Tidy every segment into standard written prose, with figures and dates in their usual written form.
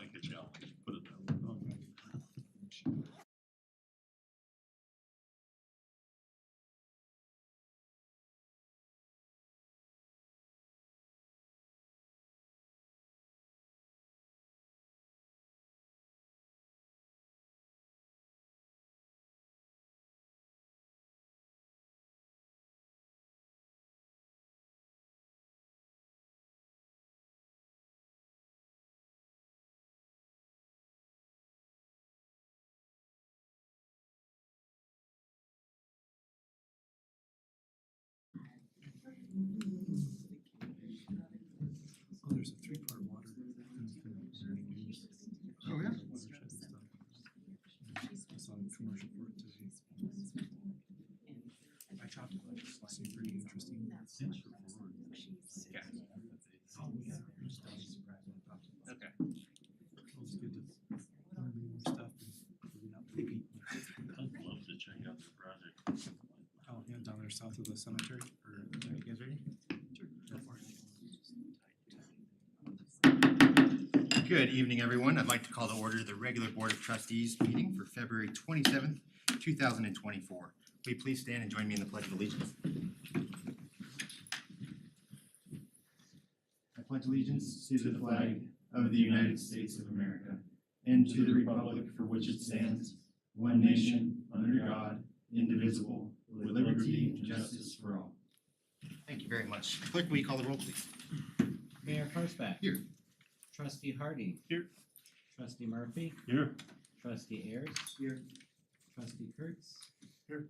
like a challenge, put it that way. Oh, there's a 3-part water. Oh, yeah? I saw a commercial for it today. I chopped it, it seemed pretty interesting. Yeah. Oh, yeah. Okay. It's good to learn more stuff and maybe not repeat. I'd love to check out the project. Oh, yeah, down there south of the cemetery, or, are you guys ready? Sure. Go for it. Good evening, everyone. I'd like to call to order the regular Board of Trustees meeting for February 27th, 2024. Will you please stand and join me in the Pledge of Allegiance? I pledge allegiance to the flag of the United States of America and to the republic for which it stands, one nation, under God, indivisible, with liberty and justice for all. Thank you very much. Clerk, will you call the roll, please? Mayor Parsback. Here. Trustee Hardy. Here. Trustee Murphy. Here. Trustee Ayers. Here. Trustee Kurtz. Here.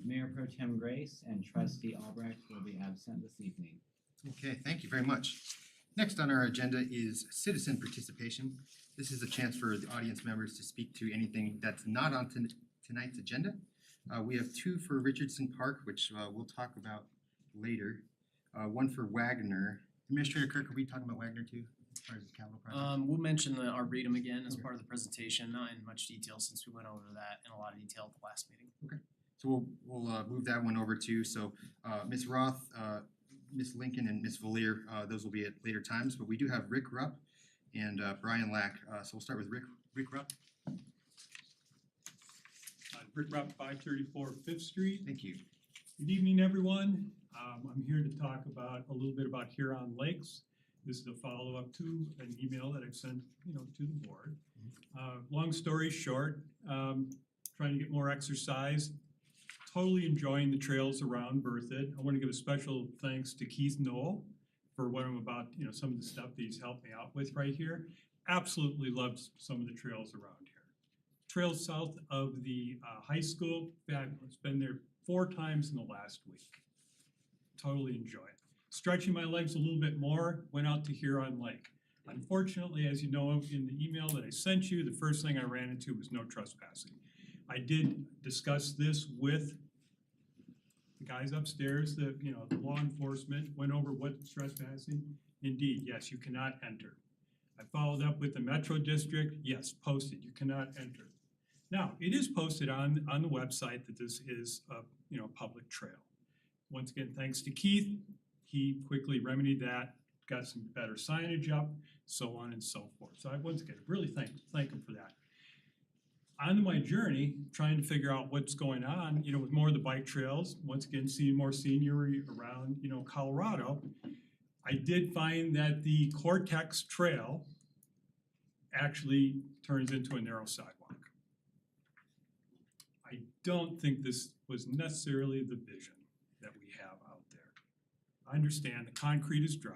Mayor Pro Tem Grace and Trustee Albrecht will be absent this evening. Okay, thank you very much. Next on our agenda is citizen participation. This is a chance for the audience members to speak to anything that's not on tonight's agenda. We have two for Richardson Park, which we'll talk about later. One for Wagner. Administrator Kirk, are we talking about Wagner too, as far as the capital project? We'll mention the Arboretum again as Okay. part of the presentation, not in much detail since we went over that in a lot of detail at the last meeting. So we'll move that one over too. So Ms. Roth, Ms. Lincoln, and Ms. Valier, those will be at later times. But we do have Rick Rupp and Brian Lack. So we'll start with Rick Rupp. Rick Rupp, 534 Fifth Street. Thank you. Good evening, everyone. I'm here to talk about a little bit about Huron Lakes. This is a follow-up to an email that I've sent, to the board. Long story short, trying to get more exercise. Totally enjoying the trails around Berthoud. I want to give a special thanks to Keith Knoll for what I'm about, some of the stuff that he's helped me out with right here. Absolutely loved some of the trails around here. Trails south of the high school, fabulous. Been there 4 times in the last week. Totally enjoy it. Stretching my legs a little bit more, went out to Huron Lake. Unfortunately, as you know in the email that I sent you, the first thing I ran into was no trespassing. I did discuss this with the guys upstairs, the law enforcement, went over what's trespassing. Indeed, yes, you cannot enter. I followed up with the Metro District, yes, posted, you cannot enter. Now, it is posted on the website that this is a public trail. Once again, thanks to Keith, he quickly remedied that, got some better signage up, so on and so forth. So I once again really thank him for that. On my journey, trying to figure out what's going on, with more of the bike trails, once again seeing more scenery around, Colorado, I did find that the Cortex Trail actually turns into a narrow sidewalk. I don't think this was necessarily the vision that we have out there. I understand the concrete is dry.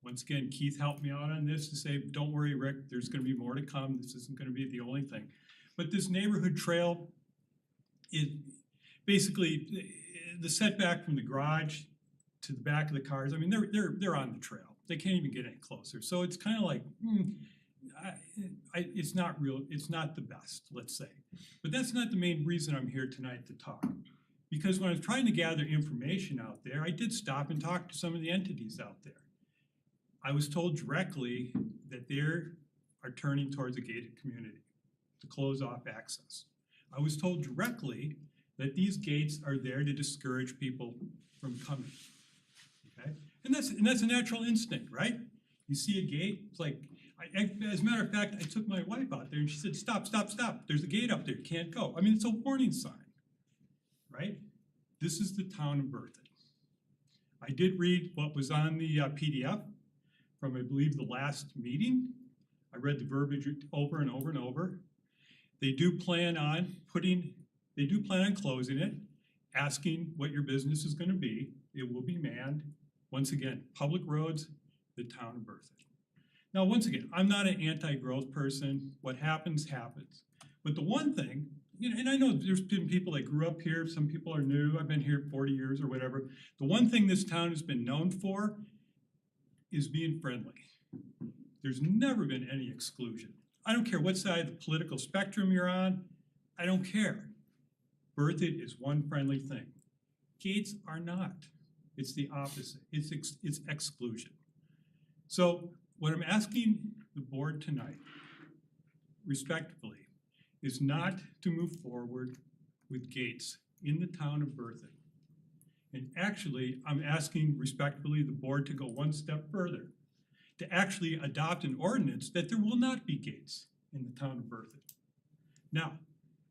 Once again, Keith helped me out on this to say, don't worry, Rick, there's gonna be more to come. This isn't gonna be the only thing. But this neighborhood trail, it basically, the setback from the garage to the back of the cars, I mean, they're on the trail. They can't even get any closer. So it's kind of like, it's not real, it's not the best, let's say. But that's not the main reason I'm here tonight to talk. Because when I was trying to gather information out there, I did stop and talk to some of the entities out there. I was told directly that they are turning towards a gated community to close off access. I was told directly that these gates are there to discourage people from coming, okay? And that's a natural instinct, right? You see a gate, it's like, as a matter of fact, I took my wife out there and she said, stop, stop, stop, there's a gate up there, you can't go. I mean, it's a warning sign, right? This is the town of Berthoud. I did read what was on the PDF from, I believe, the last meeting. I read the verbiage over and over and over. They do plan on closing it, asking what your business is gonna be. It will be manned. Once again, public roads, the town of Berthoud. Now, once again, I'm not an anti-growth person. What happens, happens. But the one thing, you know, and I know there's been people that grew up here, some people are new, I've been here 40 years or whatever. The one thing this town has been known for is being friendly. There's never been any exclusion. I don't care what side of the political spectrum you're on, I don't care. Berthoud is one friendly thing. Gates are not. It's the opposite. It's exclusion. So what I'm asking the board tonight, respectfully, is not to move forward with gates in the town of Berthoud. And actually, I'm asking respectfully the board to go one step further, to actually adopt an ordinance that there will not be gates in the town of Berthoud. Now,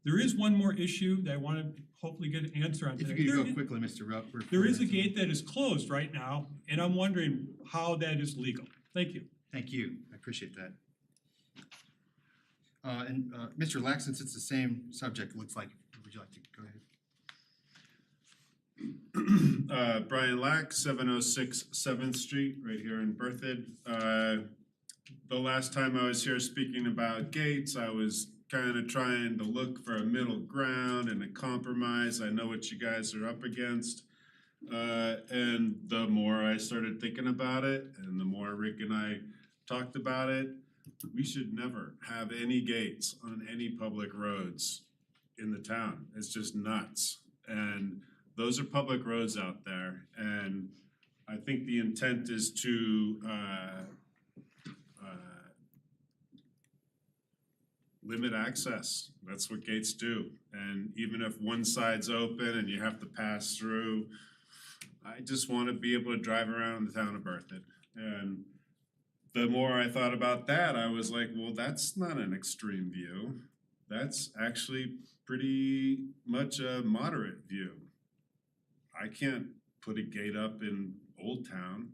there is one more issue that I want to hopefully get an answer on If today. you could go quickly, Mr. Rupp. There is a gate that is closed right now, and I'm wondering how that is legal. Thank you. Thank you, I appreciate that. Mr. Lack, since it's the same subject, it looks like, would you like to go ahead? Brian Lack, 706 7th Street, right here in Berthoud. The last time I was here speaking about gates, I was kind of trying to look for a middle ground and a compromise. I know what you guys are up against. And the more I started thinking about it, and the more Rick and I talked about it, we should never have any gates on any public roads in the town. It's just nuts. And those are public roads out there, and I think the intent is to limit access. That's what gates do. And even if one side's open and you have to pass through, I just want to be able to drive around the town of Berthoud. And the more I thought about that, I was like, well, that's not an extreme view. That's actually pretty much a moderate view. I can't put a gate up in Old Town.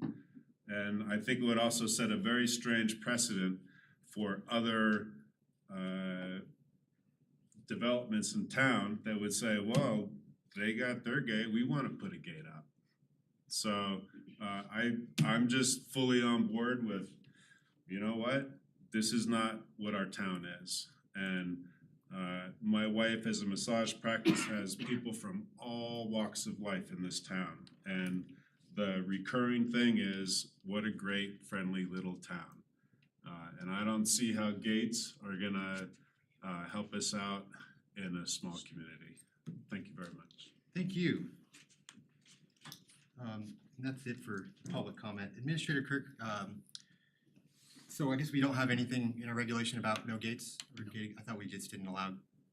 And I think it would also set a very strange precedent for other developments in town that would say, well, they got their gate, we want to put a gate up. So I'm just fully on board with, you know what, this is not what our town is. And my wife, as a massage practice, has people from all walks of life in this town. And the recurring thing is, what a great, friendly little town. And I don't see how gates are gonna help us out in a small community. Thank you very much. Thank you. And that's it for public comment. Administrator Kirk, so I guess we don't have anything in our regulation about no gates or gating. I thought we just didn't allow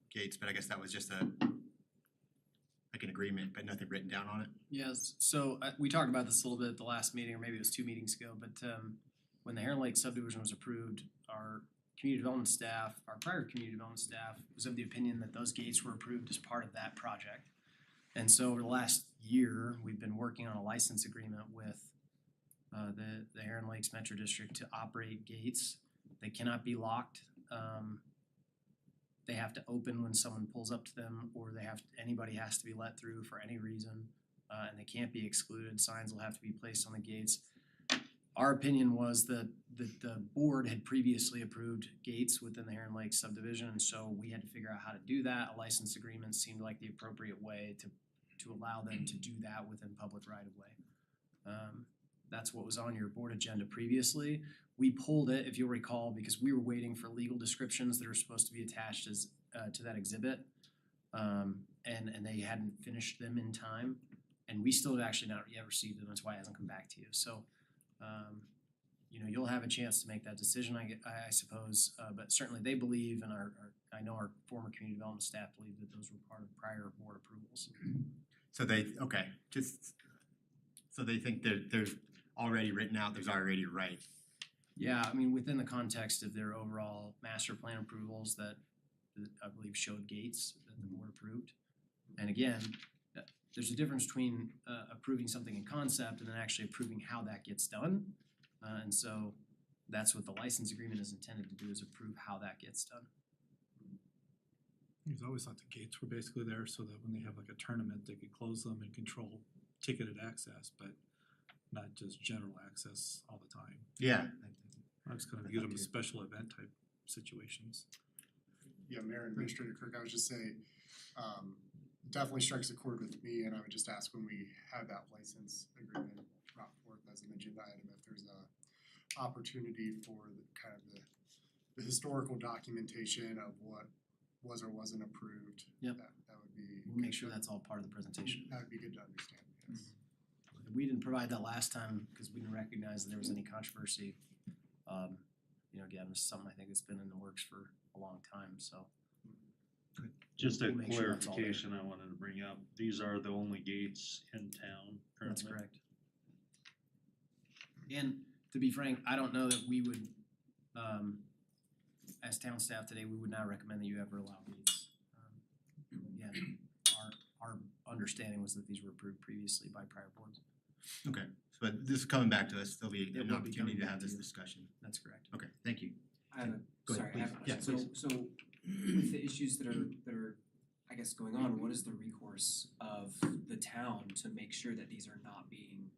gates, but I guess that was just like an agreement, but nothing written down on it. Yes, so we talked about this a little bit at the last meeting, or maybe it was 2 meetings ago, but when the Heron Lake subdivision was approved, our community development staff, our prior community development staff was of the opinion that those gates were approved as part of that project. And so over the last year, we've been working on a license agreement with the Heron Lakes Metro District to operate gates. They cannot be locked. They have to open when someone pulls up to them, or anybody has to be let through for any reason, and they can't be excluded. Signs will have to be placed on the gates. Our opinion was that the board had previously approved gates within the Heron Lakes subdivision, and so we had to figure out how to do that. A license agreement seemed like the appropriate way to allow them to do that within public right-of-way. That's what was on your board agenda previously. We pulled it, if you'll recall, because we were waiting for legal descriptions that are supposed to be attached as to that exhibit, and they hadn't finished them in time, and we still have actually not yet received them. That's why it hasn't come back to you. So, you know, you'll have a chance to make that decision, I suppose. But certainly they believe, and I know our former community development staff believe that those were part of prior board approvals. So so they think that there's already written out, there's already a right Yeah, I mean, within the context of their overall master plan approvals that I believe showed gates that the board approved. And again, there's a difference between approving something in concept and then actually approving how that gets done. And so that's what the license agreement is intended to do, is approve how that gets done. He's always thought the gates were basically there so that when they have like a tournament, they could close them and control ticketed access, but not just general access all the time. Yeah. I was kind of view them as special event type situations. Yeah, Mayor and Administrator Kirk, I would just say, definitely strikes a chord with me, and I would just ask when we have that license agreement brought forth as an agenda item, if there's a opportunity for the kind of the historical documentation of what was or wasn't approved. Yep. That would be. We'll make sure that's all part of the presentation. That would be good to understand, yes. We didn't provide that last time because we didn't recognize that there was any controversy. You know, again, this is something I think that's been in the works for a long time, so. Just a We'll make sure that's all there. clarification I wanted to bring up, these are the only gates in town currently? That's correct. And to be frank, I don't know that we would, as town staff today, we would not recommend that you ever allow gates. Again, our understanding was that these were approved previously by prior boards. Okay, but this is coming back to us, there'll be It an will be opportunity coming to back have to this you. discussion. That's correct. Okay, thank you. I have a, Go ahead, sorry, I have a please. Yeah, question. So with the issues that are, I guess, going on, what is the recourse of the town to make sure that these are not being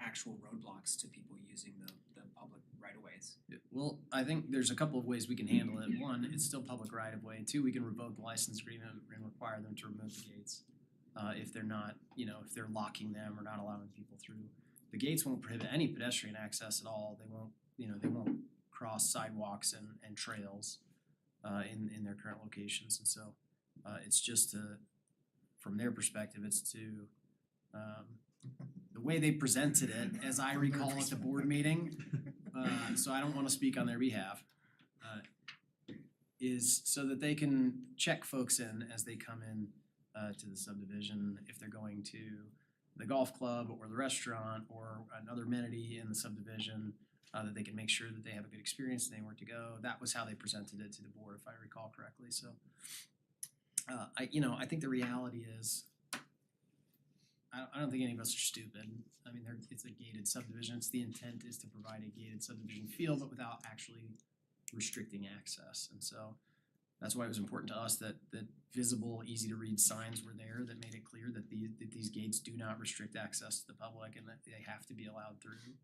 actual roadblocks to people using the public right of ways? Well, I think there's a couple of ways we can handle it. One, it's still public right of way. Two, we can revoke the license agreement and require them to remove the gates. If they're not, you know, if they're locking them or not allowing people through. The gates won't prohibit any pedestrian access at all. They won't, you know, they won't cross sidewalks and trails in their current locations. And so it's just to, from their perspective, it's to the way they presented it, as I recall at the board meeting, so I don't wanna speak on their behalf, is so that they can check folks in as they come in to the subdivision, if they're going to the golf club or the restaurant or another amenity in the subdivision, that they can make sure that they have a good experience and they know where to go. That was how they presented it to the board, if I recall correctly, so. I think the reality is, I don't think any of us are stupid. I mean, it's a gated subdivision. The intent is to provide a gated subdivision feel, but without actually restricting access. And so that's why it was important to us that visible, easy to read signs were there that made it clear that these gates do not restrict access to the public and that they have to be allowed through.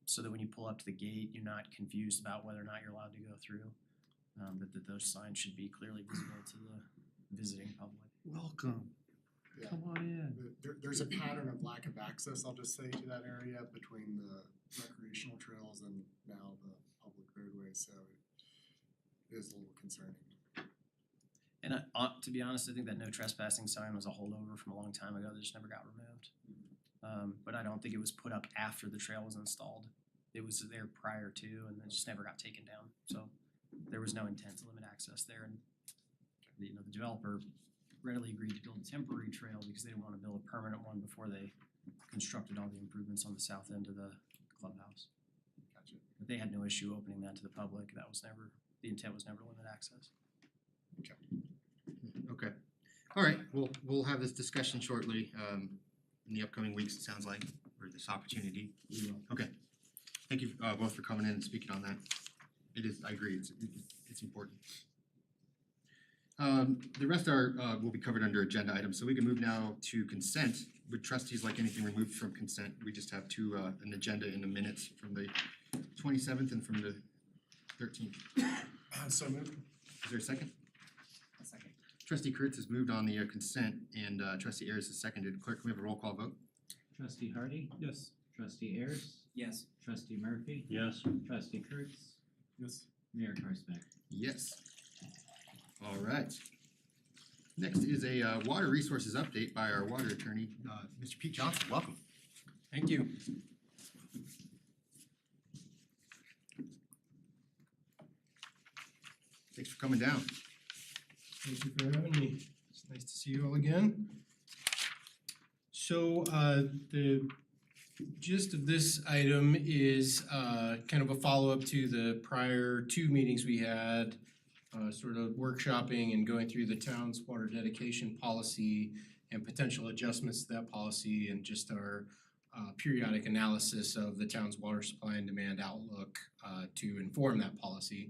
So that when you pull up to the gate, you're not confused about whether or not you're allowed to go through. That those signs should be clearly visible to the visiting public. Welcome, Yeah. come on in. There's a pattern of lack of access, I'll just say, to that area between the recreational trails and now the public roadways, so it is a little concerning. And to be honest, I think that no trespassing sign was a holdover from a long time ago that just never got removed. But I don't think it was put up after the trail was installed. It was there prior to and it just never got taken down. So there was no intent to limit access there, and the developer readily agreed to build a temporary trail because they didn't want to build a permanent one before they constructed all the improvements on the south end of the clubhouse. Gotcha. But they had no issue opening that to the public. That was never, the intent was never to limit access. Okay. All right, we'll have this discussion shortly, in the upcoming weeks, it sounds like, or this opportunity. Okay. Thank you both for coming in and speaking on that. It is, I agree, it's important. The rest will be covered under agenda items, so we can move now to consent. Would trustees like anything removed from consent? We just have an agenda in the minutes from the 27th and from the 13th. So moved. Is there a second? A second. Trustee Kurtz has moved on the consent and trustee Ayers has seconded. Clerk, can we have a roll call vote? Trustee Hardy, Yes. trustee Ayers, Yes. trustee Murphy, Yes, trustee Kurtz, Yes. Mayor Karsbeck. Yes. All right. Next is a water resources update by our water attorney, Mr. Pete Johnson. Welcome. Thank you. Thanks for coming down. Thank you for having me. It's nice to see you all again. So the gist of this item is kind of a follow-up to the prior two meetings we had, sort of workshopping and going through the town's water dedication policy and potential adjustments to that policy and just our periodic analysis of the town's water supply and demand outlook to inform that policy.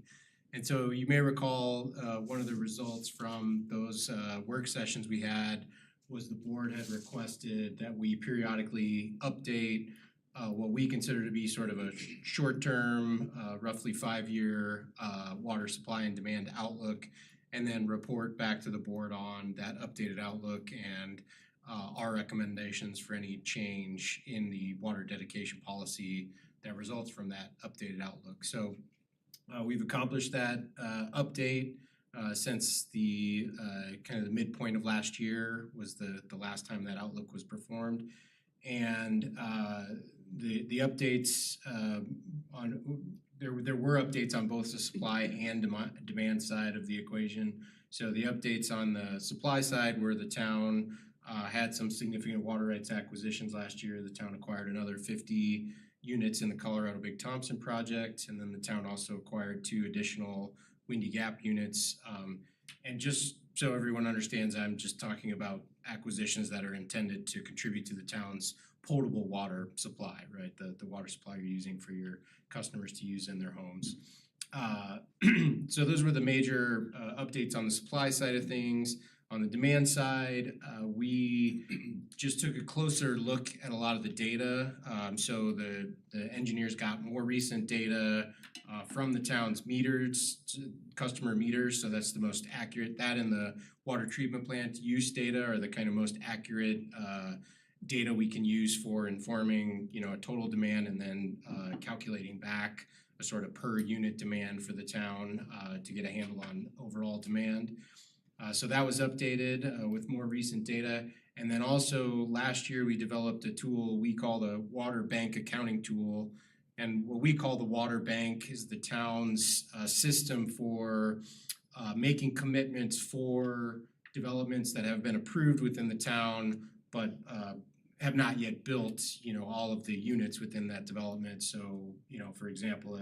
And so you may recall one of the results from those work sessions we had was the board had requested that we periodically update what we consider to be sort of a short-term, roughly 5-year water supply and demand outlook, and then report back to the board on that updated outlook and our recommendations for any change in the water dedication policy that results from that updated outlook. So we've accomplished that update since the kind of the midpoint of last year was the last time that outlook was performed. And the updates there were updates on both the supply and demand side of the equation. So the updates on the supply side were the town had some significant water rights acquisitions last year. The town acquired another 50 units in the Colorado Big Thompson project, and then the town also acquired 2 additional Windy Gap units. And just so everyone understands, I'm just talking about acquisitions that are intended to contribute to the town's potable water supply, right? The water supply you're using for your customers to use in their homes. So those were the major updates on the supply side of things. On the demand side, we just took a closer look at a lot of the data. So the engineers got more recent data from the town's meters, customer meters, so that's the most accurate. That and the water treatment plant use data are the kind of most accurate data we can use for informing, a total demand and then calculating back a sort of per unit demand for the town to get a handle on overall demand. So that was updated with more recent data. And then also last year we developed a tool we call the Water Bank Accounting Tool. And what we call the Water Bank is the town's system for making commitments for developments that have been approved within the town but have not yet built, all of the units within that development. So, for example,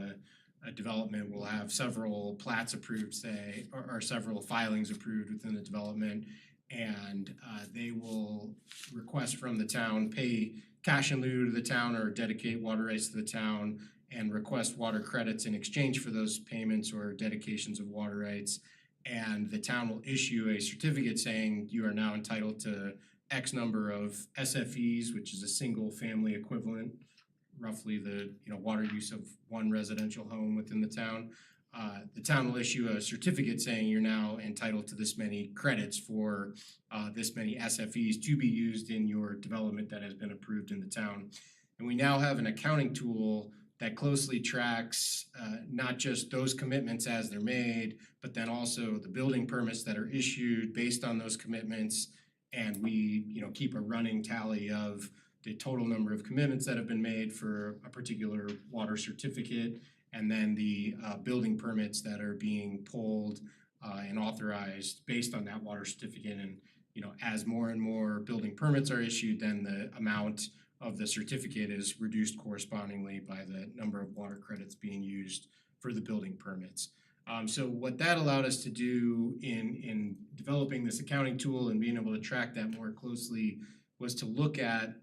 a development will have several plats approved, say, or several filings approved within the development, and they will request from the town, pay cash in lieu to the town or dedicate water rights to the town and request water credits in exchange for those payments or dedications of water rights. And the town will issue a certificate saying you are now entitled to X number of SFEs, which is a single family equivalent, roughly the water use of one residential home within the town. The town will issue a certificate saying you're now entitled to this many credits for this many SFEs to be used in your development that has been approved in the town. And we now have an accounting tool that closely tracks not just those commitments as they're made, but then also the building permits that are issued based on those commitments. And we, keep a running tally of the total number of commitments that have been made for a particular water certificate, and then the building permits that are being pulled and authorized based on that water certificate. And as more and more building permits are issued, then the amount of the certificate is reduced correspondingly by the number of water credits being used for the building permits. So what that allowed us to do in developing this accounting tool and being able to track that more closely was to look at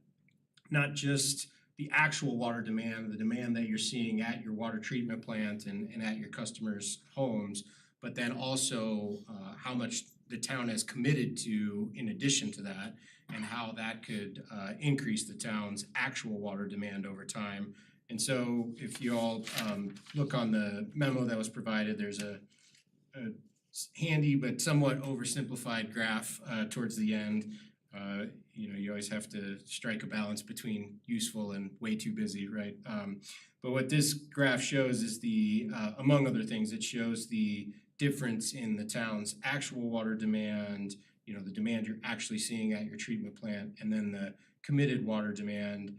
not just the actual water demand, the demand that you're seeing at your water treatment plant and at your customers' homes, but then also how much the town has committed to in addition to that, and how that could increase the town's actual water demand over time. And so if you all look on the memo that was provided, there's a handy but somewhat oversimplified graph towards the end. You always have to strike a balance between useful and way too busy, right? But what this graph shows is among other things, it shows the difference in the town's actual water demand, the demand you're actually seeing at your treatment plant, and then the committed water demand.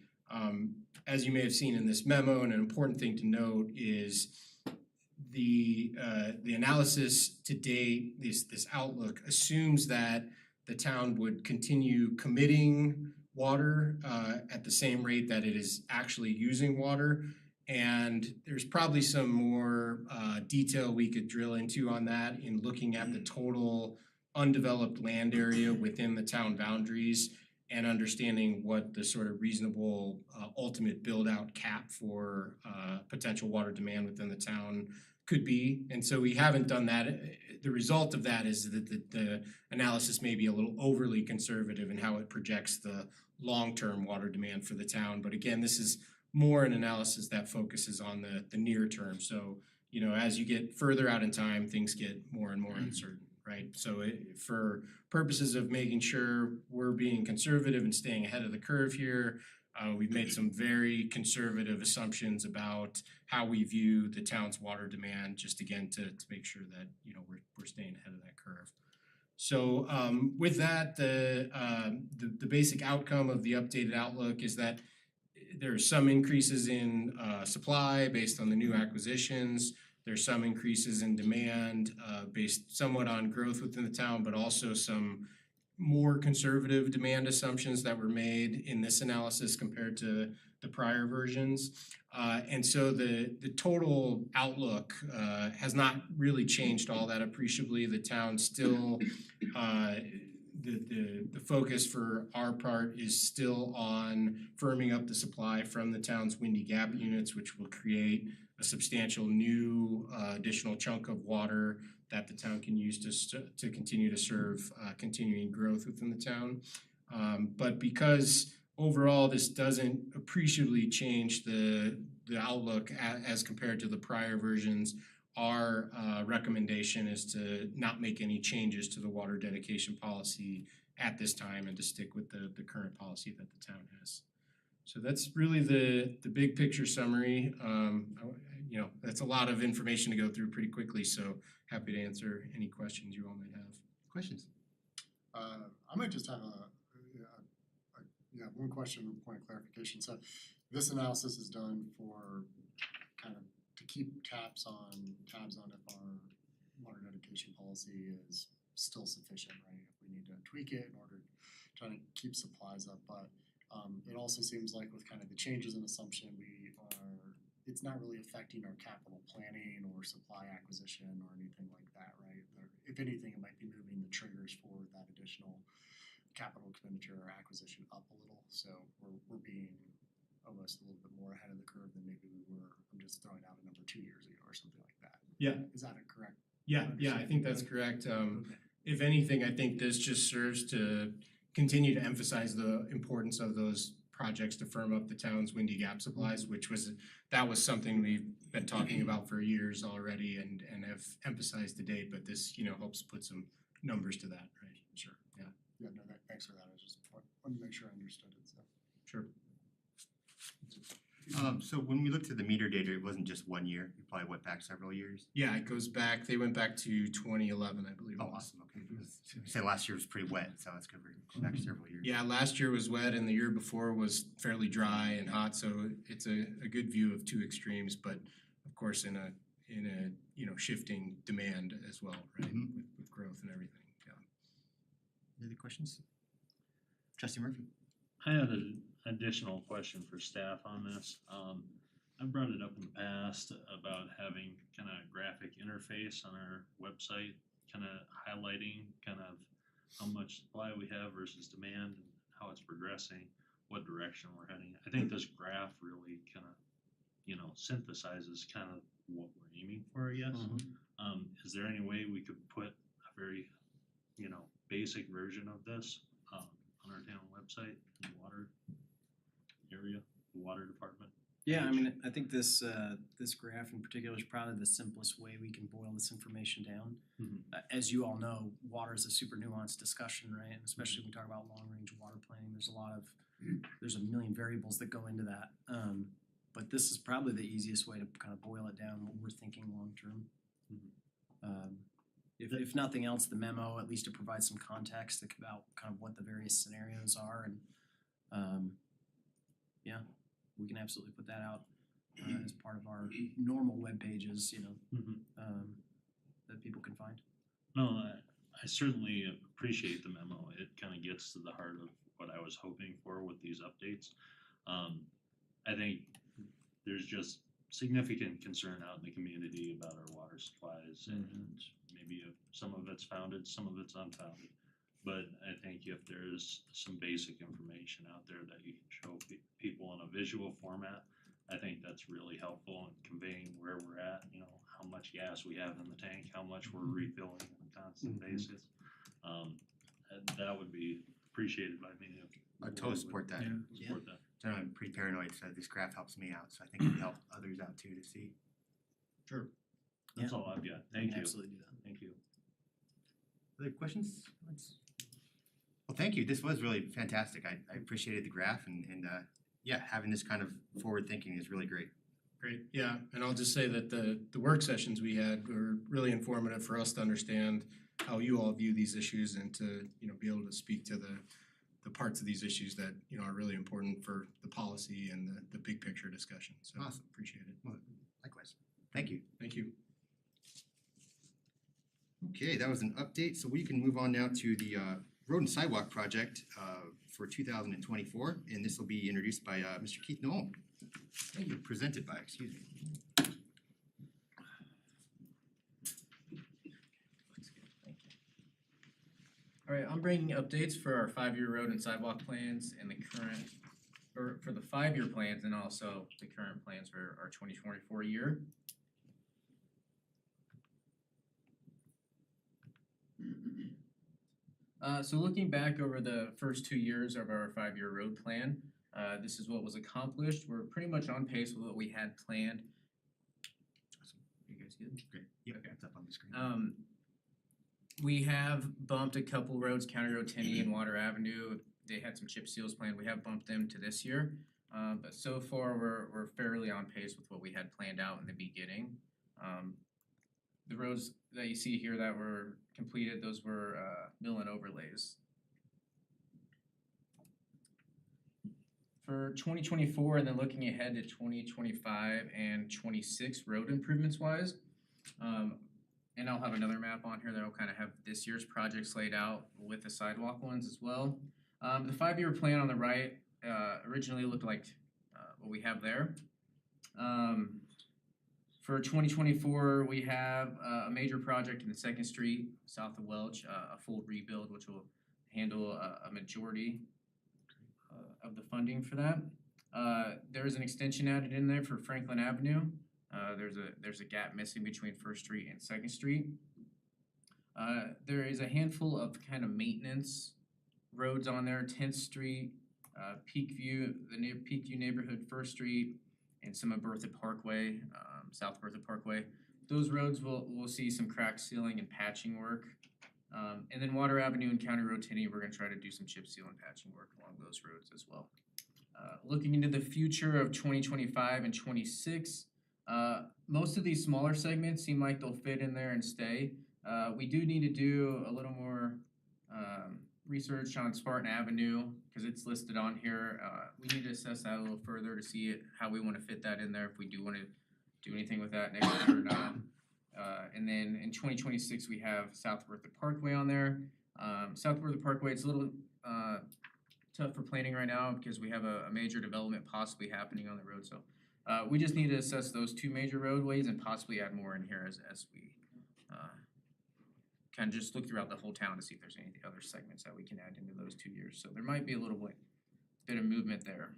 As you may have seen in this memo, and an important thing to note is the analysis to date, this outlook assumes that the town would continue committing water at the same rate that it is actually using water. And there's probably some more detail we could drill into on that in looking at the total undeveloped land area within the town boundaries and understanding what the sort of reasonable ultimate build-out cap for potential water demand within the town could be. And so we haven't done that. The result of that is that the analysis may be a little overly conservative in how it projects the long-term water demand for the town. But again, this is more an analysis that focuses on the near term. So, you know, as you get further out in time, things get more and more uncertain, right? So for purposes of making sure we're being conservative and staying ahead of the curve here, we've made some very conservative assumptions about how we view the town's water demand, just again to make sure that, you know, we're staying ahead of that curve. So with that, the basic outcome of the updated outlook is that there are some increases in supply based on the new acquisitions. There's some increases in demand based somewhat on growth within the town, but also some more conservative demand assumptions that were made in this analysis compared to the prior versions. And so the total outlook has not really changed all that appreciably. The town still the focus for our part is still on firming up the supply from the town's Windy Gap units, which will create a substantial new additional chunk of water that the town can use to continue to serve continuing growth within the town. But because overall this doesn't appreciably change the outlook as compared to the prior versions, our recommendation is to not make any changes to the water dedication policy at this time and to stick with the current policy that the town has. So that's really the big picture summary. You know, that's a lot of information to go through pretty quickly, so happy to answer any questions you all may have. Questions? I might just have one question, point of clarification. So this analysis is done for kind of to keep tabs on if our water dedication policy is still sufficient, right? If we need to tweak it in order to try to keep supplies up, but it also seems like with kind of the changes in assumption, it's not really affecting our capital planning or supply acquisition or anything like that, right? If anything, it might be moving the triggers for that additional capital expenditure or acquisition up a little. So we're being almost a little bit more ahead of the curve than maybe we were. I'm just throwing out a number 2 years ago or something like that. Yeah. Is that a correct? Yeah, I think that's correct. Okay. If anything, I think this just serves to continue to emphasize the importance of those projects to firm up the town's Windy Gap supplies, that was something we've been talking about for years already and have emphasized to date, but this, you know, helps put some numbers to that, right? Sure. Yeah. Yeah, no, thanks for that. I just wanted to make sure I understood it, so. Sure. So when we looked at the meter data, it wasn't just 1 year, it probably went back several years. Yeah, it goes back, they went back to 2011, I believe. Oh, awesome, okay. You said last year was pretty wet, so that's good, we're back several years. Yeah, last year was wet and the year before was fairly dry and hot, so it's a good view of two extremes, but of course in a you know shifting demand as well, right? With growth and everything. Yeah. Any other questions? Trustee Murphy? I had an additional question for staff on this. I brought it up in the past about having kind of graphic interface on our website, kind of highlighting kind of how much supply we have versus demand and how it's progressing, what direction we're heading. I think this graph really kind of, you know, synthesizes kind of what we're aiming for, I guess. Is there any way we could put a very, you know, basic version of this on our town website, in the water area, the water department? Yeah, I mean, I think this graph in particular is probably the simplest way we can boil this information down. As you all know, water is a super nuanced discussion, right? And especially when we talk about long-range water planning, there's a million variables that go into that. But this is probably the easiest way to kind of boil it down, what we're thinking long-term. If nothing else, the memo, at least to provide some context about kind of what the various scenarios are, and yeah, we can absolutely put that out as part of our normal web pages, you know, that people can find. No, I certainly appreciate the memo. It kind of gets to the heart of what I was hoping for with these updates. I think there's just significant concern out in the community about our water supplies, and maybe some of it's founded, some of it's unfounded. But I think if there's some basic information out there that you can show people in a visual format, I think that's really helpful in conveying where we're at, you know, how much gas we have in the tank, how much we're refilling on a constant basis. And that would be appreciated by me. I totally support that. Support that. So I'm pretty paranoid, so this graph helps me out, so I think it would help others out too to see. Sure. That's all I've got. Thank you. Absolutely do that. Thank you. Other questions? Well, thank you. This was really fantastic. I appreciated the graph and yeah, having this kind of forward thinking is really great. Great, yeah, and I'll just say that the work sessions we had were really informative for us to understand how you all view these issues and to, you know, be able to speak to the parts of these issues that, you know, are really important for the policy and the big picture discussion, so Awesome. appreciate it. Well, likewise. Thank you. Thank you. Okay, that was an update, so we can move on now to the road and sidewalk project for 2024, and this will be introduced by Mr. Keith Noel. Thank you. Presented by, excuse me. All right, I'm bringing updates for our 5-year road and sidewalk plans and the current, or for the 5-year plans and also the current plans for our 2024 year. So looking back over the first 2 years of our 5-year road plan, this is what was accomplished. We're pretty much on pace with what we had planned. You guys good? Great. Yep, Okay. it's up on the screen. We have bumped a couple roads, County Road 10E and Water Avenue. They had some chip seals planned. We have bumped them to this year. But so far, we're fairly on pace with what we had planned out in the beginning. The roads that you see here that were completed, those were mill and overlays. For 2024 and then looking ahead to 2025 and 26 road improvements wise, and I'll have another map on here that'll kind of have this year's projects laid out with the sidewalk ones as well. The 5-year plan on the right originally looked like what we have there. For 2024, we have a major project in the 2nd Street, south of Welch, a full rebuild, which will handle a majority of the funding for that. There is an extension added in there for Franklin Avenue. There's a gap missing between 1st Street and 2nd Street. There is a handful of kind of maintenance roads on there, 10th Street, Peakview, the Peakview neighborhood, 1st Street, and some of Berthoud Parkway, South Berthoud Parkway. Those roads will see some crack sealing and patching work. And then Water Avenue and County Road 10E, we're gonna try to do some chip seal and patching work along those roads as well. Looking into the future of 2025 and 26, most of these smaller segments seem like they'll fit in there and stay. We do need to do a little more research on Spartan Avenue because it's listed on here. We need to assess that a little further to see how we want to fit that in there, if we do want to do anything with that next year or not. And then in 2026 we have South Berthoud Parkway on there. South Berthoud Parkway, it's a little tough for planning right now because we have a major development possibly happening on the road. So we just need to assess those 2 major roadways and possibly add more in here as we kind of just look throughout the whole town to see if there's any other segments that we can add into those 2 years. So there might be a little bit of movement there.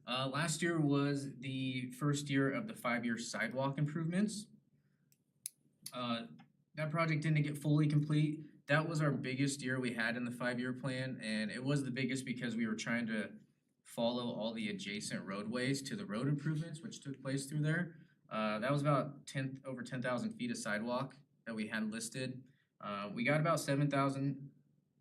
Last year was the first year of the 5-year sidewalk improvements. That project didn't get fully complete. That was our biggest year we had in the 5-year plan, and it was the biggest because we were trying to follow all the adjacent roadways to the road improvements which took place through there. That was about over 10,000 feet of sidewalk that we had listed. We got about 7,000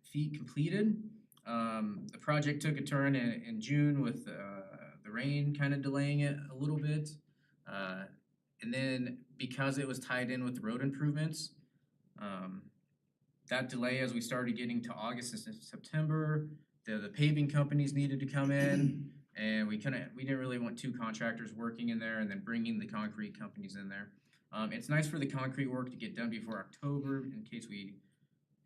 feet completed. The project took a turn in June with the rain kind of delaying it a little bit. And then because it was tied in with the road improvements, that delay as we started getting to August and September, the paving companies needed to come in, and we didn't really want 2 contractors working in there and then bringing the concrete companies in there. It's nice for the concrete work to get done before October in case we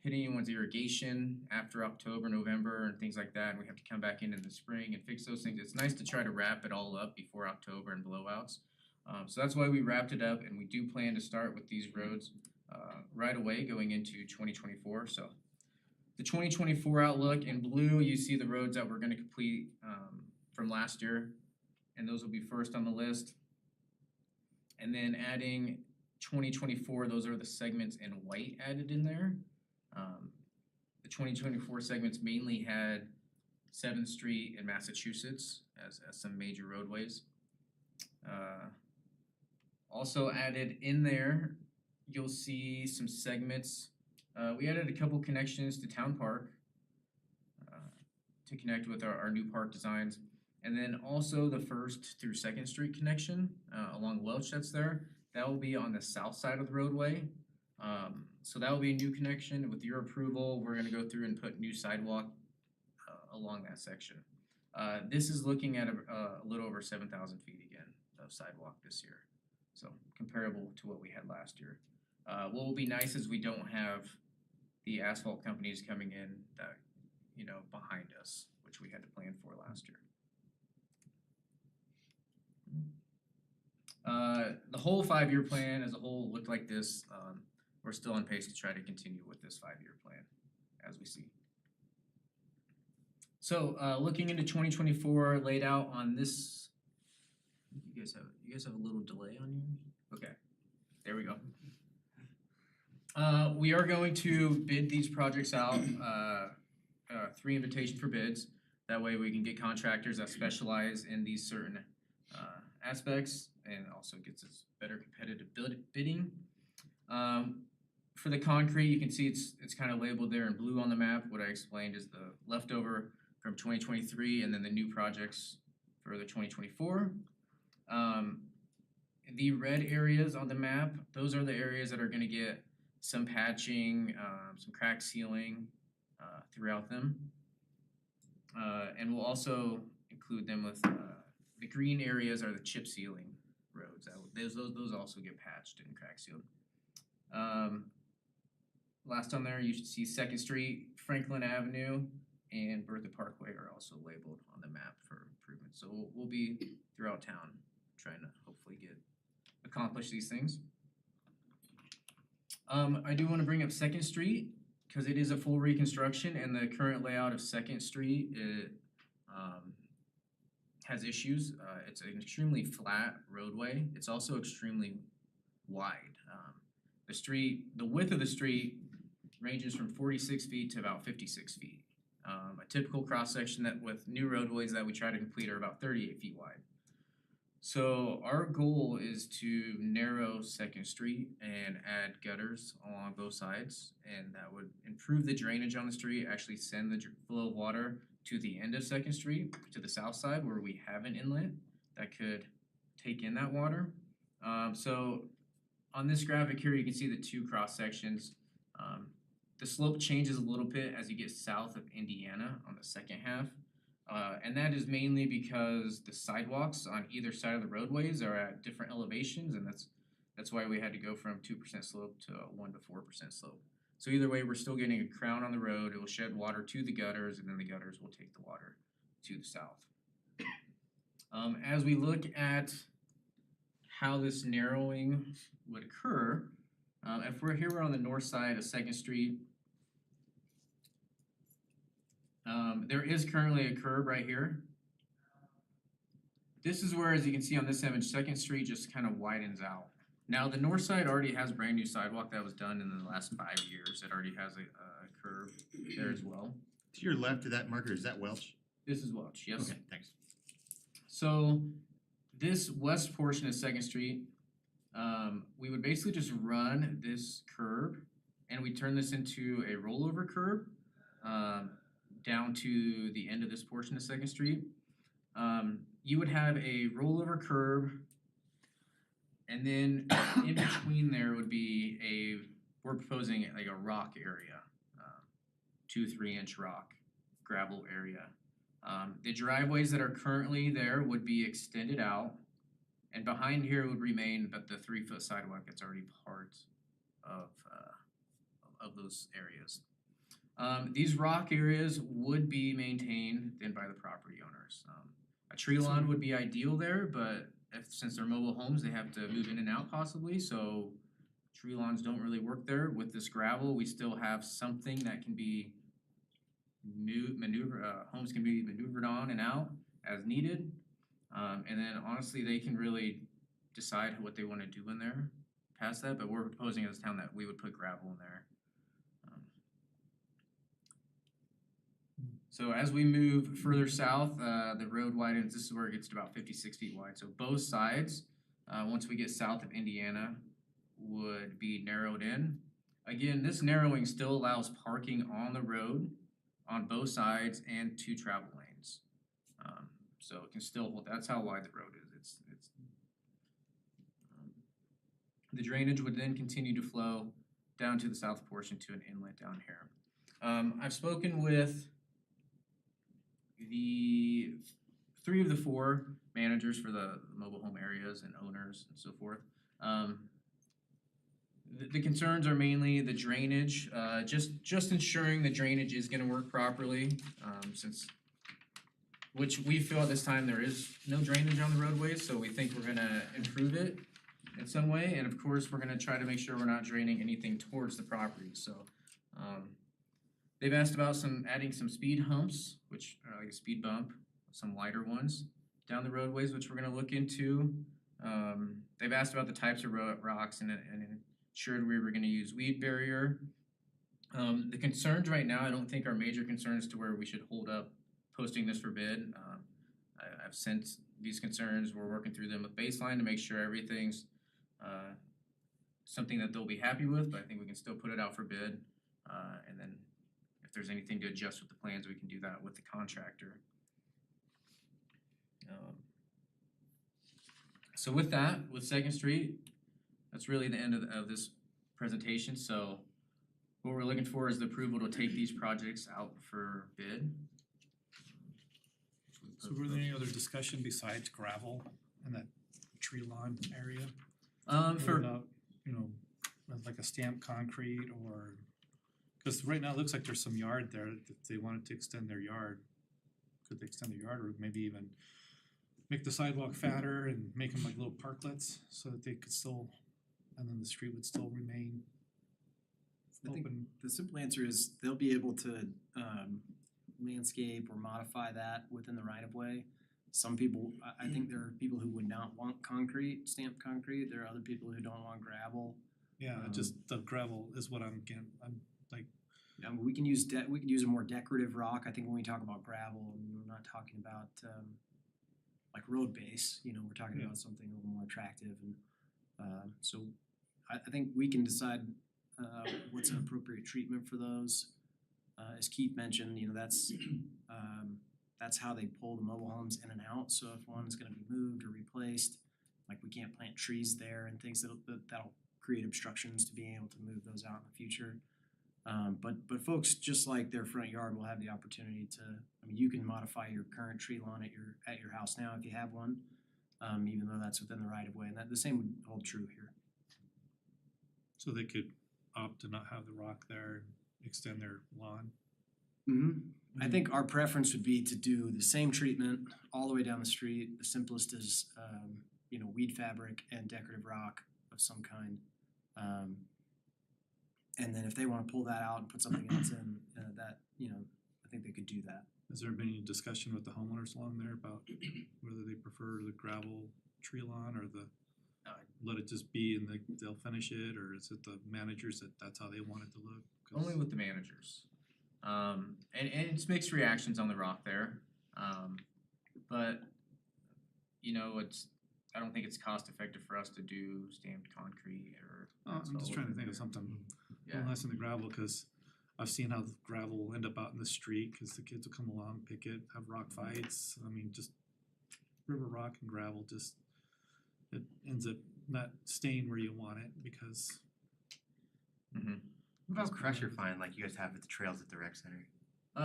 hit anyone's irrigation after October, November and things like that, and we have to come back in the spring and fix those things. It's nice to try to wrap it all up before October and blowouts. So that's why we wrapped it up, and we do plan to start with these roads right away going into 2024. So the 2024 outlook in blue, you see the roads that we're gonna complete from last year, and those will be first on the list. And then adding 2024, those are the segments in white added in there. The 2024 segments mainly had 7th Street in Massachusetts as some major roadways. Also added in there, you'll see some segments. We added a couple connections to Town Park to connect with our new park designs. And then also the 1st through 2nd Street connection along Welch that's there. That will be on the south side of the roadway. So that will be a new connection. With your approval, we're gonna go through and put new sidewalk along that section. This is looking at a little over 7,000 feet again of sidewalk this year. So comparable to what we had last year. What will be nice is we don't have the asphalt companies coming in that, behind us, which we had to plan for last year. The whole 5-year plan as a whole looked like this. We're still on pace to try to continue with this 5-year plan as we see. So looking into 2024 laid out on this, you guys have a little delay on yours? Okay, there we go. We are going to bid these projects out, 3 invitations for bids. That way we can get contractors that specialize in these certain aspects and also gets us better competitive bidding. For the concrete, you can see it's kind of labeled there in blue on the map. What I explained is the leftover from 2023 and then the new projects for the 2024. The red areas on the map, those are the areas that are gonna get some patching, some crack sealing throughout them. And we'll also include them with the green areas are the chip sealing roads. Those also get patched and crack sealed. Last on there, you should see 2nd Street, Franklin Avenue, and Bertha Parkway are also labeled on the map for improvement. So we'll be throughout town trying to hopefully accomplish these things. I do want to bring up 2nd Street because it is a full reconstruction, and the current layout of 2nd Street has issues. It's an extremely flat roadway. It's also extremely wide. The width of the street ranges from 46 feet to about 56 feet. A typical cross section that with new roadways that we try to complete are about 38 feet wide. So our goal is to narrow 2nd Street and add gutters along both sides, and that would improve the drainage on the street, actually send the flow of water to the end of 2nd Street, to the south side where we have an inlet that could take in that water. So on this graphic here, you can see the 2 cross sections. The slope changes a little bit as you get south of Indiana on the second half. And that is mainly because the sidewalks on either side of the roadways are at different elevations, and that's why we had to go from 2% slope to 1 to 4% slope. So either way, we're still getting a crown on the road. It will shed water to the gutters, and then the gutters will take the water to the south. As we look at how this narrowing would occur, if we're on the north side of 2nd Street, there is currently a curb right here. This is where, as you can see on this image, 2nd Street just kind of widens out. Now, the north side already has brand new sidewalk that was done in the last 5 years. It already has a curve there as well. To your left of that marker, is that Welch? This is Welch, yes. Okay, thanks. So this west portion of 2nd Street, we would basically just run this curb and we turn this into a rollover curb down to the end of this portion of 2nd Street. You would have a rollover curb, and then in between there would be we're proposing like a rock area, 2-3 inch rock gravel area. The driveways that are currently there would be extended out, and behind here would remain but the 3-foot sidewalk that's already part of those areas. These rock areas would be maintained then by the property owners. A tree lawn would be ideal there, but since they're mobile homes, they have to move in and out possibly, so tree lawns don't really work there. With this gravel, we still have something that can be homes can be maneuvered on and out as needed. And then honestly, they can really decide what they wanna do in there past that, but we're proposing as a town that we would put gravel in there. So as we move further south, the road widens, this is where it gets to about 56 feet wide. So both sides, once we get south of Indiana, would be narrowed in. Again, this narrowing still allows parking on the road on both sides and 2 travel lanes. So it can still hold, that's how wide the road is. It's the drainage would then continue to flow down to the south portion to an inlet down here. I've spoken with the 3 of the 4 managers for the mobile home areas and owners and so forth. The concerns are mainly the drainage, just ensuring the drainage is gonna work properly, which we feel at this time there is no drainage on the roadways, so we think we're gonna improve it in some way, and of course, we're gonna try to make sure we're not draining anything towards the property, so. They've asked about adding some speed humps, which are like a speed bump, some lighter ones down the roadways, which we're gonna look into. They've asked about the types of rocks and ensured we were gonna use weed barrier. The concerns right now, I don't think are major concerns to where we should hold up posting this for bid. I've sent these concerns, we're working through them with Baseline to make sure everything's something that they'll be happy with, but I think we can still put it out for bid. And then if there's anything to adjust with the plans, we can do that with the contractor. So with that, with Second Street, that's really the end of this presentation. So what we're looking for is the approval to take these projects out for bid. So were there any other discussion besides gravel in that tree lawn area? What about, you know, like a stamped concrete or, cause right now it looks like there's some yard there, if they wanted to extend their yard, could they extend their yard or maybe even make the sidewalk fatter and make them like little parklets so that they could still, and then the street would still remain I think open? the simple answer is they'll be able to landscape or modify that within the right of way. Some people, I think there are people who would not want concrete, stamped concrete, there are other people who don't want gravel. Yeah, just the gravel is what I'm getting, I'm like, We can use a more decorative rock. I think when we talk about gravel, we're not talking about like road base, you know, we're talking about something a little more attractive and so I think we can decide what's an appropriate treatment for those. As Keith mentioned, you know, that's how they pull the mobile homes in and out. So if one's gonna be moved or replaced, like we can't plant trees there and things that'll create obstructions to being able to move those out in the future. But folks, just like their front yard, will have the opportunity to, I mean, you can modify your current tree lawn at your house now if you have one, even though that's within the right of way, and that the same would hold true here. so they could opt to not have the rock there and extend their lawn. I think our preference would be to do the same treatment all the way down the street. The simplest is, you know, weed fabric and decorative rock of some kind. And then if they wanna pull that out and put something else in, that, you know, I think they could do that. Has there been any discussion with the homeowners along there about whether they prefer the gravel tree lawn or the let it just be and they'll finish it, or is it the managers that's how they want it to look? 'Cause Only with the managers. And it's mixed reactions on the rock there. But, you know, I don't think it's cost effective for us to do stamped concrete or. I'm just trying to think of something Yeah. less than the gravel, cause I've seen how the gravel will end up out in the street, cause the kids will come along, pick it, have rock fights, I mean, just river rock and gravel, just it ends up not staying where you want it because What about crusher fine like you guys have at the trails at the rec center?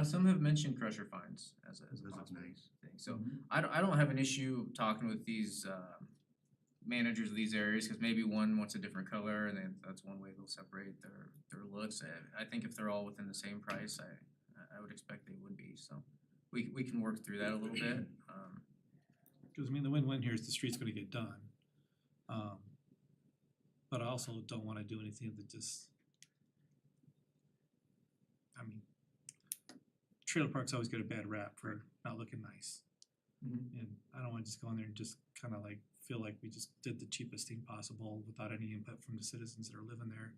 Some have mentioned crusher fines as a Those look possible nice. thing. So I don't have an issue talking with these managers of these areas, cause maybe one wants a different color and then that's one way they'll separate their looks. I think if they're all within the same price, I would expect they would be, so we can work through that a little bit. Cause I mean, the win-win here is the street's gonna get done. But I also don't wanna do anything that just, I mean, trailer parks always get a bad rap for not looking nice. And I don't wanna just go in there and just kinda like feel like we just did the cheapest thing possible without any input from the citizens that are living there.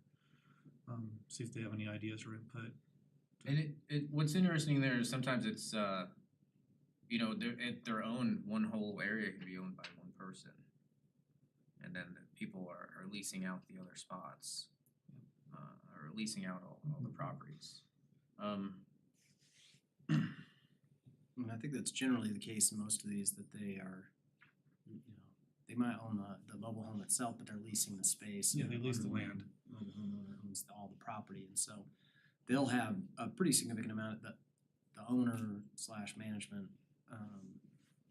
See if they have any ideas or input. And what's interesting there is sometimes it's you know, their own one whole area can be owned by one person. And then the people are leasing out the other spots, or leasing out all the properties. And I think that's generally the case in most of these, that they are, you know, they might own the mobile home itself, but they're leasing the space. Yeah, and they the lease the owner- land. Mobile homeowner owns all the property, and so they'll have a pretty significant amount, the owner slash management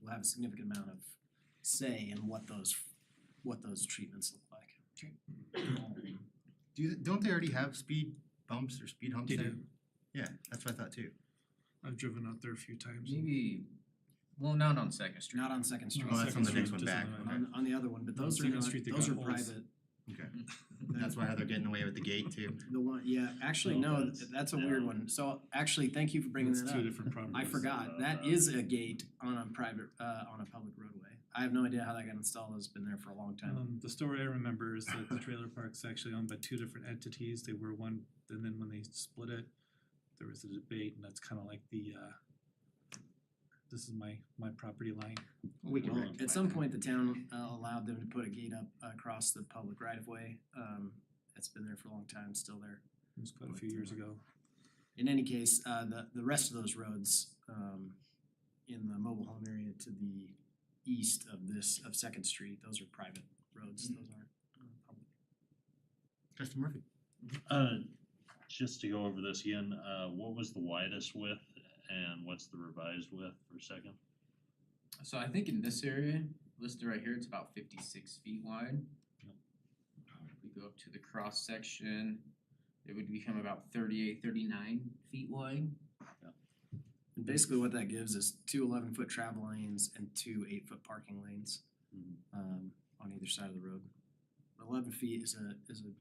will have a significant amount of say in what those treatments look like. Don't they already have speed bumps or speed humps They there? do. Yeah, that's what I thought too. I've driven out there a few times. Maybe, well, not on Second Street. Not on Second Street. Oh, that's on the Second next Street, one just back, on the- okay. On the other one, but On those are Second not, Street, they those got are holes. private. Okay. That's why they're getting away with the gate too. The one, yeah, actually, Oh, no, that's that's a weird one. So actually, thank you for bringing It's that two up. different properties. I forgot, that is a gate on a private, on a public roadway. I have no idea how that got installed, it's been there for a long time. The story I remember is that the trailer park's actually owned by two different entities. They were one, and then when they split it, there was a debate, and that's kinda like the, this is my property line. We can Well, rectify at some that. point, the town allowed them to put a gate up across the public right of way. It's been there for a long time, still there. It was quite a few years ago. In any case, the rest of those roads, in the mobile home area to the east of Second Street, those are private roads, those aren't public. Trustee Murphy. Just to go over this again, what was the widest width and what's the revised width for Second? So I think in this area, listed right here, it's about 56 feet wide. Yep. If we go up to the cross section, it would become about 38, 39 feet wide. And basically what that gives is two 11-foot travel lanes and two 8-foot parking lanes on either side of the road. 11 feet is a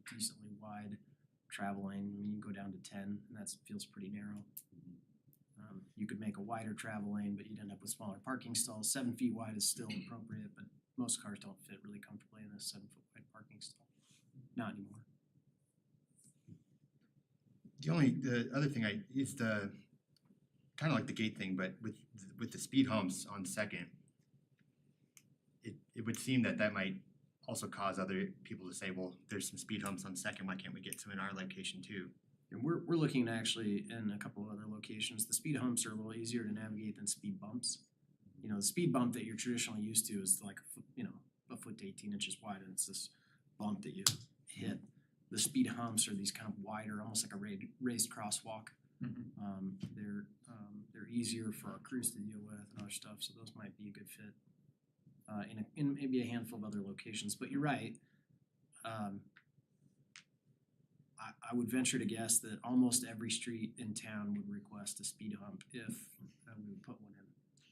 decently wide travel lane. I mean, you can go down to 10, and that feels pretty narrow. You could make a wider travel lane, but you'd end up with smaller parking stalls. 7 feet wide is still appropriate, but most cars don't fit really comfortably in a 7-foot wide parking stall. Not anymore. The other thing is the, kinda like the gate thing, but with the speed humps on Second, it would seem that might also cause other people to say, well, there's some speed humps on Second, why can't we get some in our location too? And we're looking to actually, in a couple of other locations, the speed humps are a little easier to navigate than speed bumps. You know, the speed bump that you're traditionally used to is like, a foot to 18 inches wide, and it's this bump that you hit. The speed humps are these kind of wider, almost like a raised crosswalk. They're easier for our crews to deal with and other stuff, so those might be a good fit in maybe a handful of other locations. But you're right. I would venture to guess that almost every street in town would request a speed hump if we would put one in.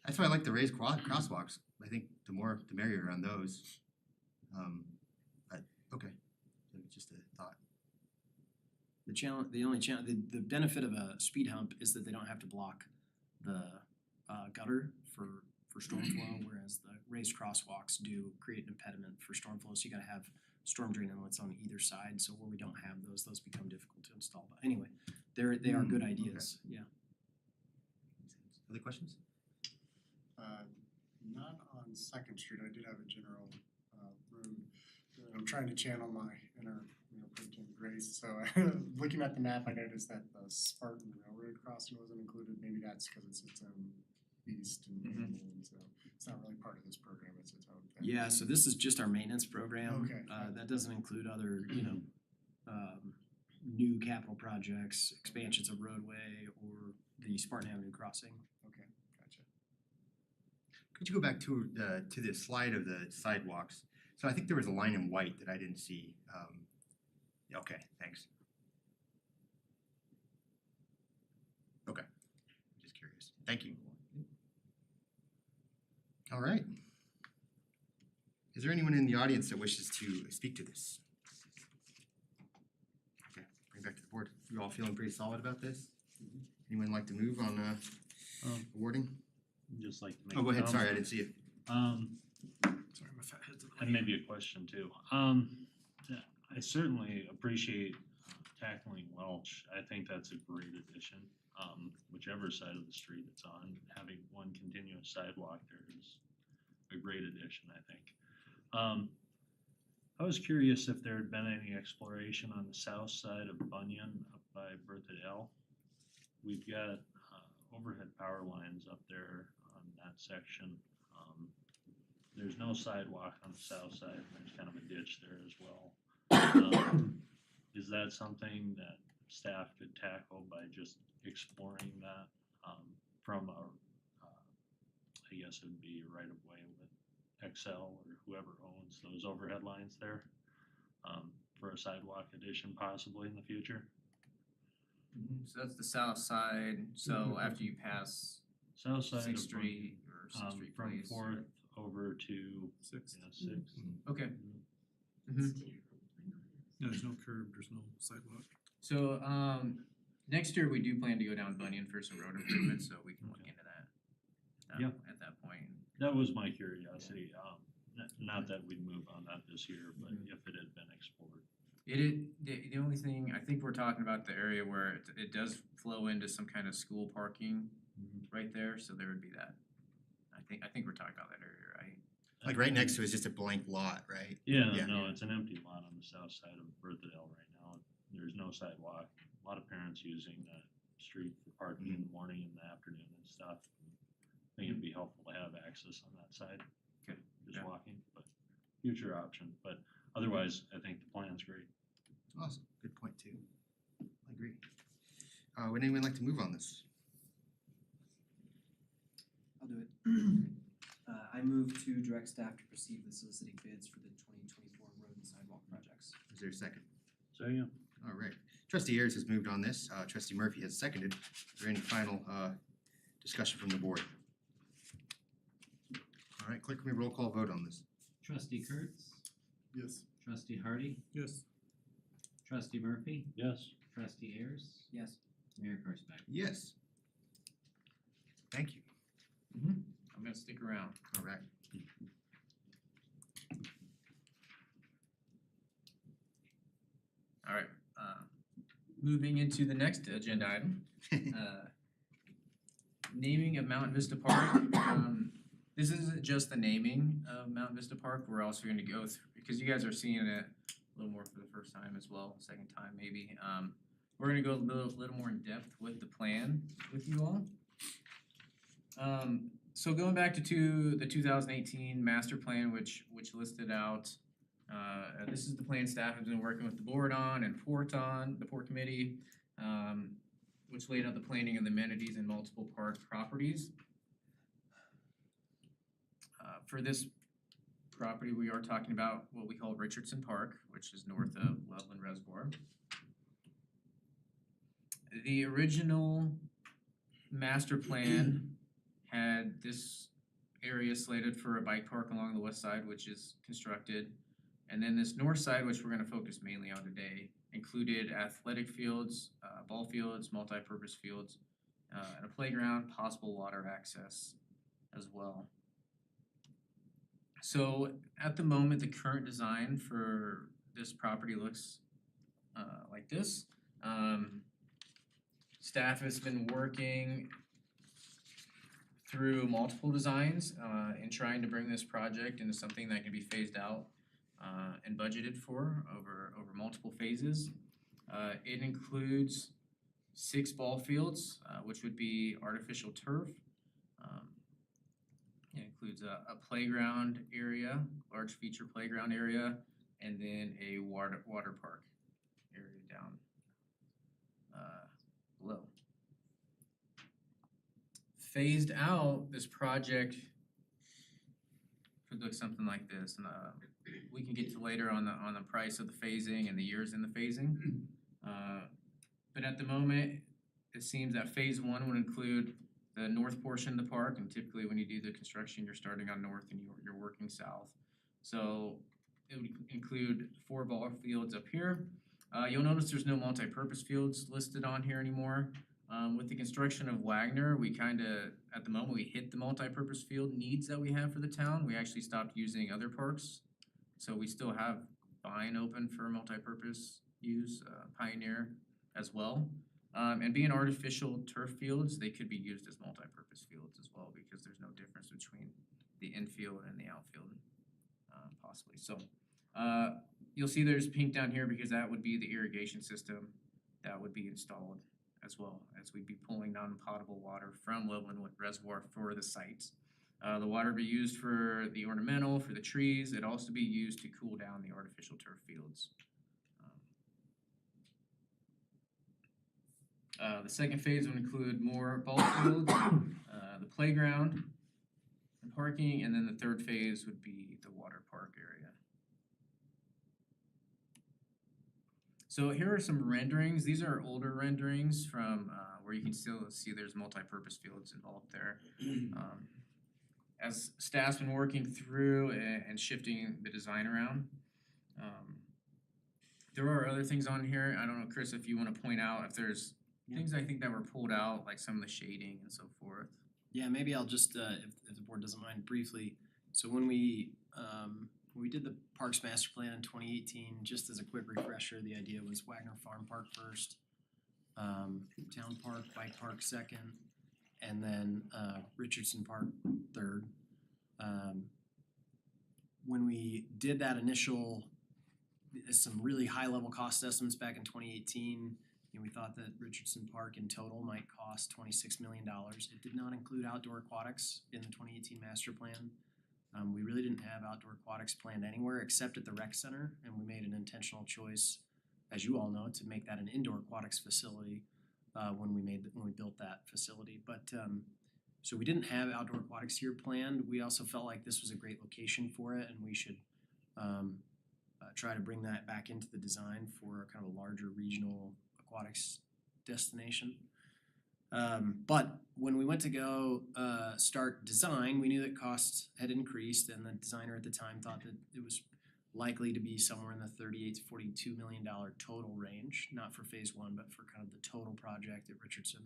That's why I like the raised crosswalks. I think the more the merrier on those. But okay, just a thought. The benefit of a speed hump is that they don't have to block the gutter for storm flow, whereas the raised crosswalks do create an impediment for storm flow. So you gotta have storm drain inlets on either side. So where we don't have those become difficult to install. But anyway, they are good ideas. Yeah. Other questions? Not on Second Street, I did have a general room. I'm trying to channel my inner, Pro Tem Grace, so looking at the map, I noticed that the Spartan Railroad crossing wasn't included. Maybe that's because it's its own beast and so it's not really part of this program, it's its own thing. Yeah, so this is just our maintenance program. Okay. That doesn't include other, new capital projects, expansions of roadway, or the Spartan Avenue crossing. Okay, gotcha. Could you go back to the slide of the sidewalks? So I think there was a line in white that I didn't see. Okay, thanks. Okay, just curious. Thank you. All right. Is there anyone in the audience that wishes to speak to this? Okay, bring it back to the board. You all feeling pretty solid about this? Anyone like to move on awarding? Just like to make. Oh, go a ahead, sorry, I comment. didn't see it. Sorry, my fat head's in the And way. maybe a question too. I certainly appreciate tackling Welch. I think that's a great addition. Whichever side of the street it's on, having one continuous sidewalk there is a great addition, I think. I was curious if there had been any exploration on the south side of Bunyan up by Bertha L. We've got overhead power lines up there on that section. There's no sidewalk on the south side, and there's kind of a ditch there as well. Is that something that staff could tackle by just exploring that from a, I guess it'd be right of way with Excel or whoever owns those overhead lines there, for a sidewalk addition possibly in the future? So that's the south side, so after you pass South side of Sixth Street or Sixth Bunyan, Street from Place. Fourth over to Six. Sixth. Okay. No, there's no curb, there's no sidewalk. So next year we do plan to go down Bunyan for some road improvements, so we can look Okay. into that. Yeah. At that point. That was my curiosity. Not that we'd move on that this year, but if it had been explored. The only thing, I think we're talking about the area where it does flow into some kind of school parking right there, so there would be that. I think we're talking about that area, right? Like right next to it is just a blank lot, right? Yeah, Yeah. no, it's an empty lot on the south side of Berthadale right now. There's no sidewalk. A lot of parents using that street for parking in the morning and the afternoon and stuff. I think it'd be helpful to have access on that side. Okay. Just Yeah. walking, but future option, but otherwise, I think the plan's great. Awesome, good point too. I agree. Would anyone like to move on this? I'll do it. I move to direct staff to proceed with soliciting bids for the 2024 road and sidewalk projects. Is there a second? So, yeah. All right. Trustee Ayers has moved on this. Trustee Murphy has seconded. Is there any final discussion from the board? All right, clerk, can we roll call vote on this? Trustee Kurtz, Yes. trustee Hardy, Yes. trustee Murphy, Yes. trustee Ayers, Yes. Mayor Karspeck. Yes. Thank you. I'm gonna stick around. All right. All right, moving into the next agenda item. Naming of Mountain Vista Park. This isn't just the naming of Mountain Vista Park, we're also gonna go through, because you guys are seeing it a little more for the first time as well, second time maybe. We're gonna go a little more in depth with the plan with you all. So going back to the 2018 master plan, which listed out, this is the plan staff has been working with the board on and the Port Committee, which laid out the planning of the amenities in multiple park properties. For this property, we are talking about what we call Richardson Park, which is north of Loveland Reservoir. The original master plan had this area slated for a bike park along the west side, which is constructed. And then this north side, which we're gonna focus mainly on today, included athletic fields, ball fields, multi-purpose fields, and a playground, possible water access as well. So at the moment, the current design for this property looks like this. Staff has been working through multiple designs in trying to bring this project into something that can be phased out and budgeted for over multiple phases. It includes 6 ball fields, which would be artificial turf. It includes a playground area, large feature playground area, and then a water park area down below. Phased out, this project could look something like this, and we can get to later on the price of the phasing and the years in the phasing. But at the moment, it seems that phase one would include the north portion of the park, and typically when you do the construction, you're starting on north and you're working south. So it would include 4 ball fields up here. You'll notice there's no multi-purpose fields listed on here anymore. With the construction of Wagner, we at the moment, we hit the multi-purpose field needs that we have for the town. We actually stopped using other parks. So we still have Vine open for multi-purpose use, Pioneer as well. And being artificial turf fields, they could be used as multi-purpose fields as well because there's no difference between the infield and the outfield, possibly. So you'll see there's pink down here because that would be the irrigation system that would be installed as well, as we'd be pulling non-potable water from Loveland Reservoir for the sites. The water would be used for the ornamental, for the trees. It'd also be used to cool down the artificial turf fields. The second phase would include more ball fields, the playground, the parking, and then the third phase would be the water park area. So here are some renderings. These are older renderings from where you can still see there's multi-purpose fields involved there. As staff's been working through and shifting the design around, there are other things on here. I don't know, Chris, if you want to point out if there's things I think that were pulled out, like some of the shading and so forth. Yeah, maybe I'll just, if the board doesn't mind briefly, so when we did the Parks Master Plan in 2018, just as a quick refresher, the idea was Wagner Farm Park first, Town Park, Bike Park second, and then Richardson Park third. When we did that initial, some really high level cost estimates back in 2018, we thought that Richardson Park in total might cost $26 million. It did not include outdoor aquatics in the 2018 master plan. We really didn't have outdoor aquatics planned anywhere except at the rec center, and we made an intentional choice, as you all know, to make that an indoor aquatics facility when we built that facility. But so we didn't have outdoor aquatics here planned. We also felt like this was a great location for it, and we should try to bring that back into the design for kind of a larger regional aquatics destination. But when we went to go start design, we knew that costs had increased, and the designer at the time thought that it was likely to be somewhere in the $38 to $42 million total range, not for phase one, but for kind of the total project at Richardson.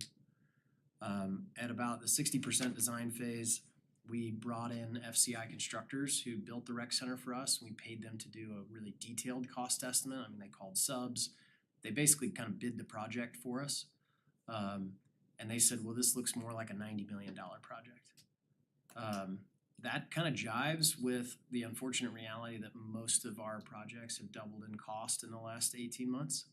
At about the 60% design phase, we brought in FCI constructors who built the rec center for us. We paid them to do a really detailed cost estimate. I mean, they called subs. They basically kind of bid the project for us. And they said, well, this looks more like a $90 million project. That kind of jives with the unfortunate reality that most of our projects have doubled in cost in the last 18 months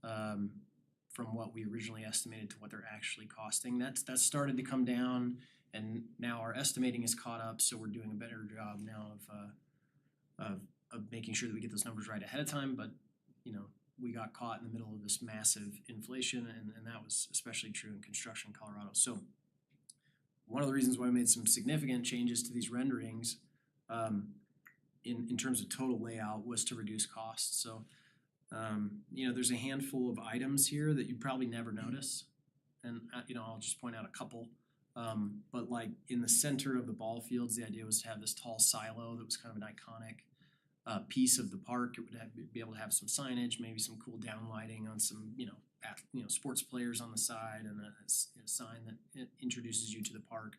from what we originally estimated to what they're actually costing. That's started to come down, and now our estimating is caught up, so we're doing a better job now of making sure that we get those numbers right ahead of time. But, you know, we got caught in the middle of this massive inflation, and that was especially true in construction in Colorado. So one of the reasons why we made some significant changes to these renderings in terms of total layout was to reduce costs. So, you know, there's a handful of items here that you probably never notice, and, you know, I'll just point out a couple. But like in the center of the ball fields, the idea was to have this tall silo that was kind of an iconic piece of the park. It would be able to have some signage, maybe some cool down lighting on some, sports players on the side, and a sign that introduces you to the park.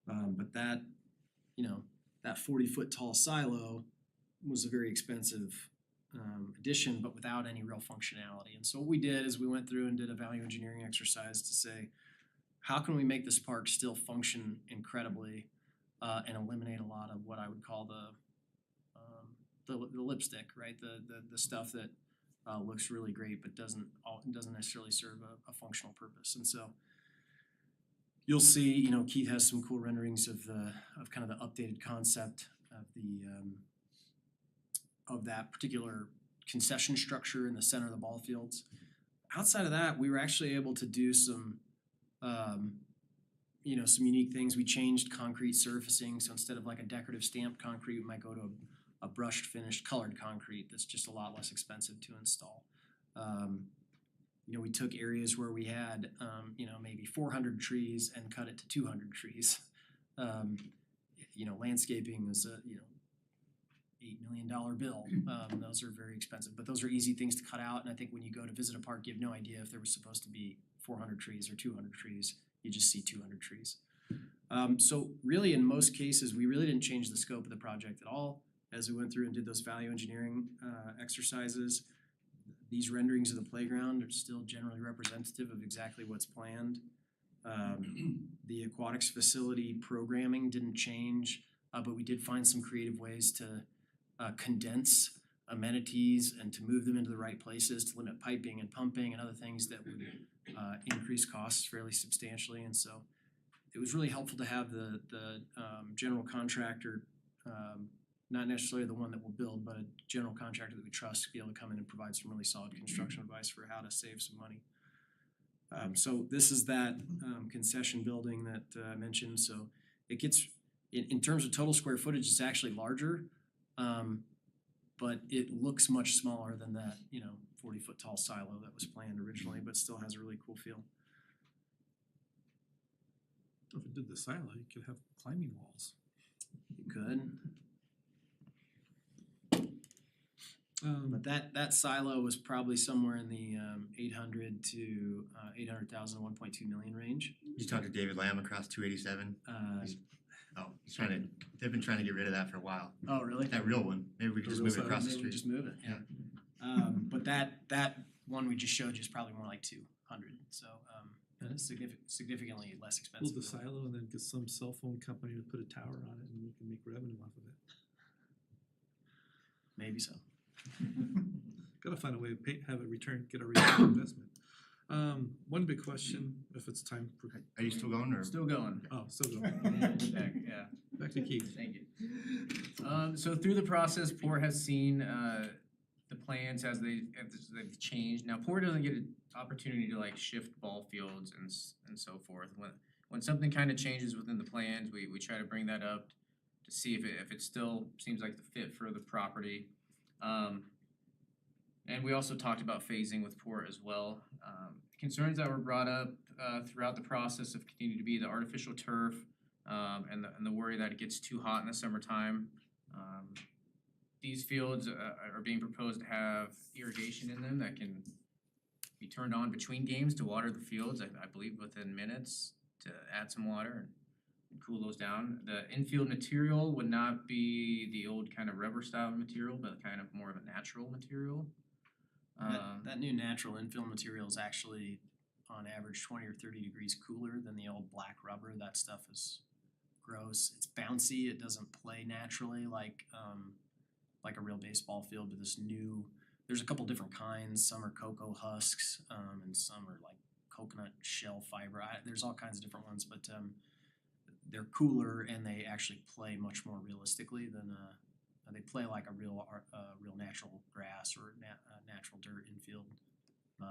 But that 40-foot tall silo was a very expensive addition, but without any real functionality. And so what we did is we went through and did a value engineering exercise to say, how can we make this park still function incredibly and eliminate a lot of what I would call the lipstick, right? The stuff that looks really great but doesn't necessarily serve a functional purpose. And so you'll see, Keith has some cool renderings of kind of the updated concept of that particular concession structure in the center of the ball fields. Outside of that, we were actually able to do some some unique things. We changed concrete surfacing, so instead of like a decorative stamped concrete, we might go to a brushed finished colored concrete that's just a lot less expensive to install. We took areas where we had, maybe 400 trees and cut it to 200 trees. Landscaping is a, $8 million bill. Those are very expensive, but those are easy things to cut out. And I think when you go to visit a park, you have no idea if there was supposed to be 400 trees or 200 trees. You just see 200 trees. So really, in most cases, we really didn't change the scope of the project at all. As we went through and did those value engineering exercises, these renderings of the playground are still generally representative of exactly what's planned. The aquatics facility programming didn't change, but we did find some creative ways to condense amenities and to move them into the right places, to limit piping and pumping and other things that would increase costs fairly substantially. And so it was really helpful to have the general contractor, not necessarily the one that will build, but a general contractor that we trust to be able to come in and provide some really solid construction advice for how to save some money. So this is that concession building that I mentioned. So it gets, in terms of total square footage, it's actually larger, but it looks much smaller than that, 40-foot tall silo that was planned originally, but still has a really cool feel. If it did the silo, you could have climbing walls. You could. But that silo was probably somewhere in the 800 to 800,000, 1.2 million range. You talked to David Lamb across 287. They've been trying to get rid of that for a while. Oh, really? That real one. Maybe we could just move it across the Maybe we street. just move it, yeah. But that one we just showed you is probably more like 200, so it's significantly less expensive. Build the silo and then get some cell phone company to put a tower on it and we can make revenue off of it. Maybe so. Gotta find a way to have it return, get a return on investment. One big question, if it's time for, Are you still going or? Still going. still go. Yeah. Back to Keith. Thank you. So through the process, Port has seen the plans as they've changed. Now, Port doesn't get an opportunity to like shift ball fields and so forth. When something kind of changes within the plans, we try to bring that up to see if it still seems like the fit for the property. And we also talked about phasing with Port as well. Concerns that were brought up throughout the process have continued to be the artificial turf and the worry that it gets too hot in the summertime. These fields are being proposed to have irrigation in them that can be turned on between games to water the fields, I believe within minutes, to add some water and cool those down. The infield material would not be the old kind of rubber style material, but kind of more of a natural material. That new natural infill material is actually on average 20 or 30 degrees cooler than the old black rubber. That stuff is gross. It's bouncy. It doesn't play naturally like a real baseball field. But there's a couple different kinds. Some are cocoa husks, and some are like coconut shell fiber. There's all kinds of different ones, but they're cooler and they actually play much more realistically than they play like a real natural grass or natural dirt infield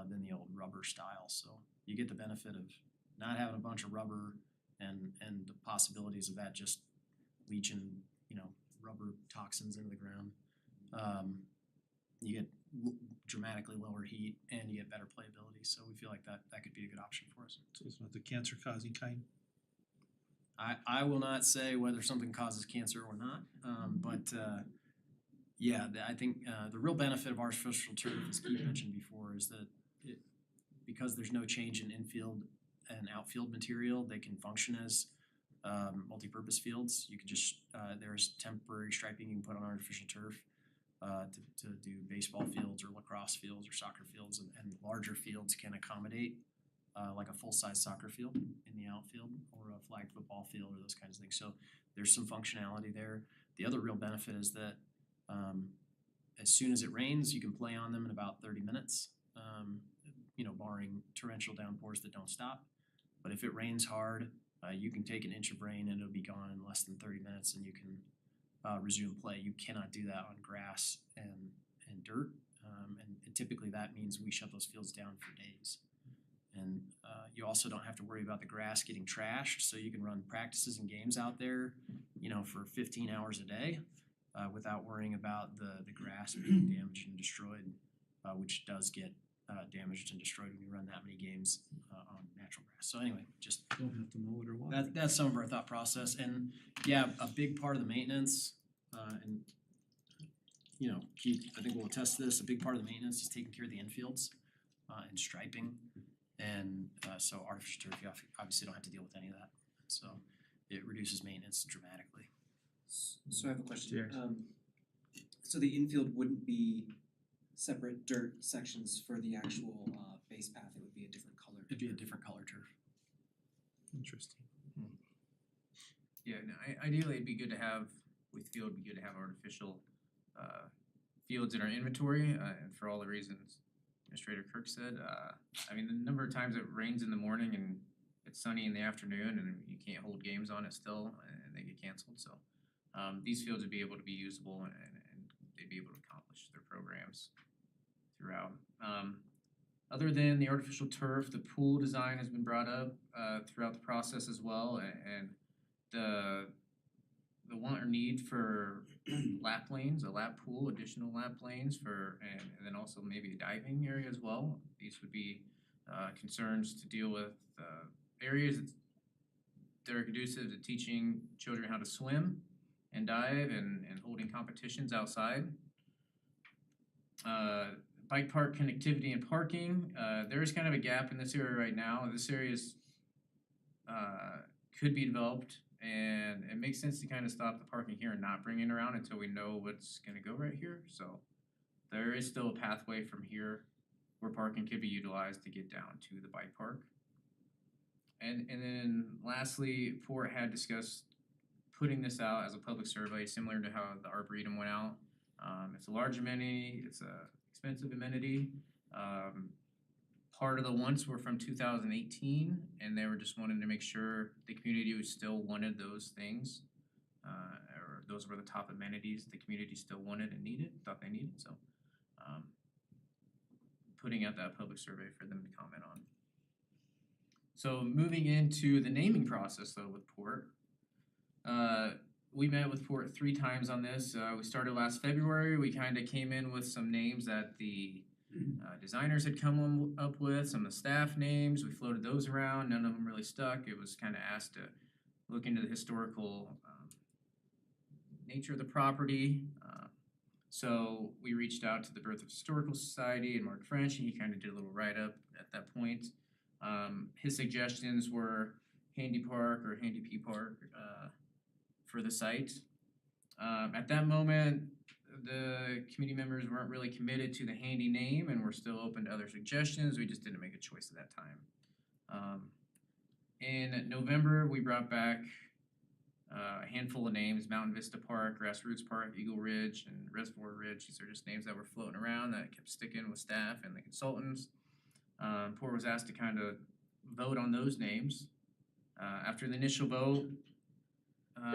than the old rubber style. So you get the benefit of not having a bunch of rubber and the possibilities of that just leaching, rubber toxins into the ground. You get dramatically lower heat and you get better playability. So we feel like that could be a good option for us. So it's not the cancer causing kind. I will not say whether something causes cancer or not, but I think the real benefit of artificial turf, as Keith mentioned before, is that because there's no change in infield and outfield material, they can function as multi-purpose fields. You can just there's temporary striping you can put on artificial turf to do baseball fields or lacrosse fields or soccer fields, and larger fields can accommodate like a full-size soccer field in the outfield or a flag football field or those kinds of things. So there's some functionality there. The other real benefit is that as soon as it rains, you can play on them in about 30 minutes, barring torrential downpours that don't stop. But if it rains hard, you can take an inch of rain and it'll be gone in less than 30 minutes and you can resume play. You cannot do that on grass and dirt. And typically that means we shut those fields down for days. And you also don't have to worry about the grass getting trashed, so you can run practices and games out there, you know, for 15 hours a day without worrying about the grass being damaged and destroyed, which does get damaged and destroyed when you run that many games on natural grass. So anyway, just Don't have to mow it or water. that's some of our thought process. And yeah, a big part of the maintenance and you know, Keith, I think we'll attest to this, a big part of the maintenance is taking care of the infields and striping. And so artificial turf, you obviously don't have to deal with any of that. So it reduces maintenance dramatically. So I have a question. Cheers. So the infield wouldn't be separate dirt sections for the actual base path, it would be a different color. It'd be a different color turf. Interesting. Yeah, no, ideally it'd be good to have, with field, it'd be good to have artificial fields in our inventory, and for all the reasons Administrator Kirk said, I mean, the number of times it rains in the morning and it's sunny in the afternoon and you can't hold games on it still and they get canceled, so these fields would be able to be usable and they'd be able to accomplish their programs throughout. Other than the artificial turf, the pool design has been brought up throughout the process as well, and the want or need for lap lanes, a lap pool, additional lap lanes for, and then also maybe a diving area as well. These would be concerns to deal with areas that are conducive to teaching children how to swim and dive and holding competitions outside. Bike park connectivity and parking, there is kind of a gap in this area right now. This area is could be developed, and it makes sense to kind of stop the parking here and not bring it around until we know what's gonna go right here. So there is still a pathway from here where parking could be utilized to get down to the bike park. And then lastly, Port had discussed putting this out as a public survey, similar to how the Arboretum went out. It's a large amenity, it's a expensive amenity. Part of the ones were from 2018, and they were just wanting to make sure the community still wanted those things, or those were the top amenities the community still wanted and needed, thought they needed. So, putting out that public survey for them to comment on. So moving into the naming process though with Port, we met with Port 3 times on this. We started last February. We kind of came in with some names that the designers had come up with, some of the staff names. We floated those around. None of them really stuck. It was kind of asked to look into the historical nature of the property. So we reached out to the Berthoud Historical Society and Mark French, and he kind of did a little write-up at that point. His suggestions were Handy Park or Handy P Park for the site. At that moment, the committee members weren't really committed to the Handy name and were still open to other suggestions. We just didn't make a choice at that time. In November, we brought back a handful of names: Mountain Vista Park, Grassroots Park, Eagle Ridge, and Reservoir Ridge. These are just names that were floating around that kept sticking with staff and the consultants. Port was asked to kind of vote on those names. After the initial vote,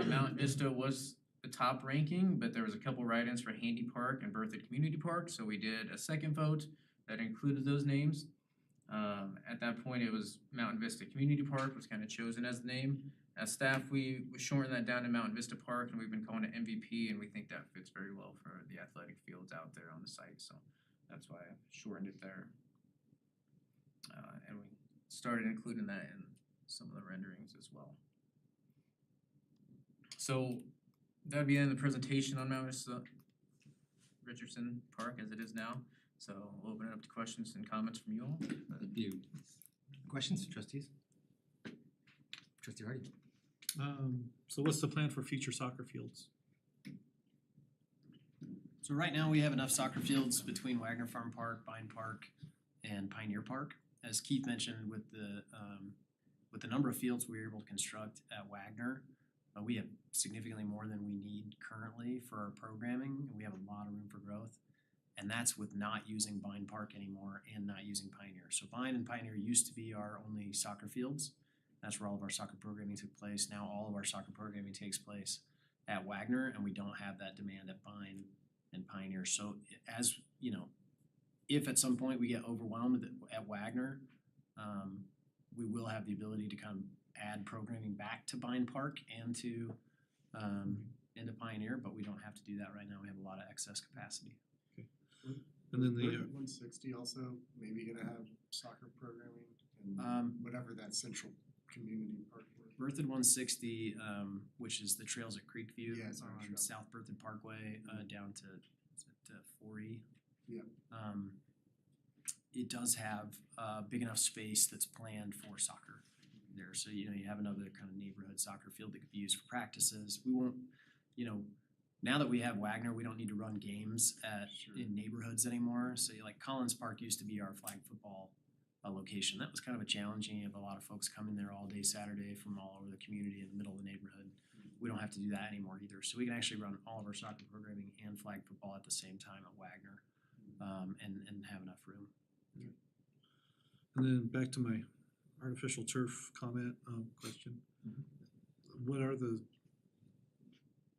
Mountain Vista was the top ranking, but there was a couple write-ins for Handy Park and Berthoud Community Park, so we did a second vote that included those names. At that point, it was Mountain Vista Community Park was kind of chosen as the name. As staff, we shortened that down to Mountain Vista Park, and we've been calling it MVP, and we think that fits very well for the athletic fields out there on the site, so that's why I shortened it there. And we started including that in some of the renderings as well. So that'd be the end of the presentation on Mount Vista Richardson Park as it is now. So we'll open it up to questions and comments from you all. Thank you. Questions, trustees? Trustee Hardy. So what's the plan for future soccer fields? So right now, we have enough soccer fields between Wagner Farm Park, Vine Park, and Pioneer Park. As Keith mentioned, with the number of fields we were able to construct at Wagner, we have significantly more than we need currently for our programming, and we have a lot of room for growth. And that's with not using Vine Park anymore and not using Pioneer. So Vine and Pioneer used to be our only soccer fields. That's where all of our soccer programming took place. Now all of our soccer programming takes place at Wagner, and we don't have that demand at Vine and Pioneer. So as you know, if at some point we get overwhelmed at Wagner we will have the ability to kind of add programming back to Vine Park and to Pioneer, but we don't have to do that right now. We have a lot of excess capacity. And then the, 160 also maybe gonna have soccer programming and whatever that central community park was. Berthoud 160, which is the trails at Creekview Yeah, sorry, on sure. South Berthoud Parkway, down to, is it 4E? Yeah. It does have big enough space that's planned for soccer there. So, you know, you have another kind of neighborhood soccer field that could be used for practices. We won't, you know, now that we have Wagner, we don't need to run games in neighborhoods anymore. So like Collins Park used to be our flag football location. That was kind of a challenging. You have a lot of folks coming there all day Saturday from all over the community in the middle of the neighborhood. We don't have to do that anymore either. So we can actually run all of our soccer programming and flag football at the same time at Wagner, and have enough room. and then back to my artificial turf comment, question. What are the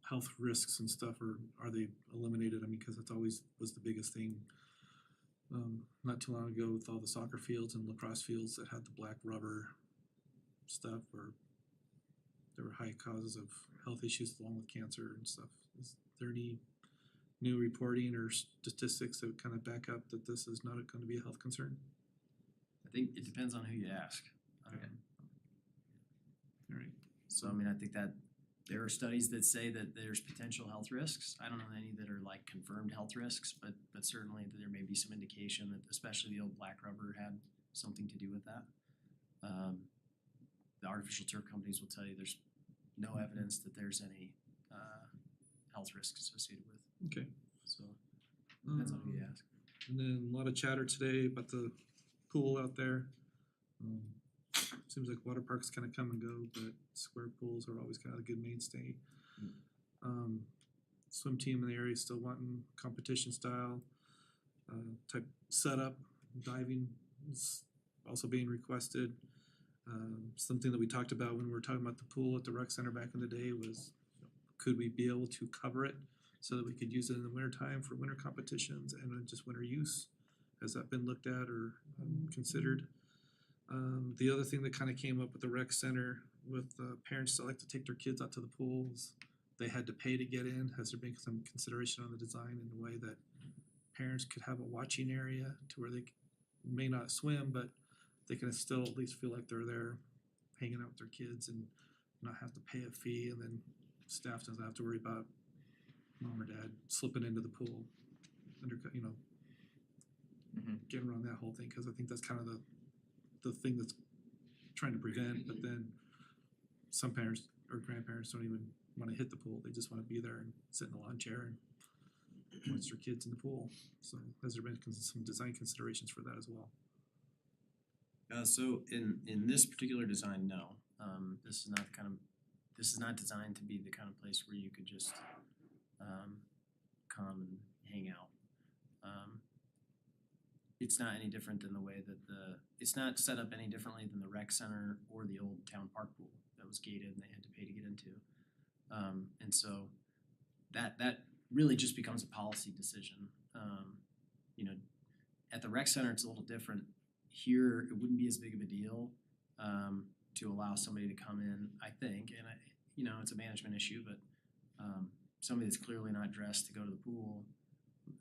health risks and stuff, or are they eliminated? I mean, cause that's always was the biggest thing. Not too long ago with all the soccer fields and lacrosse fields that had the black rubber stuff, or there were high causes of health issues along with cancer and stuff. Is there any new reporting or statistics that kind of back up that this is not gonna be a health concern? I think it depends on who you ask. Alright, So I mean, I think that there are studies that say that there's potential health risks. I don't know any that are like confirmed health risks, but certainly there may be some indication that especially the old black rubber had something to do with that. The artificial turf companies will tell you there's no evidence that there's any health risks associated with. okay. So depends on who you ask. And then a lot of chatter today about the pool out there. Seems like water parks kind of come and go, but square pools are always kind of a good mainstay. Swim team in the area is still wanting competition style type setup. Diving is also being requested. Something that we talked about when we were talking about the pool at the rec center back in the day was, could we be able to cover it so that we could use it in the winter time for winter competitions and then just winter use? Has that been looked at or considered? The other thing that kind of came up with the rec center with parents that like to take their kids out to the pools, they had to pay to get in. Has there been some consideration on the design in a way that parents could have a watching area to where they may not swim, but they can still at least feel like they're there hanging out with their kids and not have to pay a fee, and then staff doesn't have to worry about mom or dad slipping into the pool, you know, getting around that whole thing, because I think that's kind of the thing that's trying to prevent, but then some parents or grandparents don't even wanna hit the pool, they just wanna be there and sit in the lawn chair and watch their kids in the pool. So has there been some design considerations for that as well? So in this particular design, no. This is not designed to be the kind of place where you could just come and hang out. It's not any different than the way that it's not set up any differently than the rec center or the old town park pool that was gated and they had to pay to get into. And so that really just becomes a policy decision. You know, at the rec center, it's a little different. Here, it wouldn't be as big of a deal to allow somebody to come in, I think, and you know, it's a management issue, but somebody that's clearly not dressed to go to the pool,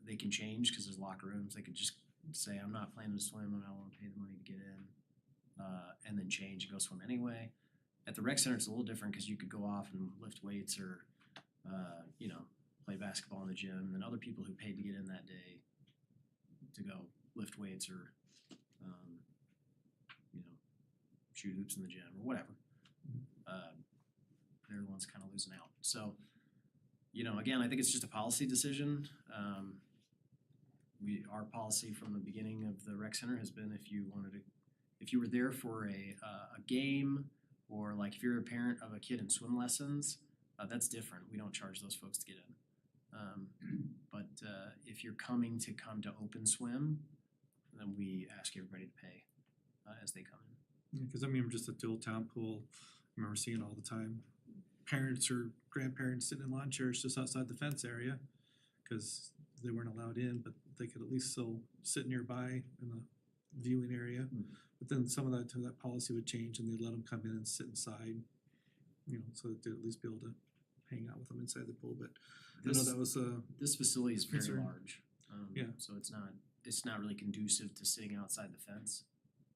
they can change because there's locker rooms. They could just say, I'm not planning to swim and I don't want to pay the money to get in, and then change and go swim anyway. At the rec center, it's a little different because you could go off and lift weights or, you know, play basketball in the gym, and other people who paid to get in that day to go lift weights or, you know, shoot hoops in the gym or whatever. They're the ones kind of losing out. So, you know, again, I think it's just a policy decision. Our policy from the beginning of the rec center has been if you were there for a game, or like if you're a parent of a kid in swim lessons, that's different. We don't charge those folks to get in. But if you're coming to open swim, then we ask everybody to pay as they come in. Yeah, cause I remember just at the old town pool, I remember seeing all the time, parents or grandparents sitting in lawn chairs just outside the fence area, cause they weren't allowed in, but they could at least still sit nearby in the viewing area. But then some of that policy would change and they'd let them come in and sit inside, you know, so that they'd at least be able to hang out with them inside the pool, but I know This- that was This facility is very concern. large, Yeah. so it's not really conducive to sitting outside the fence.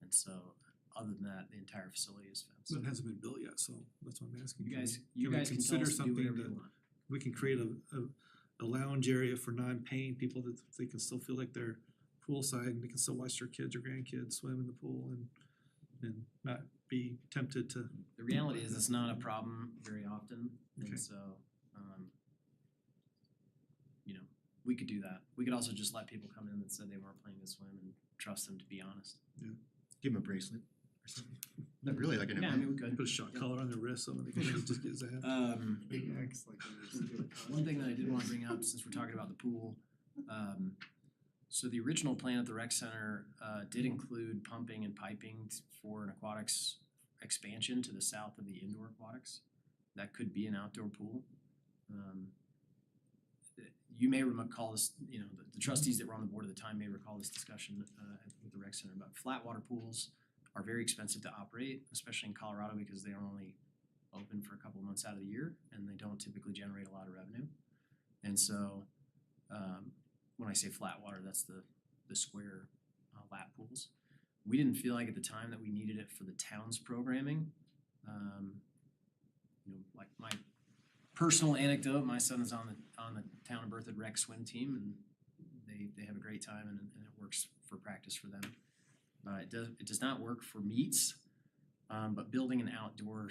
And so, other than that, the entire facility is fenced. but it hasn't been built yet, so that's what I'm asking. You Can we- guys we can tell consider us to do something whatever you that want. we can create a lounge area for non-paying people that they can still feel like they're poolside and they can still watch their kids or grandkids swim in the pool and not be tempted to. The reality is it's not a problem very often, Okay. and so, you know, we could do that. We could also just let people come in that said they weren't planning to swim and trust them to be honest. Give them a bracelet or something. Not really like an Yeah, I mean, we could. Put a shot Yeah. collar on their wrist so when they can just get zapped. Big X, like there's. One thing that I did wanna bring up, since we're talking about the pool, so the original plan at the rec center, did include pumping and piping for an aquatics expansion to the south of the indoor aquatics. That could be an outdoor pool. You may recall this, you know, the trustees that were on the board at the time may recall this discussion, with the rec center, but flat water pools are very expensive to operate, especially in Colorado because they are only open for a couple of months out of the year and they don't typically generate a lot of revenue. And so, when I say flat water, that's the square lap pools. We didn't feel like at the time that we needed it for the town's programming. You know, like my personal anecdote, my son is on the town of Berthoud rec swim team and they have a great time and it works for practice for them. It does not work for meets, but building an outdoor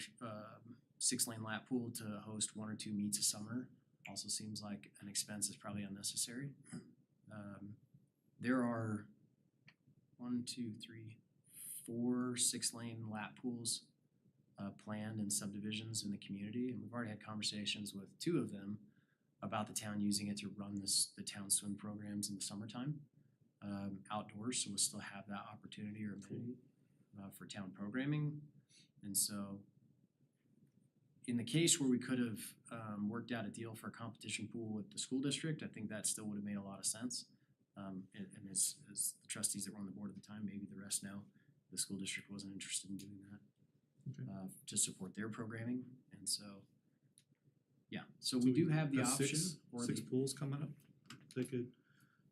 6-lane lap pool to host 1 or 2 meets a summer also seems like an expense that's probably unnecessary. There are 1, 2, 3, 4 6-lane lap pools planned in subdivisions in the community, and we've already had conversations with 2 of them about the town using it to run the town swim programs in the summertime outdoors, so we'll still have that opportunity or amenity for town programming. And so in the case where we could have worked out a deal for a competition pool with the school district, I think that still would have made a lot of sense. And as the trustees that were on the board at the time, maybe the rest know, the school district wasn't interested in doing that to support their programming. And so, yeah, so we do have the That's option for six the, pools coming up. They could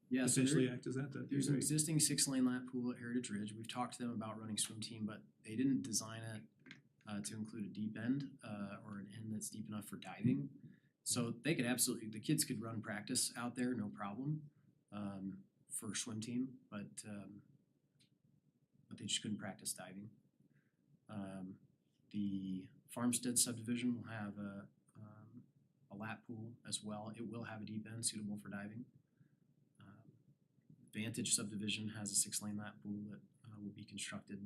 yeah, so potentially there, act as that. That'd be there's an great. existing 6-lane lap pool at Heritage Ridge. We've talked to them about running swim team, but they didn't design it to include a deep end or an end that's deep enough for diving. So they could absolutely, the kids could run practice out there, no problem, for swim team, but they just couldn't practice diving. The Farmstead subdivision will have a lap pool as well. It will have a deep end suitable for diving. Vantage subdivision has a 6-lane lap pool that will be constructed.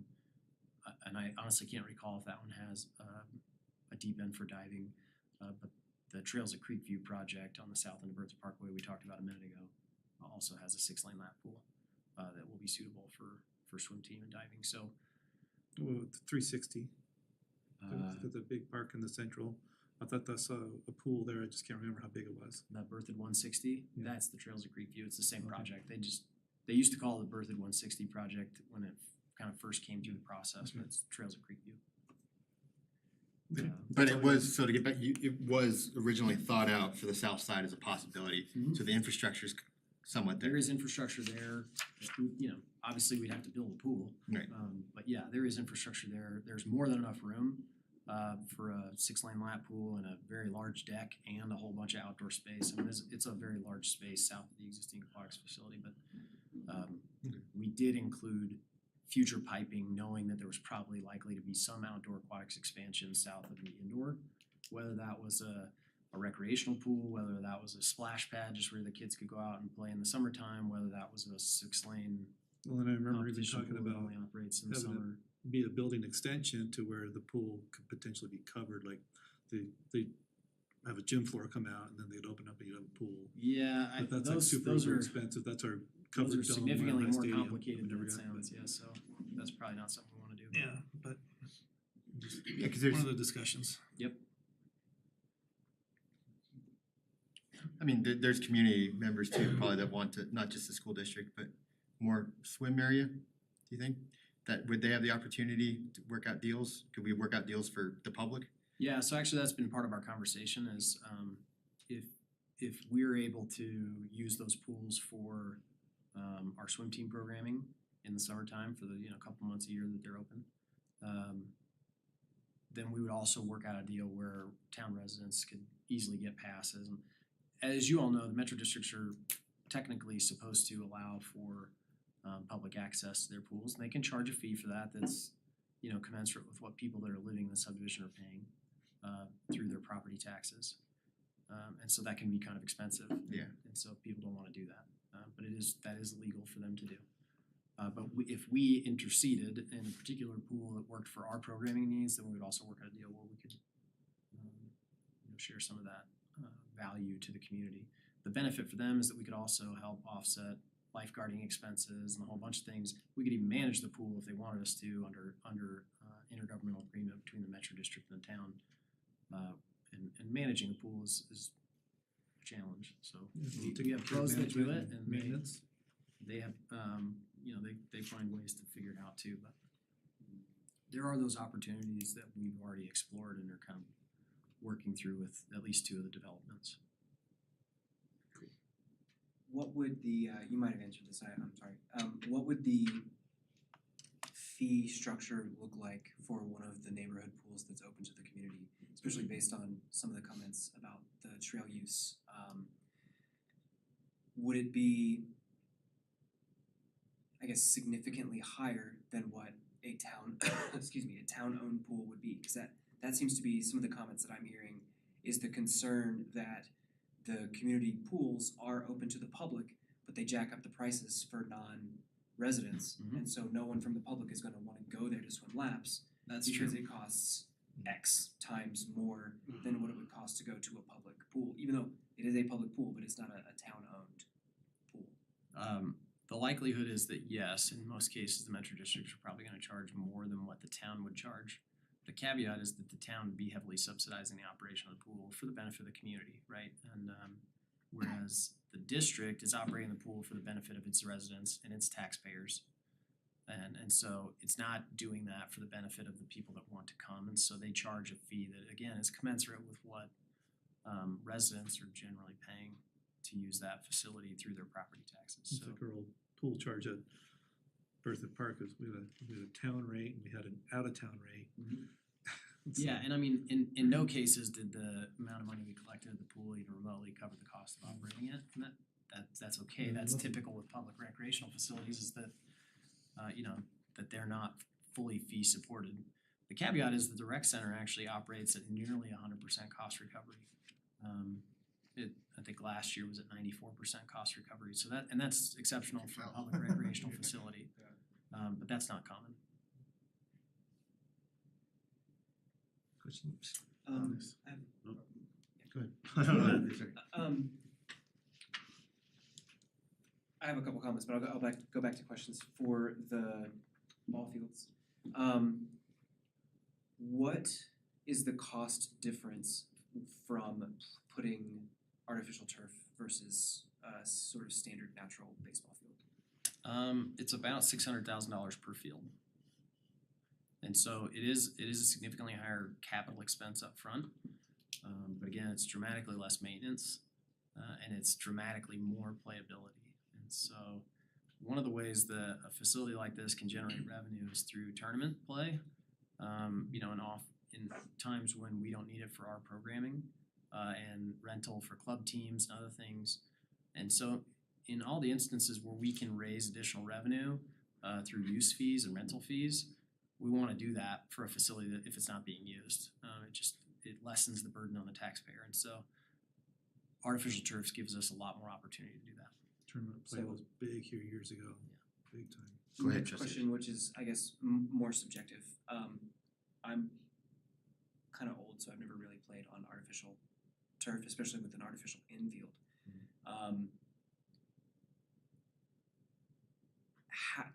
And I honestly can't recall if that one has a deep end for diving, but the Trails at Creekview project on the south end of Berthoud Parkway we talked about a minute ago also has a 6-lane lap pool that will be suitable for swim team and diving. So Well, the 360, the big park in the central. I thought that's a pool there. I just can't remember how big it was. that Berthoud 160, Yeah. that's the Trails at Creekview. It's the same Okay. project. They used to call it the Berthoud 160 project when it kind of first came through the process, but it's Trails at Creekview. Okay. But it was, so to get back, it was originally thought out for the south side as a possibility, so the infrastructure's somewhat There there. is infrastructure there. You know, obviously we'd have to build a pool. Right. But yeah, there is infrastructure there. There's more than enough room for a 6-lane lap pool and a very large deck and a whole bunch of outdoor space. I mean, it's a very large space south of the existing aquatics facility, but we did include future piping, knowing that there was probably likely to be some outdoor aquatics expansion south of the indoor, whether that was a recreational pool, whether that was a splash pad just where the kids could go out and play in the summertime, whether that was a 6-lane Well, and I remember even competition talking pool that about only operates in the having it summer. be a building extension to where the pool could potentially be covered, like they have a gym floor come out and then they'd open up and you'd have a pool. Yeah, But that's like super those are expensive. That's our those covered are dome. significantly Wembley more Stadium. complicated We than never it got, sounds, yeah, so that's probably not something we wanna do. Yeah, but Yeah, cause there's, one of the discussions. I mean, there's community members too, probably that want to, not just the school district, but more swim area. Do you think? That, would they have the opportunity to work out deals? Could we work out deals for the public? Yeah, so actually that's been part of our conversation is if we're able to use those pools for our swim team programming in the summertime for the couple months a year that they're open, then we would also work out a deal where town residents could easily get passes. And as you all know, the metro districts are technically supposed to allow for public access to their pools, and they can charge a fee for that that's commensurate with what people that are living in the subdivision are paying through their property taxes. And so that can be kind of expensive. Yeah. And so people don't wanna do that, but that is legal for them to do. But if we interceded in a particular pool that worked for our programming needs, then we would also work out a deal where we could share some of that value to the community. The benefit for them is that we could also help offset lifeguarding expenses and a whole bunch of things. We could even manage the pool if they wanted us to under intergovernmental agreement between the metro district and the town. And managing the pool is a challenge, so we have pros that do it and maintenance. they have they find ways to figure it out too, but there are those opportunities that we've already explored and are kind of working through with at least two of the developments. What would the, you might have answered this, I'm sorry, what would the fee structure look like for one of the neighborhood pools that's open to the community, especially based on some of the comments about the trail use? Would it be, I guess, significantly higher than what a town, excuse me, a town-owned pool would be? Because that seems to be some of the comments that I'm hearing, is the concern that the community pools are open to the public, but they jack up the prices for non-residents. Mhm. And so no one from the public is gonna wanna go there to swim laps That's because true. it costs X times more than what it would cost to go to a public pool, even though it is a public pool, but it's not a town-owned pool. The likelihood is that yes, in most cases, the metro districts are probably gonna charge more than what the town would charge. The caveat is that the town would be heavily subsidizing the operation of the pool for the benefit of the community, right? And whereas the district is operating the pool for the benefit of its residents and its taxpayers. And so it's not doing that for the benefit of the people that want to come, and so they charge a fee that again is commensurate with what residents are generally paying to use that facility through their property taxes. It's So like our old pool charge at Berthoud Park, is we had a town rate and we had an out-of-town rate. So- yeah, and I mean, in no cases did the amount of money we collected at the pool even remotely cover the cost of operating it, and that's okay. That's typical with public recreational facilities is that that they're not fully fee supported. The caveat is that the rec center actually operates at nearly 100% cost recovery. I think last year was at 94% cost recovery, so that's exceptional for a public recreational facility. But that's not common. Questions? I have Go ahead. I have a couple comments, but I'll go back to questions for the ball fields. What is the cost difference from putting artificial turf versus sort of standard natural baseball field? It's about $600,000 per field. And so it is a significantly higher capital expense up front. But again, it's dramatically less maintenance, and it's dramatically more playability. And so one of the ways that a facility like this can generate revenue is through tournament play. And in times when we don't need it for our programming, and rental for club teams and other things. And so in all the instances where we can raise additional revenue through use fees and rental fees, we want to do that for a facility that if it's not being used. It lessens the burden on the taxpayer. And so artificial turfs gives us a lot more opportunity to do that. Tournament play So- was big here years ago, big time. Go ahead, Next trustee. question, which is, I guess, more subjective. I'm kind of old, so I've never really played on artificial turf, especially with an artificial infield.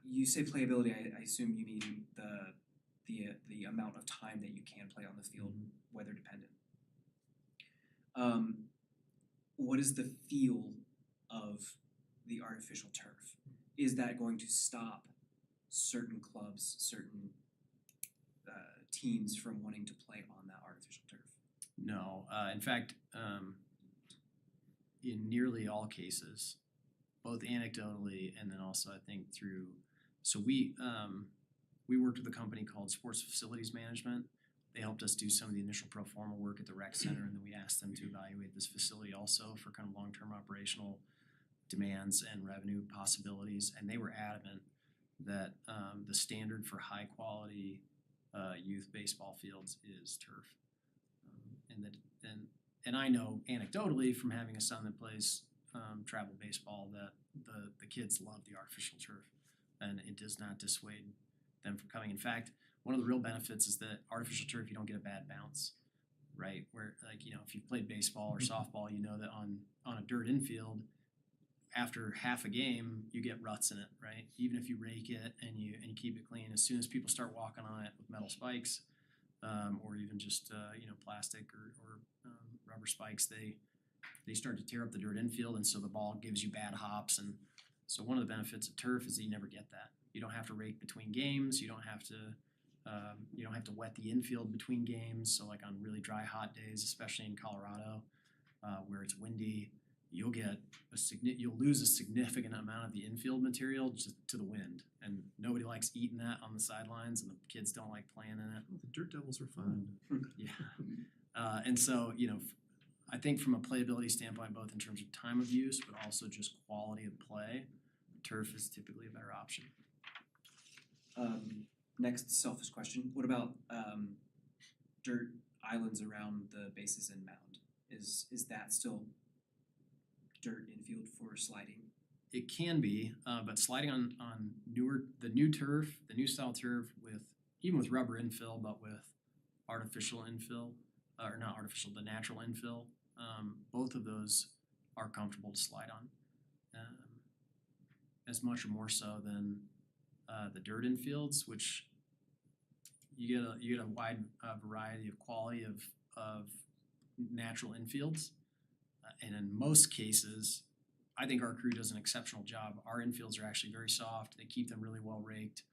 You say playability, I assume you mean the amount of time that you can play on the field, weather dependent. What is the feel of the artificial turf? Is that going to stop certain clubs, certain teams from wanting to play on that artificial turf? No, in fact, in nearly all cases, both anecdotally and then also I think through, so we worked with a company called Sports Facilities Management. They helped us do some of the initial pro forma work at the rec center, and then we asked them to evaluate this facility also for kind of long-term operational demands and revenue possibilities, and they were adamant that the standard for high quality youth baseball fields is turf. And I know anecdotally from having a son that plays travel baseball that the kids love the artificial turf, and it does not dissuade them from coming. In fact, one of the real benefits is that artificial turf, you don't get a bad bounce, right? Where like, you know, if you've played baseball or softball, you know that on a dirt infield, after half a game, you get ruts in it, right? Even if you rake it and you keep it clean, as soon as people start walking on it with metal spikes, or even just plastic or rubber spikes, they start to tear up the dirt infield, and so the ball gives you bad hops. And so one of the benefits of turf is that you never get that. You don't have to rake between games. You don't have to wet the infield between games. So like on really dry, hot days, especially in Colorado, where it's windy, you'll lose a significant amount of the infield material just to the wind, and nobody likes eating that on the sidelines, and the kids don't like playing in it. Oh, the Dirt Devils are fun. Yeah, and so I think from a playability standpoint, both in terms of time of use, but also just quality of play, turf is typically a better option. Next selfish question, what about dirt islands around the bases and mound? Is that still dirt infield for sliding? It can be, but sliding on the new turf, the new style turf even with rubber infill, but with artificial infill, or not artificial, the natural infill, both of those are comfortable to slide on, as much or more so than the dirt infields, which you get a wide variety of quality of natural infields, and in most cases, I think our crew does an exceptional job. Our infields are actually very soft. They keep them really well raked.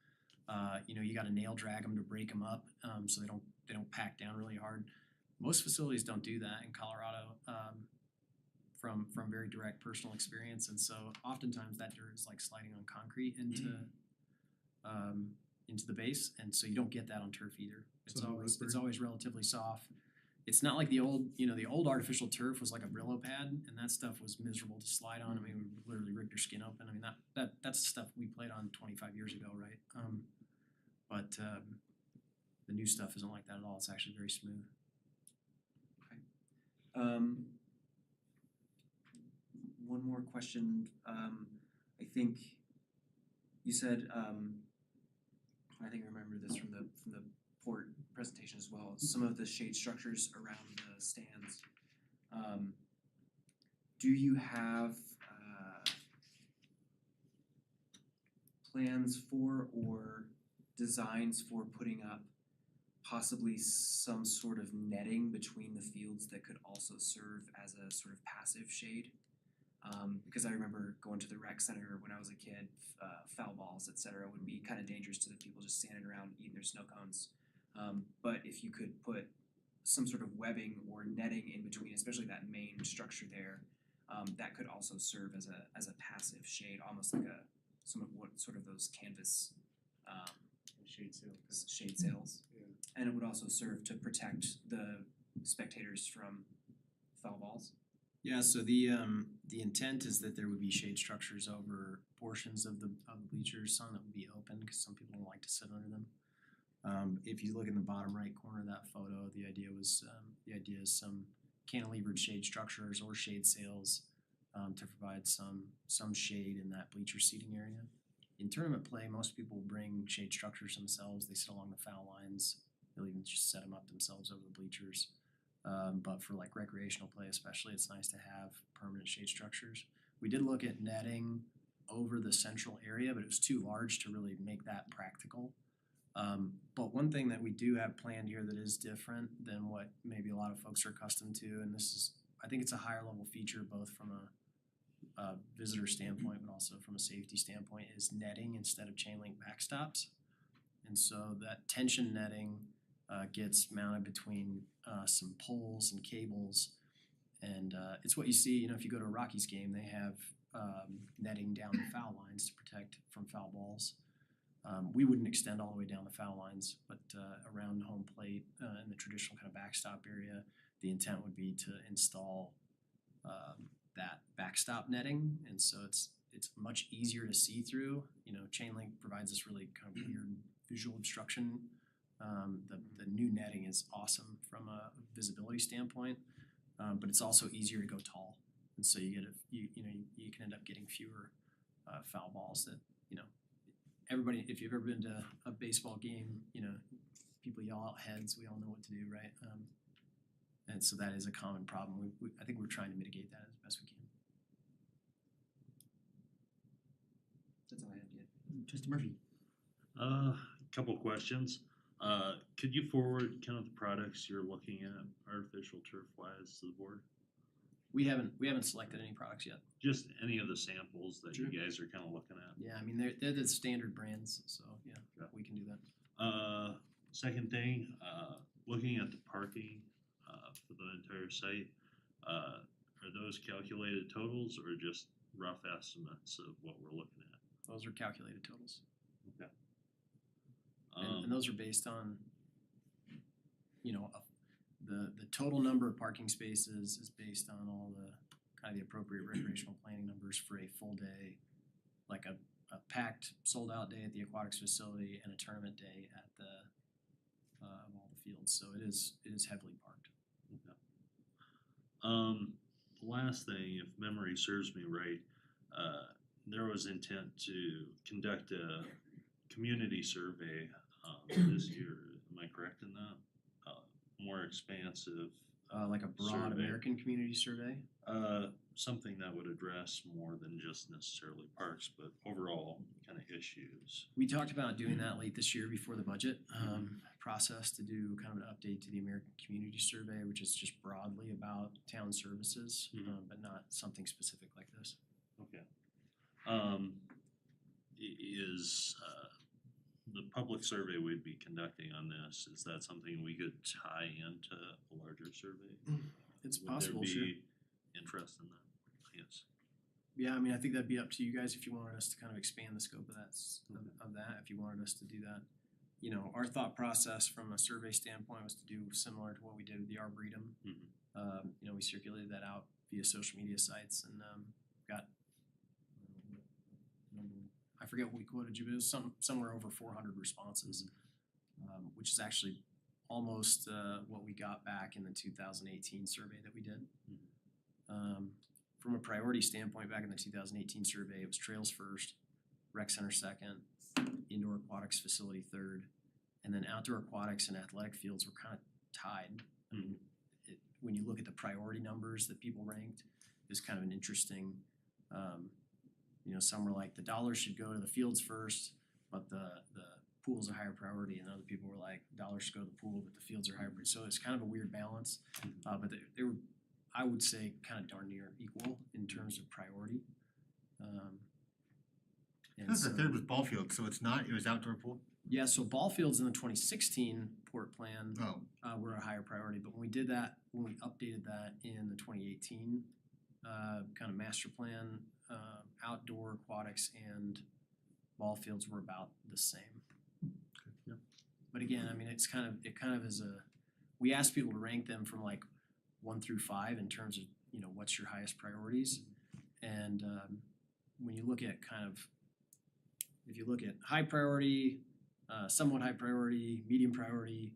You got to nail drag them to break them up, so they don't pack down really hard. Most facilities don't do that in Colorado, from very direct personal experience, and so oftentimes that dirt is like sliding on concrete into the base, and so you don't get that on turf either. It's always relatively soft. It's not like the old artificial turf was like a Brillo pad, and that stuff was miserable to slide on. I mean, we literally ripped your skin open. I mean, that's the stuff we played on 25 years ago, right? But the new stuff isn't like that at all. It's actually very smooth. One more question. I think you said, I think I remember this from the port presentation as well. Some of the shade structures around the stands. Do you have plans for or designs for putting up possibly some sort of netting between the fields that could also serve as a sort of passive shade? Because I remember going to the rec center when I was a kid, foul balls, etc., would be kind of dangerous to the people just standing around eating their snow cones. But if you could put some sort of webbing or netting in between, especially that main structure there, that could also serve as a passive shade, almost like sort of those canvas shade sails. Yeah. And it would also serve to protect the spectators from foul balls. Yeah, so the intent is that there would be shade structures over portions of the bleachers, some that would be open because some people don't like to sit under them. If you look in the bottom right corner of that photo, the idea is some cantilevered shade structures or shade sails to provide some shade in that bleacher seating area. In tournament play, most people bring shade structures themselves. They sit along the foul lines. They'll even just set them up themselves over the bleachers. But for like recreational play especially, it's nice to have permanent shade structures. We did look at netting over the central area, but it was too large to really make that practical. But one thing that we do have planned here that is different than what maybe a lot of folks are accustomed to, and I think it's a higher level feature both from a visitor standpoint, but also from a safety standpoint, is netting instead of chain link backstops. And so that tension netting gets mounted between some poles and cables. And it's what you see, if you go to a Rockies game, they have netting down the foul lines to protect from foul balls. We wouldn't extend all the way down the foul lines, but around home plate in the traditional kind of backstop area, the intent would be to install that backstop netting, and so it's much easier to see through. Chain link provides this really kind of weird visual obstruction. The new netting is awesome from a visibility standpoint, but it's also easier to go tall, and so you can end up getting fewer foul balls that everybody. If you've ever been to a baseball game, people yell out heads. We all know what to do, right? And so that is a common problem. I think we're trying to mitigate that as best we can. That's all I have yet. Trustee Murphy. Couple questions. Could you forward kind of the products you're looking at, artificial turf wise, to the board? We haven't selected any products yet. Just any of the samples that Sure. you guys are kind of looking at. Yeah, I mean they're the standard brands, so yeah, we can do that. Second thing, looking at the parking for the entire site, are those calculated totals or just rough estimates of what we're looking at? Those are calculated totals, Okay. and those are based on the total number of parking spaces is based on all the kind of the appropriate recreational planning numbers for a full day, like a packed sold out day at the aquatics facility and a tournament day at the all the fields. So it is heavily parked. Okay. Last thing, if memory serves me right, there was intent to conduct a community survey this year. Am I correct in that? More expansive, Like a broad survey. American community survey. Something that would address more than just necessarily parks, but overall kind of issues. We talked about doing that late this year before the budget process to do kind of an update to the American Community Survey, which is just broadly about town services, but not something specific like this. Okay. Is the public survey we'd be conducting on this, is that something we could tie into a larger survey? It's Would possible, there sure. be interest in that? Yes. Yeah, I mean, I think that'd be up to you guys if you wanted us to kind of expand the scope of that, if you wanted us to do that. Our thought process from a survey standpoint was to do similar to what we did with the Arboretum. We circulated that out via social media sites and got, I forget what we quoted you, but it was somewhere over 400 responses, which is actually almost what we got back in the 2018 survey that we did. From a priority standpoint, back in the 2018 survey, it was trails first, rec center second, indoor aquatics facility third, and then outdoor aquatics and athletic fields were kind of tied. I mean, when you look at the priority numbers that people ranked, it's kind of an interesting, some were like the dollars should go to the fields first, but the pool's a higher priority, and other people were like dollars should go to the pool, but the fields are higher. So it's kind of a weird balance, but they were, I would say, kind of darn near equal in terms of priority. And That's the so- third was ball field, so it was outdoor pool? Yeah, so ball fields in the 2016 port plan Oh, were a higher priority, but when we did that, when we updated that in the 2018 kind of master plan, outdoor aquatics and ball fields were about the same. Yep. But again, I mean, it kind of is we asked people to rank them from like 1 through 5 in terms of, what's your highest priorities. And when you look at if you look at high priority, somewhat high priority, medium priority,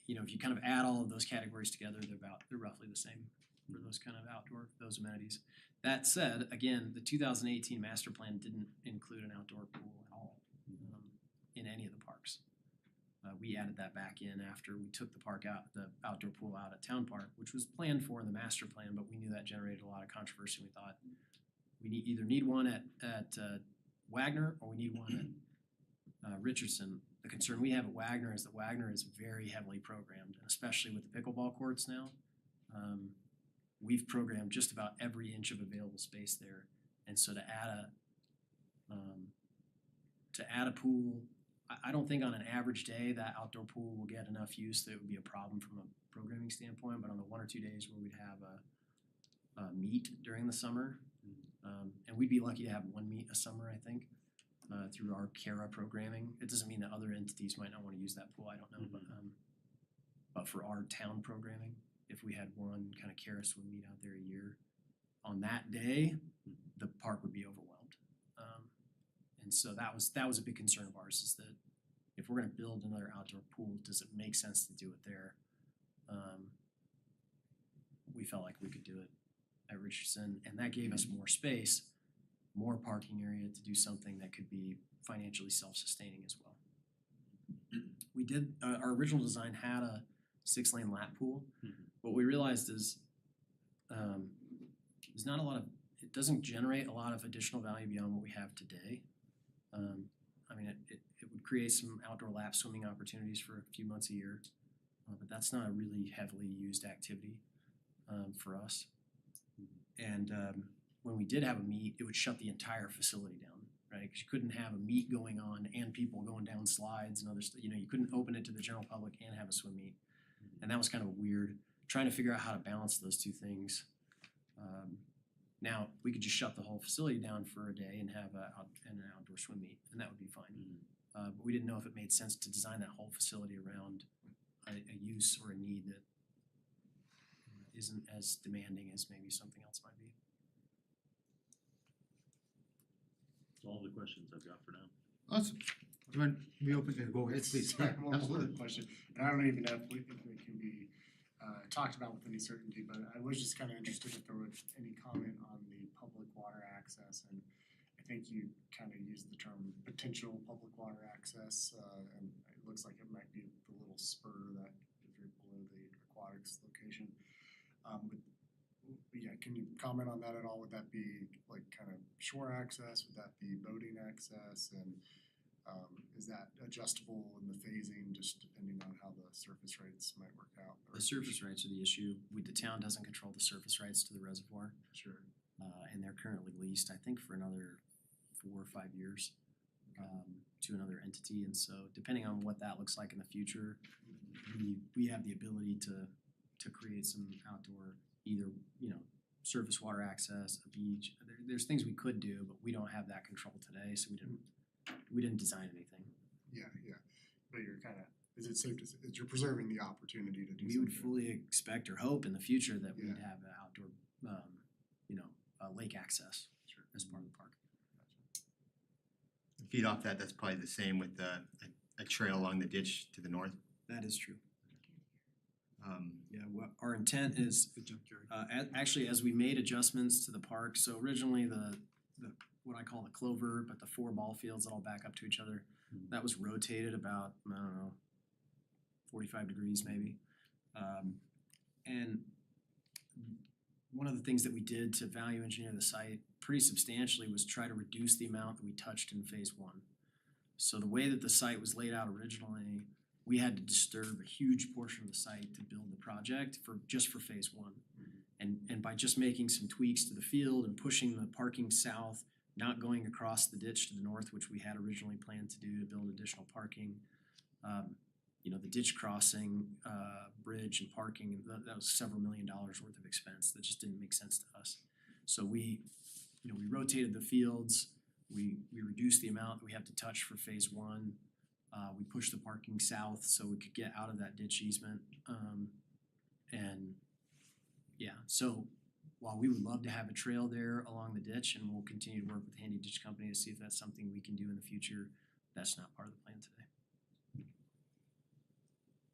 if you kind of add all of those categories together, they're roughly the same for those kind of those amenities. That said, again, the 2018 master plan didn't include an outdoor pool at all in any of the parks. We added that back in after we took the outdoor pool out at Town Park, which was planned for in the master plan, but we knew that generated a lot of controversy. We thought we either need one at Wagner or we need one at Richardson. The concern we have at Wagner is that Wagner is very heavily programmed, and especially with the pickleball courts now. we've programmed just about every inch of available space there. And so to add a pool, I don't think on an average day that outdoor pool will get enough use that it would be a problem from a programming standpoint, but on the 1 or 2 days where we'd have a meet during the summer, and we'd be lucky to have one meet a summer, I think, through our CARA programming. It doesn't mean that other entities might not wanna use that pool, I don't know, but for our town programming, if we had one kind of CARA swim meet out there a year, on that day, the park would be overwhelmed. And so that was a big concern of ours, is that if we're gonna build another outdoor pool, does it make sense to do it there? We felt like we could do it at Richardson, and that gave us more space, more parking area to do something that could be financially self-sustaining as well. We did, our original design had a 6-lane lap pool. What we realized is there's not a lot of, it doesn't generate a lot of additional value beyond what we have today. I mean, it would create some outdoor lap swimming opportunities for a few months a year, but that's not a really heavily used activity for us. And when we did have a meet, it would shut the entire facility down, right? Because you couldn't have a meet going on and people going down slides and other stuff. You know, you couldn't open it to the general public and have a swim meet. And that was kind of weird, trying to figure out how to balance those two things. Now, we could just shut the whole facility down for a day and have an outdoor swim meet, and that would be fine. But we didn't know if it made sense to design that whole facility around a use or a need that isn't as demanding as maybe something else might be. That's all the questions I've got for now. Awesome. Do you want to be open? Go ahead, please. Sorry, one Absolutely. more question, and I don't even know if it can be talked about with any certainty, but I was just kind of interested if there was any comment on the public water access, and I think you kind of used the term potential public water access, and it looks like it might be the little spur that if you're below the aquatics location. Yeah, can you comment on that at all? Would that be like kind of shore access? Would that be boating access? And is that adjustable in the phasing, just depending on how the surface rates might work out? Or- The surface rights are the issue. The town doesn't control the surface rights to the reservoir, Sure. and they're currently leased, I think, for another 4 or 5 years to another entity. And so depending on what that looks like in the future, we have the ability to create some outdoor, either, you know, surface water access, a beach. There's things we could do, but we don't have that control today, so we didn't design anything. Yeah, but you're kind of, is it safe to say, that you're preserving the opportunity to do We something? would fully expect or hope in the future that we'd Yeah. have an outdoor, lake access as part of the park. Feed off that, that's probably the same with a trail along the ditch to the north. That is true. Yeah, what our intent is, actually, as we made adjustments to the park, so originally the what I call the clover, but the 4 ball fields that all back up to each other, that was rotated about, I don't know, 45 degrees maybe. And one of the things that we did to value engineer the site pretty substantially was try to reduce the amount that we touched in phase 1. So the way that the site was laid out originally, we had to disturb a huge portion of the site to build the project just for phase 1. And by just making some tweaks to the field and pushing the parking south, not going across the ditch to the north, which we had originally planned to do to build additional parking, the ditch crossing, bridge and parking, that was several $1 million worth of expense that just didn't make sense to us. So we rotated the fields, we reduced the amount that we have to touch for phase 1. We pushed the parking south so we could get out of that ditch easement. So while we would love to have a trail there along the ditch, and we'll continue to work with Handy Ditch Company to see if that's something we can do in the future, that's not part of the plan today.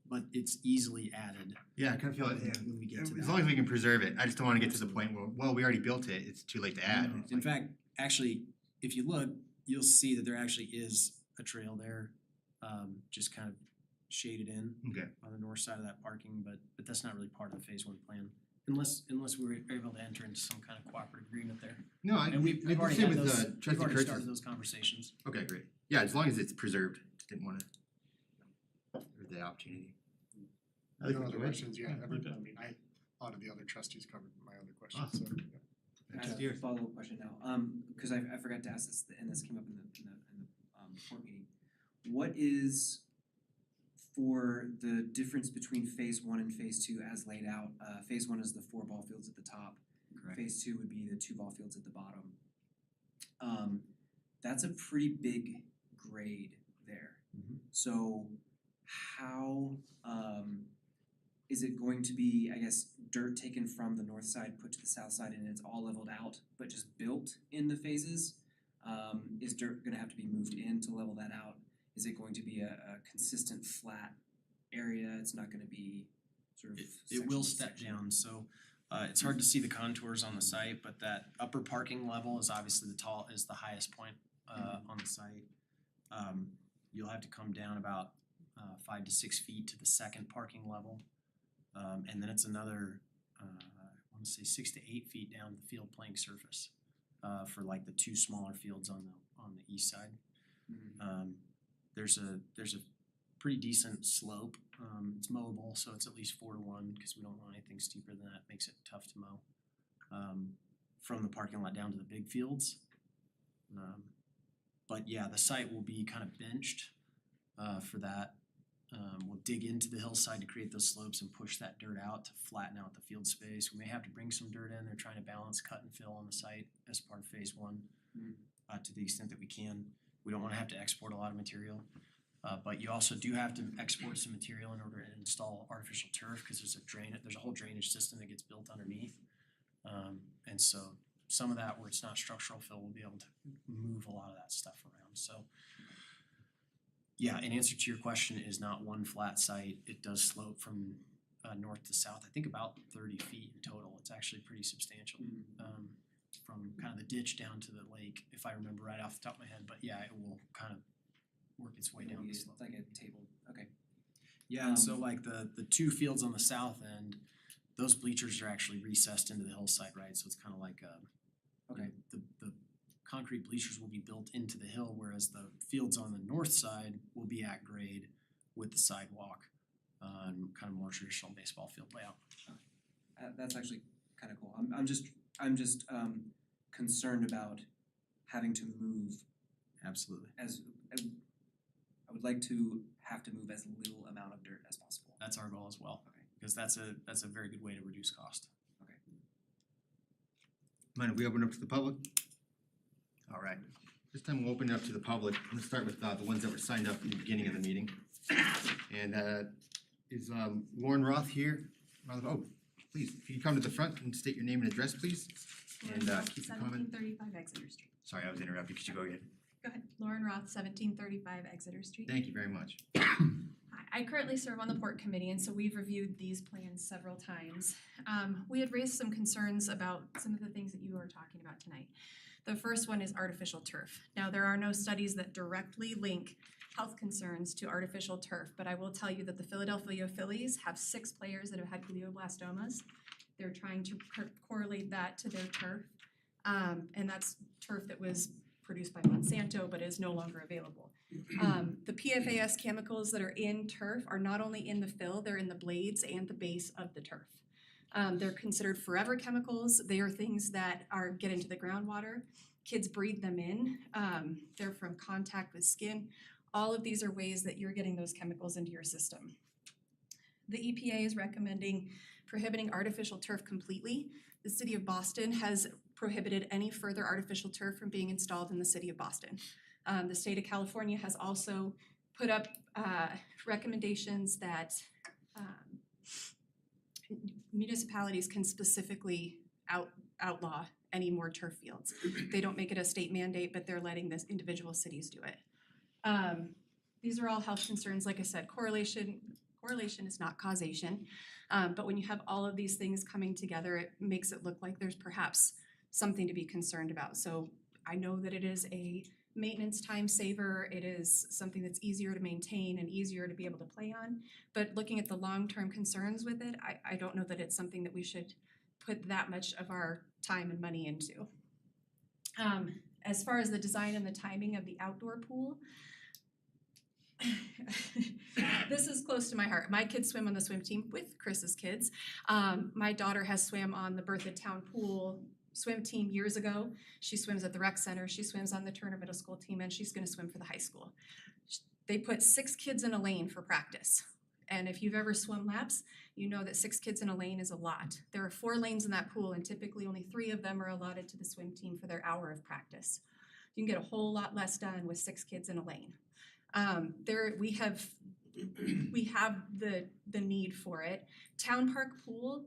But it's easily added Yeah, I kind of feel like, when we get to that. as long as we can preserve it, I just don't wanna get to the point where, well, we already built it, it's too late to add. It's In like- fact, actually, if you look, you'll see that there actually is a trail there, just kind of shaded in Okay. on the north side of that parking, but that's not really part of the phase 1 plan. Unless we were able to enter into some kind of cooperative agreement there. No, I And we've did already say had with those, Trustee we've already Kurtz's- started those conversations. Okay, great. Yeah, as long as it's preserved, just didn't wanna the opportunity. No other questions, yeah, I mean, a lot of the other trustees covered my other questions, so, Awesome. yeah. I have a follow-up question now, cause I forgot to ask this, and this came up in the board meeting. What is for the difference between phase one and phase two as laid out? Phase one is the 4 ball fields at the top. Correct. Phase two would be the 2 ball fields at the bottom. That's a pretty big grade there. Mhm. So how is it going to be, I guess, dirt taken from the north side, put to the south side, and it's all leveled out, but just built in the phases? Is dirt gonna have to be moved in to level that out? Is it going to be a consistent flat area? It's not gonna be sort of It will section- step down, so it's hard to see the contours on the site, but that upper parking level is obviously the highest point on the site. You'll have to come down about 5 to 6 feet to the second parking level. And then it's another I wanna say 6 to 8 feet down the field playing surface for like the 2 smaller fields on the east side. There's a pretty decent slope. It's mowable, so it's at least 4 to 1 because we don't want anything steeper than that. Makes it tough to mow. From the parking lot down to the big fields. But yeah, the site will be kind of benched for that. We'll dig into the hillside to create those slopes and push that dirt out to flatten out the field space. We may have to bring some dirt in. They're trying to balance cut and fill on the site as part of phase one to the extent that we can. We don't wanna have to export a lot of material. But you also do have to export some material in order to install artificial turf, cause there's a whole drainage system that gets built underneath. And so some of that where it's not structural fill, we'll be able to move a lot of that stuff around, so. Yeah, in answer to your question, it is not one flat site. It does slope from north to south, I think about 30 feet in total. It's actually pretty substantial. From kind of the ditch down to the lake, if I remember right off the top of my head, but yeah, it will kind of work its way down the It's slope. like a table, okay. Yeah, and so like the 2 fields on the south end, those bleachers are actually recessed into the hillside, right? So it's kind of like Okay. the concrete bleachers will be built into the hill, whereas the fields on the north side will be at grade with the sidewalk, kind of more traditional baseball field layout. That's actually kinda cool. I'm just concerned about having to move Absolutely. I would like to have to move as little amount of dirt as possible. That's our goal as well, Okay. because that's a very good way to reduce cost. Mind if we open up to the public? All right, this time we'll open it up to the public. I'm gonna start with the ones that were signed up in the beginning of the meeting. And is Lauren Roth here? Oh, please, if you could come to the front and state your name and address, please. And keep the comment. 1735 Exeter Street. Sorry, I was interrupted. Could you go ahead? Go ahead. Lauren Roth, 1735 Exeter Street. Thank you very much. Hi, I currently serve on the Port Committee, and so we've reviewed these plans several times. We had raised some concerns about some of the things that you are talking about tonight. The first one is artificial turf. Now, there are no studies that directly link health concerns to artificial turf, but I will tell you that the Philadelphia Phillies have 6 players that have had glioblastomas. They're trying to correlate that to their turf, and that's turf that was produced by Monsanto but is no longer available. The PFAS chemicals that are in turf are not only in the fill, they're in the blades and the base of the turf. They're considered forever chemicals. They are things that get into the groundwater. Kids breathe them in. They're from contact with skin. All of these are ways that you're getting those chemicals into your system. The EPA is recommending prohibiting artificial turf completely. The city of Boston has prohibited any further artificial turf from being installed in the city of Boston. The state of California has also put up recommendations that municipalities can specifically outlaw any more turf fields. They don't make it a state mandate, but they're letting this individual cities do it. These are all health concerns. Like I said, correlation is not causation. But when you have all of these things coming together, it makes it look like there's perhaps something to be concerned about. So I know that it is a maintenance time saver. It is something that's easier to maintain and easier to be able to play on. But looking at the long-term concerns with it, I don't know that it's something that we should put that much of our time and money into. As far as the design and the timing of the outdoor pool, this is close to my heart. My kids swim on the swim team with Chris's kids. My daughter has swam on the Berthoud Town Pool swim team years ago. She swims at the rec center, she swims on the Turner Middle School team, and she's gonna swim for the high school. They put 6 kids in a lane for practice. And if you've ever swum laps, you know that 6 kids in a lane is a lot. There are 4 lanes in that pool, and typically only 3 of them are allotted to the swim team for their hour of practice. You can get a whole lot less done with 6 kids in a lane. We have the need for it. Town Park Pool,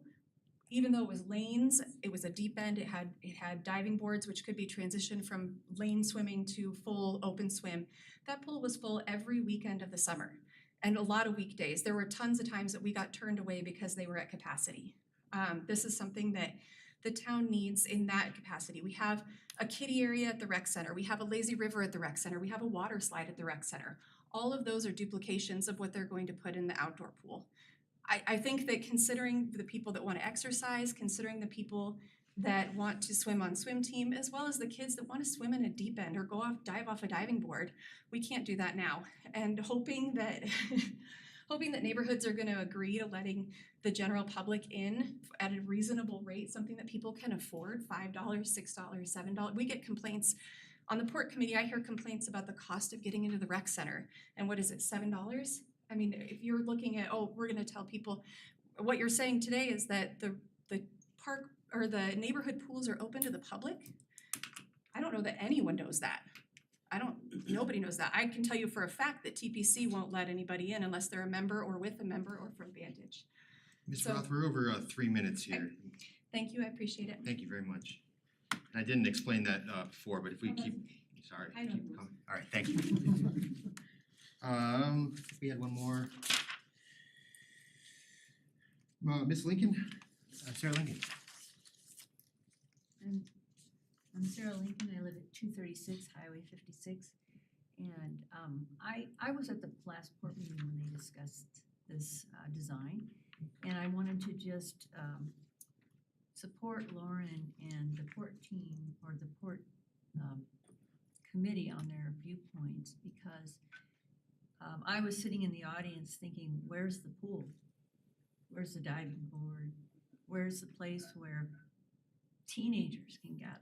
even though it was lanes, it was a deep end, it had diving boards which could be transitioned from lane swimming to full open swim. That pool was full every weekend of the summer and a lot of weekdays. There were tons of times that we got turned away because they were at capacity. This is something that the town needs in that capacity. We have a kiddie area at the rec center, we have a lazy river at the rec center, we have a water slide at the rec center. All of those are duplications of what they're going to put in the outdoor pool. I think that considering the people that want to exercise, considering the people that want to swim on swim team, as well as the kids that want to swim in a deep end or dive off a diving board, we can't do that now. And hoping that neighborhoods are gonna agree to letting the general public in at a reasonable rate, something that people can afford, $5, $6, $7. We get complaints on the port committee. I hear complaints about the cost of getting into the rec center, and what is it, $7? I mean, if you're looking at, oh, we're gonna tell people, what you're saying today is that the park or the neighborhood pools are open to the public? I don't know that anyone knows that. Nobody knows that. I can tell you for a fact that TPC won't let anybody in unless they're a member or with a member or from Vantage. Ms. So- Roth, we're over 3 minutes here. Thank you, I appreciate it. Thank you very much. And I didn't explain that before, but if we Oh, keep, sorry, I know keep the rules. going. All right, thank you. If we had one more. Ms. Lincoln, Sarah Lincoln. I'm Sarah Lincoln, I live at 236 Highway 56. And I was at the last port meeting when they discussed this design. And I wanted to just support Lauren and the port team or the port committee on their viewpoints, because I was sitting in the audience thinking, where's the pool? Where's the diving board? Where's the place where teenagers can gather?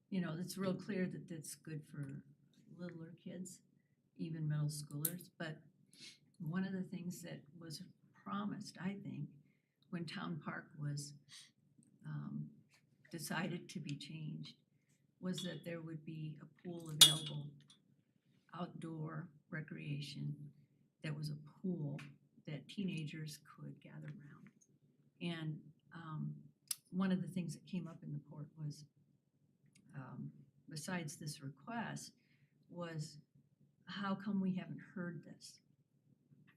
You know, it's real clear that that's good for littler kids, even middle schoolers. But one of the things that was promised, I think, when Town Park was decided to be changed, was that there would be a pool available, outdoor recreation, that was a pool that teenagers could gather around. And one of the things that came up in the port was, besides this request, was how come we haven't heard this?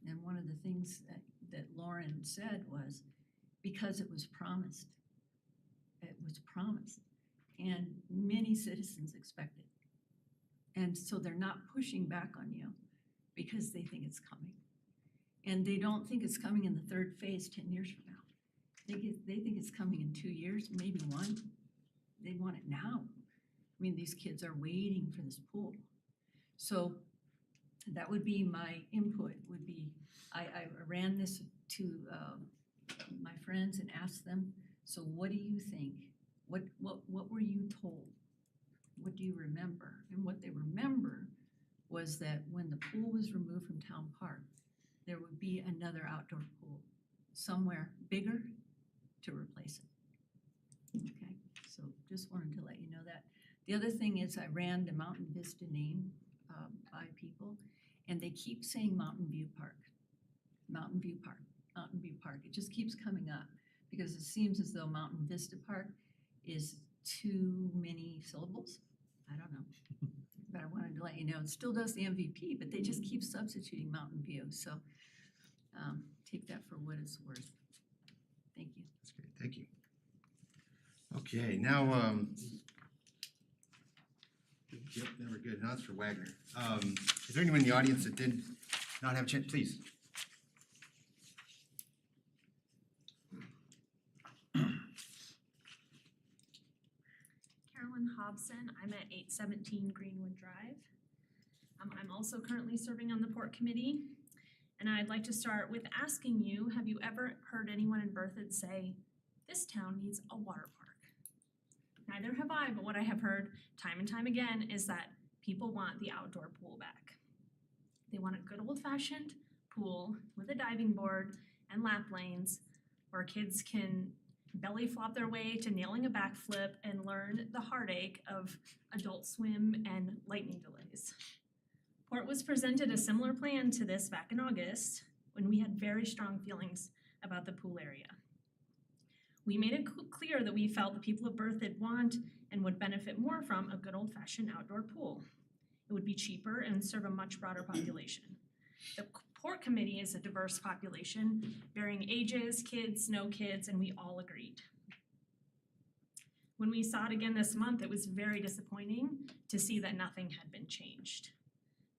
And one of the things that Lauren said was, because it was promised. It was promised. And many citizens expect it. And so they're not pushing back on you because they think it's coming. And they don't think it's coming in the third phase 10 years from now. They think it's coming in 2 years, maybe 1. They want it now. I mean, these kids are waiting for this pool. So that would be my input, would be, I ran this to my friends and asked them, so what do you think? What were you told? What do you remember? And what they remember was that when the pool was removed from Town Park, there would be another outdoor pool somewhere bigger to replace it. Okay, so just wanted to let you know that. The other thing is I ran the Mountain Vista name by people, and they keep saying Mountain View Park, Mountain View Park, Mountain View Park. It just keeps coming up because it seems as though Mountain Vista Park is too many syllables. I don't know, but I wanted to let you know, it still does the MVP, but they just keep substituting Mountain View. So take that for what it's worth. Thank you. That's great, thank you. Okay, now, yep, now we're good. Now it's for Wagner. Is there anyone in the audience that did not have a chance? Please. Carolyn Hobson, I'm at 817 Greenwood Drive. I'm also currently serving on the Port Committee. And I'd like to start with asking you, have you ever heard anyone in Berthoud say, this town needs a water park? Neither have I, but what I have heard time and time again is that people want the outdoor pool back. They want a good old-fashioned pool with a diving board and lap lanes where kids can belly flop their way to nailing a backflip and learn the heartache of adult swim and lightning delays. Port was presented a similar plan to this back in August when we had very strong feelings about the pool area. We made it clear that we felt the people of Berthoud want and would benefit more from a good old-fashioned outdoor pool. It would be cheaper and serve a much broader population. The Port Committee is a diverse population, varying ages, kids, no kids, and we all agreed. When we saw it again this month, it was very disappointing to see that nothing had been changed.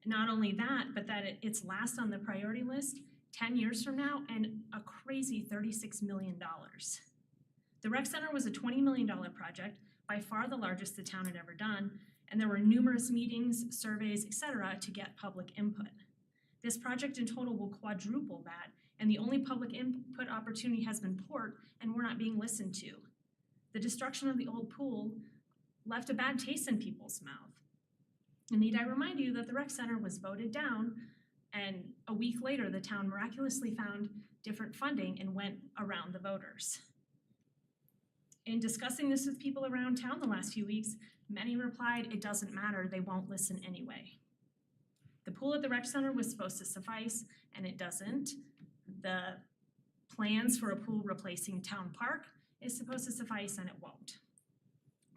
Not only that, but that it's last on the priority list 10 years from now and a crazy $36 million. The rec center was a $20 million project, by far the largest the town had ever done, and there were numerous meetings, surveys, etc. to get public input. This project in total will quadruple that, and the only public input opportunity has been Port, and we're not being listened to. The destruction of the old pool left a bad taste in people's mouth. And need I remind you that the rec center was voted down, and a week later the town miraculously found different funding and went around the voters. In discussing this with people around town the last few weeks, many replied, it doesn't matter, they won't listen anyway. The pool at the rec center was supposed to suffice, and it doesn't. The plans for a pool replacing Town Park is supposed to suffice, and it won't.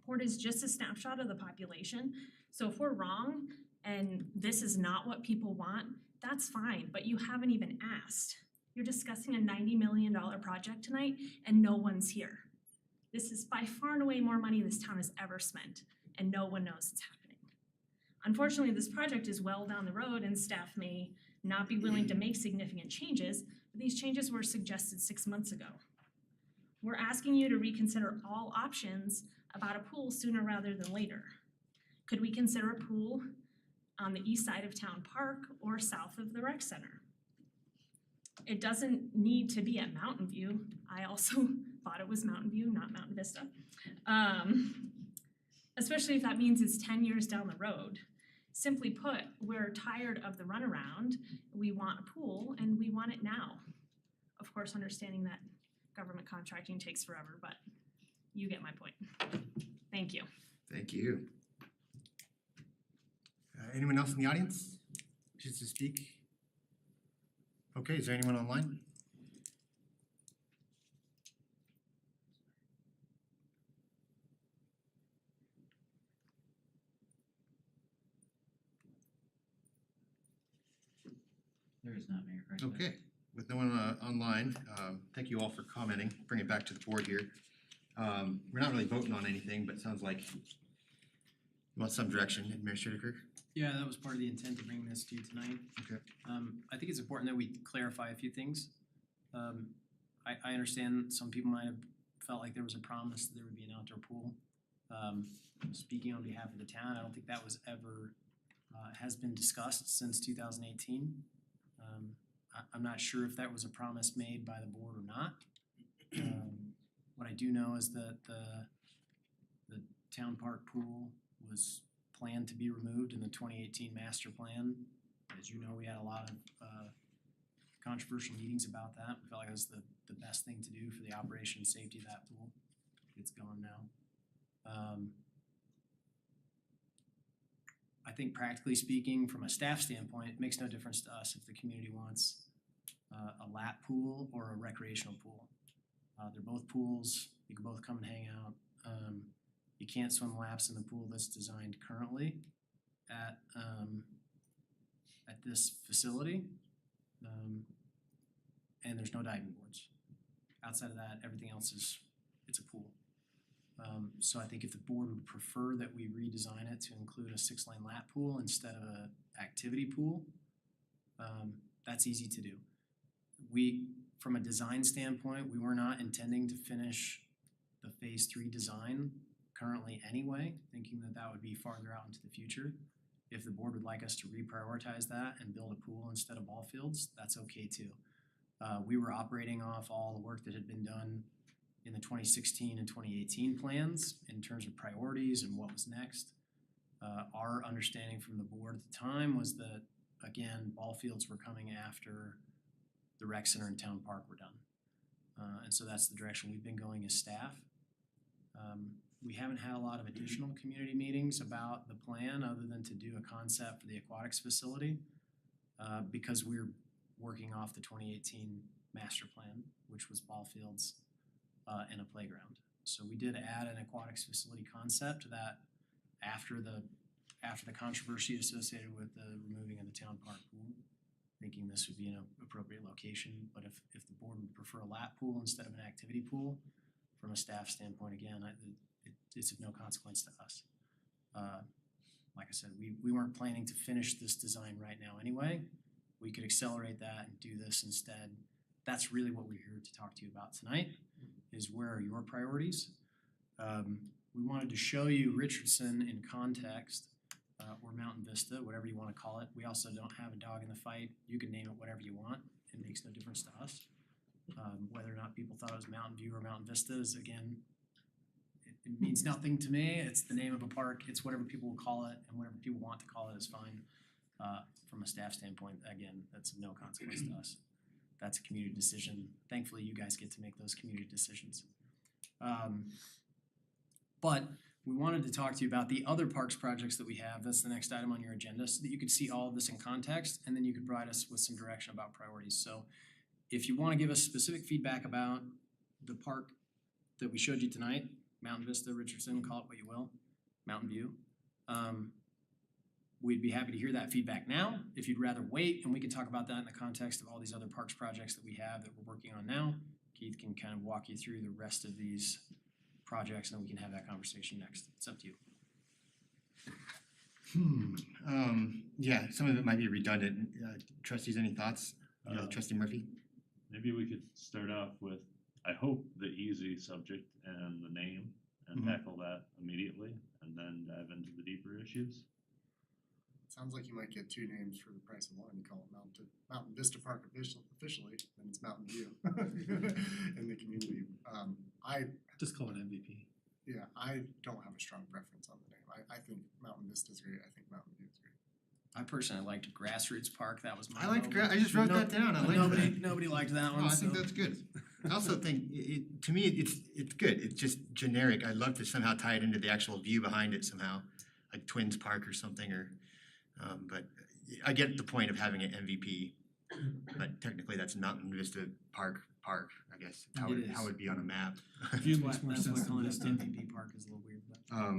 Port is just a snapshot of the population, so if we're wrong and this is not what people want, that's fine, but you haven't even asked. You're discussing a $90 million project tonight, and no one's here. This is by far and away more money this town has ever spent, and no one knows it's happening. Unfortunately, this project is well down the road, and staff may not be willing to make significant changes, but these changes were suggested 6 months ago. We're asking you to reconsider all options about a pool sooner rather than later. Could we consider a pool on the east side of Town Park or south of the rec center? It doesn't need to be at Mountain View. I also thought it was Mountain View, not Mountain Vista. Especially if that means it's 10 years down the road. Simply put, we're tired of the runaround. We want a pool and we want it now. Of course, understanding that government contracting takes forever, but you get my point. Thank you. Thank you. Anyone else in the audience wishes to speak? Okay, is there anyone online? There is not, Mayor Pro Tem. Okay, with no one online, thank you all for commenting, bring it back to the board here. We're not really voting on anything, but it sounds like you want some direction, Administrator Kirk? Yeah, that was part of the intent to bring this to you tonight. Okay. I think it's important that we clarify a few things. I understand some people might have felt like there was a promise that there would be an outdoor pool. Speaking on behalf of the town, I don't think that was ever, has been discussed since 2018. I'm not sure if that was a promise made by the board or not. What I do know is that the town park pool was planned to be removed in the 2018 master plan. As you know, we had a lot of controversial meetings about that. We felt like it was the best thing to do for the operation and safety of that pool. It's gone now. I think practically speaking, from a staff standpoint, it makes no difference to us if the community wants a lap pool or a recreational pool. They're both pools, you can both come and hang out. You can't swim laps in the pool that's designed currently at this facility. And there's no diving boards. Outside of that, everything else it's a pool. So I think if the board would prefer that we redesign it to include a 6-lane lap pool instead of an activity pool, that's easy to do. From a design standpoint, we were not intending to finish the phase 3 design currently anyway, thinking that that would be farther out into the future. If the board would like us to reprioritize that and build a pool instead of ball fields, that's okay too. We were operating off all the work that had been done in the 2016 and 2018 plans in terms of priorities and what was next. Our understanding from the board at the time was that, again, ball fields were coming after the rec center and town park were done. And so that's the direction we've been going as staff. We haven't had a lot of additional community meetings about the plan other than to do a concept for the aquatics facility because we're working off the 2018 master plan, which was ball fields and a playground. So we did add an aquatics facility concept that after the controversy associated with the removing of the town park pool, thinking this would be an appropriate location, but if the board would prefer a lap pool instead of an activity pool, from a staff standpoint, again, it's of no consequence to us. Like I said, we weren't planning to finish this design right now anyway. We could accelerate that and do this instead. That's really what we're here to talk to you about tonight, is where are your priorities? We wanted to show you Richardson in context, or Mountain Vista, whatever you want to call it. We also don't have a dog in the fight. You can name it whatever you want. It makes no difference to us. Whether or not people thought it was Mountain View or Mountain Vista is, again, it means nothing to me. It's the name of a park. It's whatever people will call it, and whatever people want to call it is fine. From a staff standpoint, again, that's of no consequence to us. That's a community decision. Thankfully, you guys get to make those community decisions. But we wanted to talk to you about the other parks projects that we have. That's the next item on your agenda, so that you could see all of this in context, and then you could provide us with some direction about priorities. So if you want to give us specific feedback about the park that we showed you tonight, Mountain Vista, Richardson, call it what you will, Mountain View, we'd be happy to hear that feedback now. If you'd rather wait, and we can talk about that in the context of all these other parks projects that we have that we're working on now, Keith can kind of walk you through the rest of these projects, and then we can have that conversation next. It's up to you. Yeah, some of it might be redundant. Trustees, any thoughts? Trustee Murphy? Maybe we could start off with, I hope, the easy subject and the name, and Mhm. tackle that immediately, and then dive into the deeper issues. Sounds like you might get two names for the price of one. You call it Mountain Vista Park officially, and it's Mountain View in the community. Just call it MVP. Yeah, I don't have a strong preference on the name. I think Mountain Vista's great. I think Mountain View's great. I personally liked Grassroots Park. That was my. I liked moment. I just wrote that down. I But like nobody, that. nobody liked that No, one. I think so- that's good. I also think to me it's good. It's just generic. I'd love to somehow tie it into the actual view behind it somehow, like Twins Park or something, or but I get the point of having an MVP. But technically that's Mountain Vista Park, I guess. How It it is. how it'd be on a map. That's why calling it MVP Park is a little weird, but.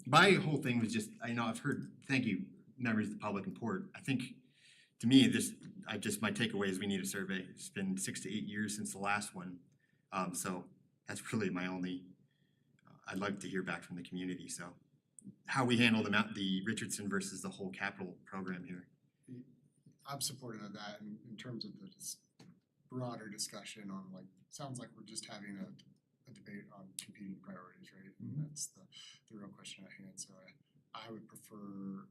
My whole thing was just, I know I've heard, thank you, members of the public and port. I think, to me, my takeaway is we need a survey. It's been 6 to 8 years since the last one. So that's really my only, I'd like to hear back from the community, so. How we handle the Richardson versus the whole capital program here. I'm supportive of that in terms of the broader discussion on sounds like we're just having a debate on competing priorities, right? And that's the real question at hand. So I would prefer,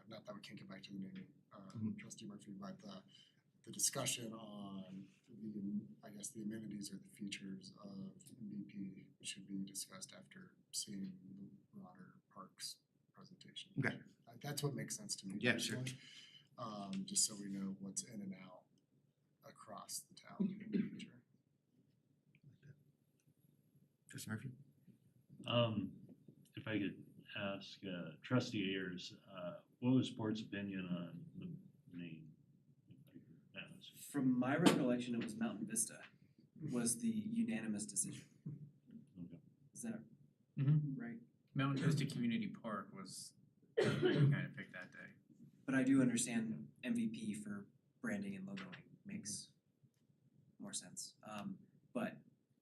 not that we can't get back to the naming, Trustee Murphy, but the discussion on the amenities or the features of MVP should be discussed after seeing the broader parks presentation. Okay. That's what makes sense to me Yeah, sure. personally. Just so we know what's in and out across the town in the future. Trustee Murphy? If I could ask Trustee Ayers, what was board's opinion on the name? If I could ask. From my recollection, it was Mountain Vista was the unanimous decision. Okay. Is that Mm-hmm. right? Mountain Vista Community Park was kind of picked that day. But I do understand MVP for branding and logoing makes more sense. But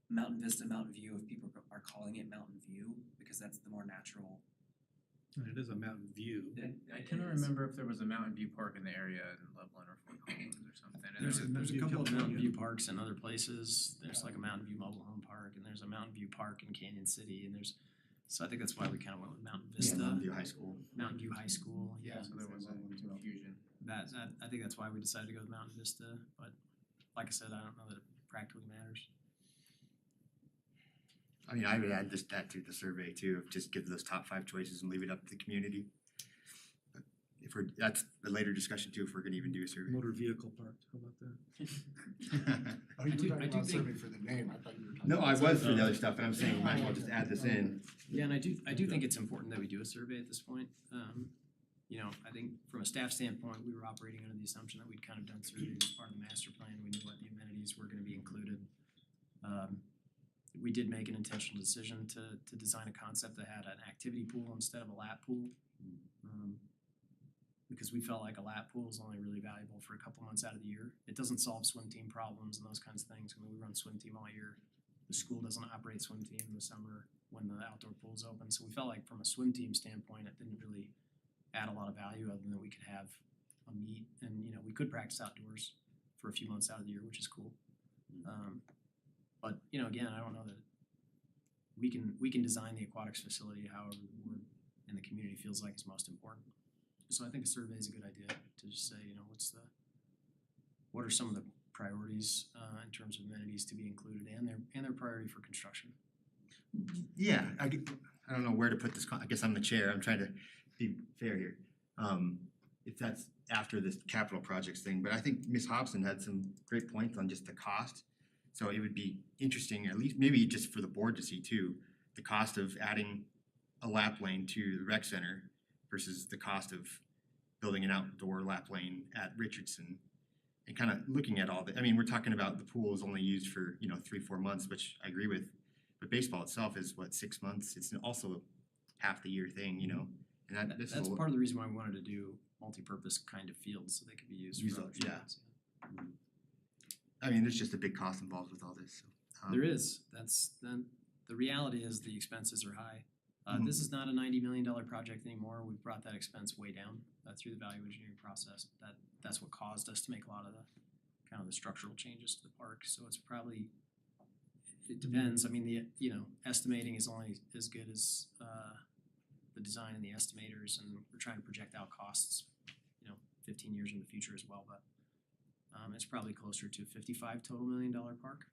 Mountain Vista, Mountain View, if people are calling it Mountain View, because that's the more natural. And it is a mountain view. I couldn't remember if there was a Mountain View Park in the area in Loveland or Fort Collins or something. And There's a couple of Mountain View parks in other places. There's like a Mountain View Mobile Home Park, and there's a Mountain View Park in Canyon City, and there's So I think that's why we kind of went with Mountain Yeah, Vista, Mountain View High School. Mountain View High School, yeah. So there was a confusion. I think that's why we decided to go with Mountain Vista, but like I said, I don't know that it practically matters. I mean, I would add that to the survey too, just give those top 5 choices and leave it up to the community. But if that's a later discussion too, if we're gonna even do a survey. Motor vehicle park, how about that? Oh, you I do- were I talking do about think- survey for the name, I thought you were talking No, about. I was for survey. the other stuff, and I'm saying we might as well just add this in. Yeah, and I do think it's important that we do a survey at this point. You know, I think from a staff standpoint, we were operating under the assumption that we'd kind of done surveys as part of the master plan, we knew what the amenities were gonna be included. We did make an intentional decision to design a concept that had an activity pool instead of a lap pool. Because we felt like a lap pool is only really valuable for a couple months out of the year. It doesn't solve swim team problems and those kinds of things. I mean, we run swim team all year. The school doesn't operate swim team in the summer when the outdoor pool's open. So we felt like from a swim team standpoint, it didn't really add a lot of value other than that we could have a meet and, you know, we could practice outdoors for a few months out of the year, which is cool. But, you know, again, I don't know that we can design the aquatics facility however the board and the community feels like is most important. So I think a survey is a good idea to just say, you know, what are some of the priorities in terms of amenities to be included and their priority for construction. Yeah, I don't know where to put this, I guess I'm the chair, I'm trying to be fair here. If that's after this capital projects thing, but I think Ms. Hobson had some great points on just the cost. So it would be interesting, at least maybe just for the board to see too, the cost of adding a lap lane to the rec center versus the cost of building an outdoor lap lane at Richardson. And kind of looking at all the, I mean, we're talking about the pool is only used for, 3-4 months, which I agree with. But baseball itself is what, 6 months? It's also a half the year thing, and this is That's a part of the reason why we wanted to do multi-purpose kind of fields so they could be used for other Yeah. things. I mean, there's just a big cost involved with all this, so. There is, the reality is the expenses are high. Mhm. This is not a $90 million project anymore, we've brought that expense way down through the value engineering process. That's what caused us to make a lot of the structural changes to the park, so it's probably, it depends, I mean, estimating is only as good as the design and the estimators, and we're trying to project out costs, 15 years in the future as well, but it's probably closer to $55 total million park.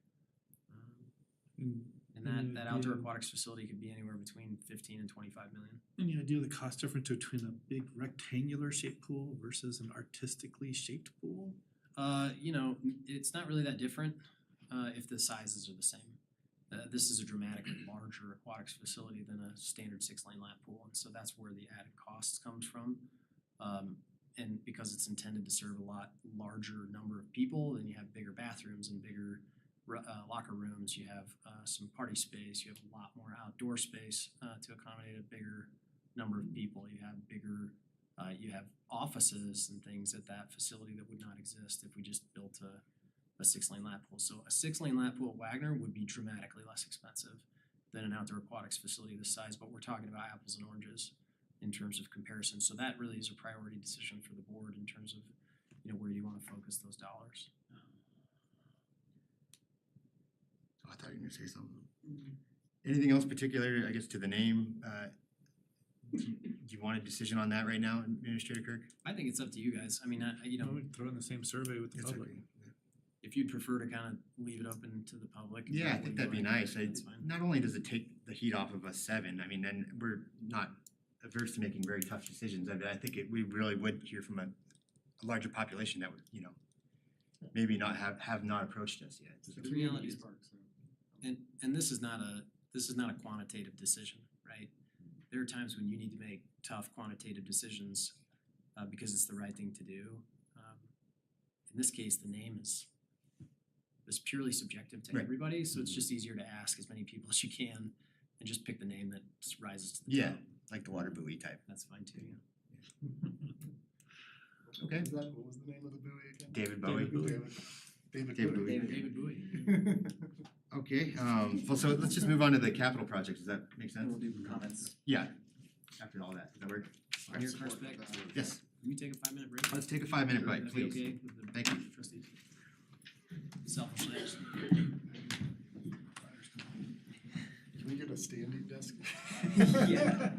And that outdoor aquatics facility could be anywhere between 15 and 25 million. Any idea the cost difference between a big rectangular shaped pool versus an artistically shaped pool? It's not really that different if the sizes are the same. This is a dramatically larger aquatics facility than a standard 6-lane lap pool, and so that's where the added costs comes from. And because it's intended to serve a lot larger number of people, then you have bigger bathrooms and bigger locker rooms, you have some party space, you have a lot more outdoor space to accommodate a bigger number of people. You have offices and things at that facility that would not exist if we just built a 6-lane lap pool. So a 6-lane lap pool at Wagner would be dramatically less expensive than an outdoor aquatics facility this size, but we're talking about apples and oranges in terms of comparison. So that really is a priority decision for the board in terms of, where you wanna focus those dollars. Oh, I thought you were gonna say something. Anything else particular, I guess, to the name? Do you want a decision on that right now, Administrator Kirk? I think it's up to you guys. I mean, We can throw in the same survey with the It's public. okay. if you'd prefer to kind of leave it open to the public. Yeah, I think that'd be nice. That's fine. Not only does it take the heat off of us 7, I mean, then we're not averse to making very tough decisions. I think we really would hear from a larger population that would, maybe not have not approached us yet. The reality is, and this is not a quantitative decision, right? There are times when you need to make tough quantitative decisions because it's the right thing to do. In this case, the name is purely subjective to Right. everybody, so it's just easier to ask as many people as you can and just pick the name that just rises to the Yeah, top. like the water buoy type. That's fine too, yeah. Okay. What was the name of the buoy again? David Bowie. David David Bowie. Bowie. David Bowie. Okay, well, so let's just move on to the capital projects. Does that make sense? We'll do comments. Yeah, after all that. Does that work? On your perspective, Yes, can we take a 5-minute break? let's take a 5-minute break, That'd be please. okay with the Thank you. trustees? Selfishly. Can we get a standing desk? Yeah.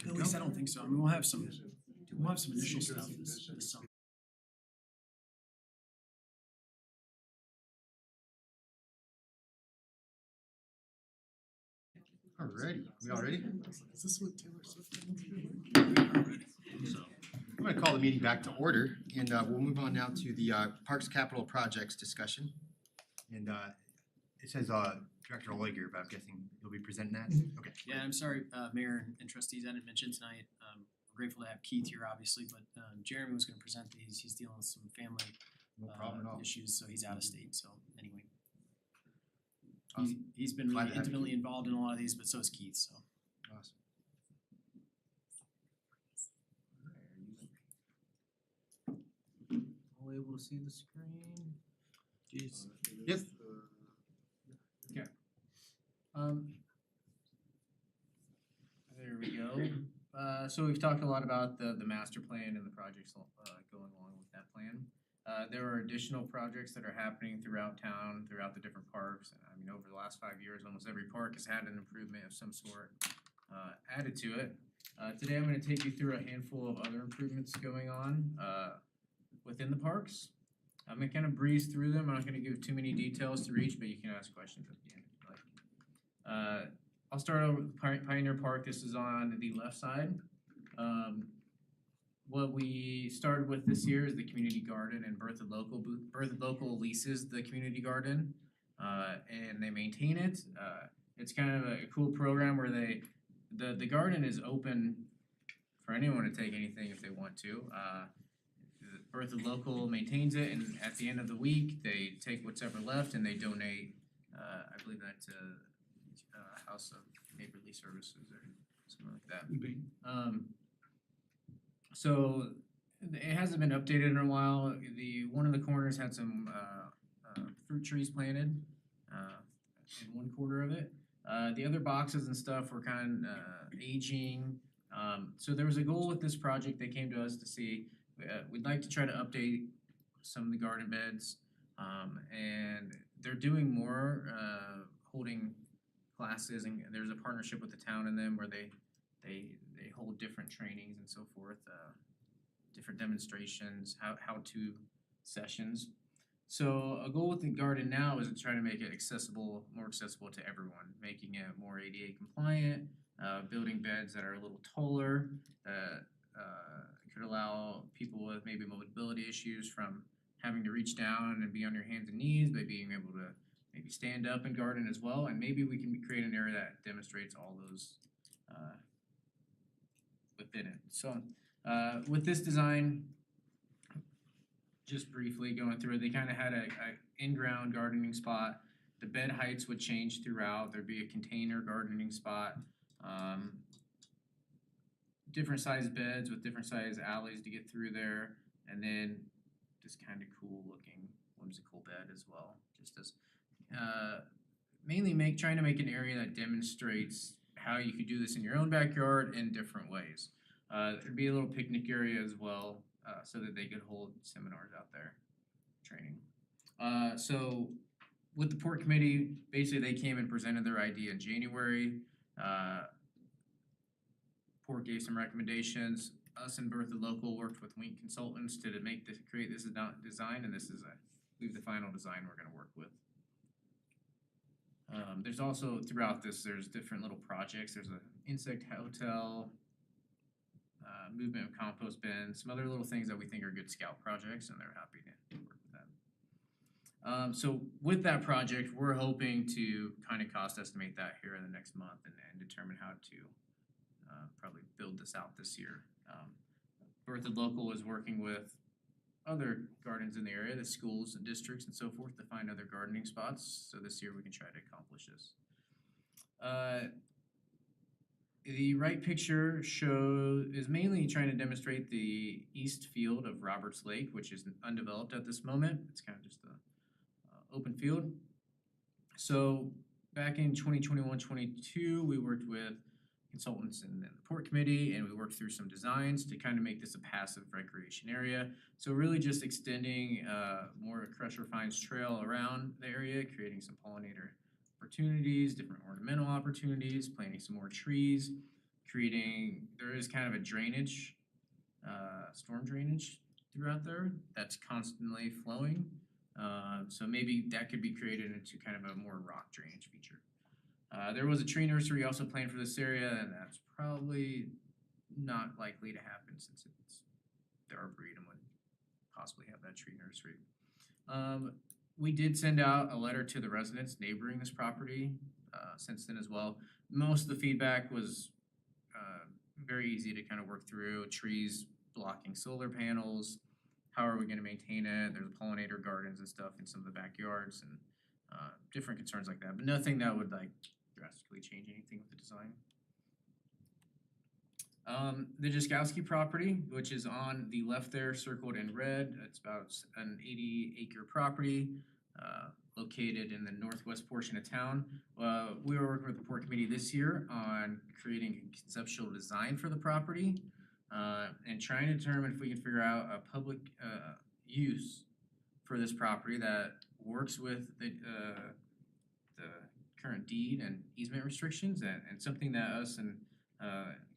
At least I don't think so. I mean, we'll have some initial stuff this summer. Alrighty, we all ready? Is this what Taylor Swift So, I'm gonna call the meeting back to order, and we'll move on now to the Parks Capital Projects discussion. And it says Director Oeger, but I'm guessing you'll be presenting that? Okay. Yeah, I'm sorry, Mayor and trustees, I didn't mention tonight, we're grateful to have Keith here, obviously, but Jeremy was gonna present these, he's dealing with some family No problem at all. issues, so he's out of state, so anyway. Awesome. He's been Glad really to have you. intimately involved in a lot of these, but so is Keith, so. Awesome. All able to see the screen? Jeez. Yep. Okay. There we go. So we've talked a lot about the master plan and the projects going along with that plan. There are additional projects that are happening throughout town, throughout the different parks. I mean, over the last 5 years, almost every park has had an improvement of some sort added to it. Today I'm gonna take you through a handful of other improvements going on within the parks. I'm gonna kind of breeze through them. I'm not gonna give too many details to each, but you can ask questions at the end if you like. I'll start over with Pioneer Park. This is on the left side. What we started with this year is the community garden, and Berthoud Local leases the community garden, and they maintain it. It's kind of a cool program where the garden is open for anyone to take anything if they want to. Berthoud Local maintains it, and at the end of the week, they take what's ever left and they donate, I believe that to House of Neighborly Services or something like that. So it hasn't been updated in a while. One of the corners had some fruit trees planted in one quarter of it. The other boxes and stuff were kind of aging. So there was a goal with this project. They came to us to see, we'd like to try to update some of the garden beds. And they're doing more, holding classes, and there's a partnership with the town and them where they hold different trainings and so forth, different demonstrations, how-to sessions. So a goal with the garden now is to try to make it more accessible to everyone, making it more ADA compliant, building beds that are a little taller, that could allow people with maybe mobility issues from having to reach down and be on your hands and knees, by being able to maybe stand up and garden as well, and maybe we can create an area that demonstrates all those within it. So with this design, just briefly going through it, they kind of had a in-ground gardening spot. The bed heights would change throughout. There'd be a container gardening spot. Different size beds with different size alleys to get through there, and then this kind of cool looking whimsical bed as well. Just as mainly trying to make an area that demonstrates how you could do this in your own backyard in different ways. There'd be a little picnic area as well, so that they could hold seminars out there, training. So with the port committee, basically they came and presented their idea in January. Port gave some recommendations. Us and Berthoud Local worked with Wink Consultants to create this design, and this is I believe the final design we're gonna work with. There's also throughout this, there's different little projects. There's an insect hotel, movement of compost bins, some other little things that we think are good scout projects, and they're happy to work with them. So with that project, we're hoping to kind of cost estimate that here in the next month and determine how to probably build this out this year. Berthoud Local is working with other gardens in the area, the schools and districts and so forth, to find other gardening spots. So this year we can try to accomplish this. The right picture is mainly trying to demonstrate the east field of Roberts Lake, which is undeveloped at this moment. It's kind of just an open field. So back in 2021-22, we worked with consultants in the port committee, and we worked through some designs to kind of make this a passive recreation area. So really just extending more Crusher Fines trail around the area, creating some pollinator opportunities, different ornamental opportunities, planting some more trees, there is kind of a drainage, storm drainage throughout there that's constantly flowing. So maybe that could be created into kind of a more rock drainage feature. There was a tree nursery also planned for this area, and that's probably not likely to happen since the Arboretum would possibly have that tree nursery. We did send out a letter to the residents neighboring this property since then as well. Most of the feedback was very easy to kind of work through. Trees blocking solar panels, how are we gonna maintain it? There's pollinator gardens and stuff in some of the backyards and different concerns like that, but nothing that would like drastically change anything with the design. The Jaskowski property, which is on the left there circled in red, it's about an 80-acre property located in the northwest portion of town. We were working with the Port Committee this year on creating a conceptual design for the property and trying to determine if we can figure out a public use for this property that works with the current deed and easement restrictions and something that us and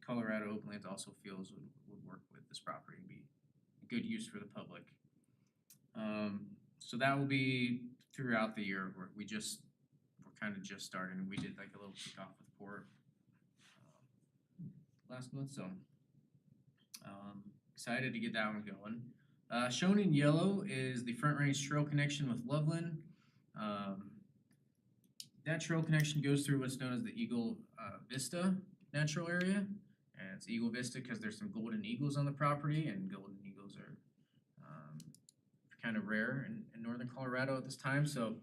Colorado Openlands also feels would work with this property and be a good use for the public. So that will be throughout the year. We're kind of just starting. We did like a little kickoff with Port last month, so excited to get that one going. Shown in yellow is the Front Range Trail connection with Loveland. That trail connection goes through what's known as the Eagle Vista natural area. And it's Eagle Vista because there's some golden eagles on the property, and golden eagles are kind of rare in northern Colorado at this time. So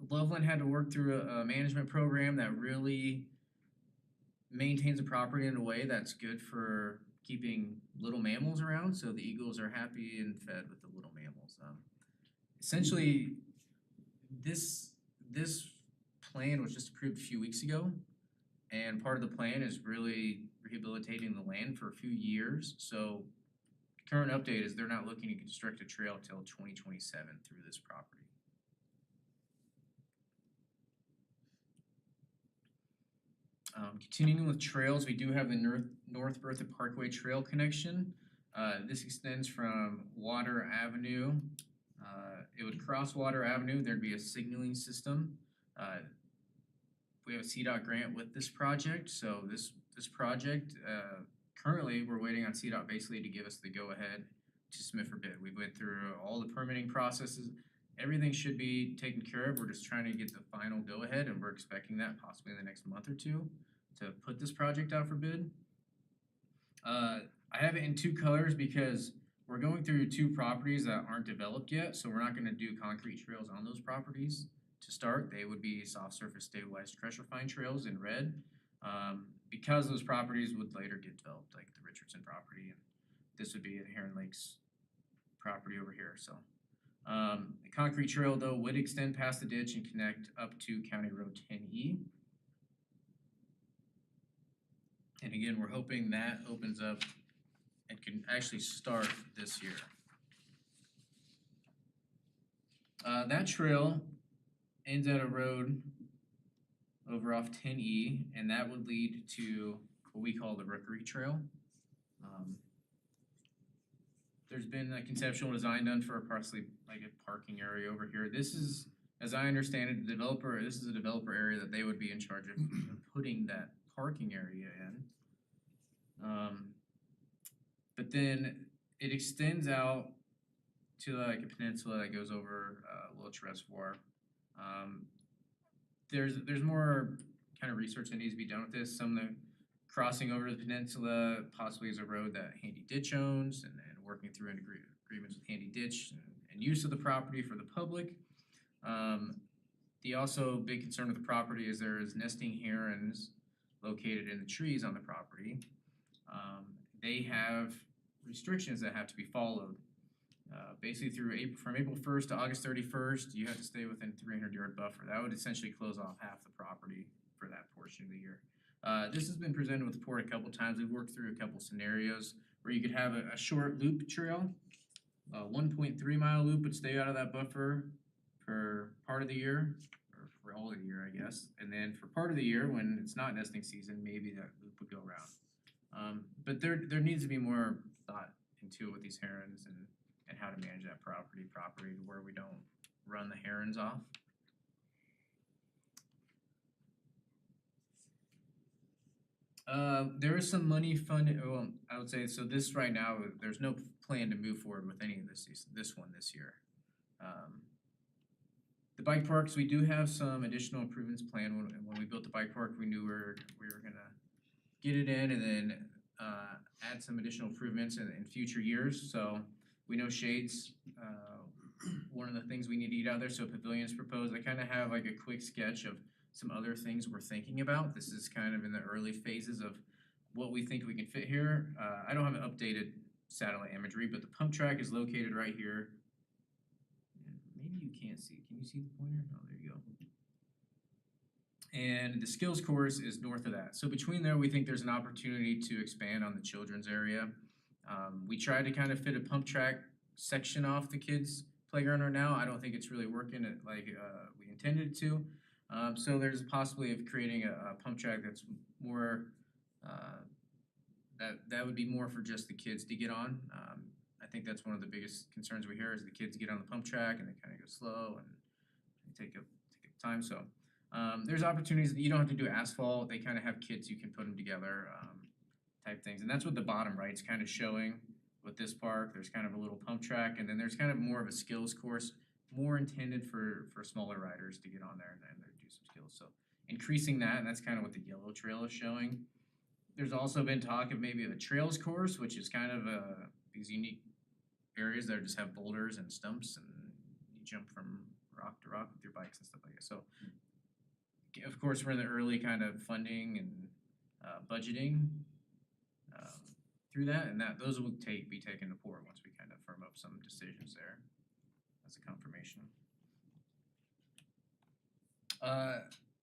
Loveland had to work through a management program that really maintains the property in a way that's good for keeping little mammals around. So the eagles are happy and fed with the little mammals. Essentially, this plan was just approved a few weeks ago. And part of the plan is really rehabilitating the land for a few years. So current update is they're not looking to construct a trail till 2027 through this property. Continuing with trails, we do have the North Bertha Parkway Trail connection. This extends from Water Avenue. It would cross Water Avenue. There'd be a signaling system. We have a CDOT grant with this project, so this project, currently we're waiting on CDOT basically to give us the go-ahead to submit for bid. We went through all the permitting processes. Everything should be taken care of. We're just trying to get the final go-ahead, and we're expecting that possibly in the next month or two to put this project out for bid. I have it in two colors because we're going through two properties that aren't developed yet, so we're not gonna do concrete trails on those properties. To start, they would be soft surface stabilized crusher fine trails in red, because those properties would later get developed, like the Richardson property, and this would be a Heron Lakes property over here. So the concrete trail though would extend past the ditch and connect up to County Road 10E. And again, we're hoping that opens up and can actually start this year. That trail ends at a road over off 10E, and that would lead to what we call the Rookery Trail. There's been a conceptual design done for approximately like a parking area over here. This is, as I understand it, this is a developer area that they would be in charge of putting that parking area in. But then it extends out to like a peninsula that goes over Welch Reservoir. There's more kind of research that needs to be done with this. Some of the crossing over the peninsula possibly is a road that Handy Ditch owns, and working through agreements with Handy Ditch and use of the property for the public. The also big concern with the property is there is nesting herons located in the trees on the property. They have restrictions that have to be followed. Basically from April 1st to August 31st, you have to stay within 300-yard buffer. That would essentially close off half the property for that portion of the year. This has been presented with the port a couple times. We've worked through a couple scenarios where you could have a short loop trail. 1.3 mile loop would stay out of that buffer for part of the year, or for all of the year, I guess. And then for part of the year, when it's not nesting season, maybe that loop would go around. But there needs to be more thought into it with these herons and how to manage that property to where we don't run the herons off. There is some money funded, well, I would say, so this right now, there's no plan to move forward with any of this one this year. The bike parks, we do have some additional improvements planned. When we built the bike park, we knew we were gonna get it in and then add some additional improvements in future years. So we know shades, one of the things we need to eat out there, so pavilions proposed. I kind of have like a quick sketch of some other things we're thinking about. This is kind of in the early phases of what we think we can fit here. I don't have an updated satellite imagery, but the pump track is located right here. And maybe you can't see. Can you see the pointer? Oh, there you go. And the skills course is north of that. So between there, we think there's an opportunity to expand on the children's area. We tried to kind of fit a pump track section off the kids' playground right now. I don't think it's really working like we intended it to. So there's a possibility of creating a pump track that's more, that would be more for just the kids to get on. I think that's one of the biggest concerns we hear is the kids get on the pump track and they kind of go slow and take up time. So there's opportunities that you don't have to do asphalt. They kind of have kits, you can put them together type things. And that's what the bottom right's kind of showing with this park. There's kind of a little pump track and then there's kind of more of a skills course, more intended for smaller riders to get on there and do some skills. So increasing that, and that's kind of what the yellow trail is showing. There's also been talk of maybe a trails course, which is kind of these unique areas that just have boulders and stumps and you jump from rock to rock with your bikes and stuff like that. So of course we're in the early kind of funding and budgeting through that, and those will be taken to port once we kind of firm up some decisions there as a confirmation.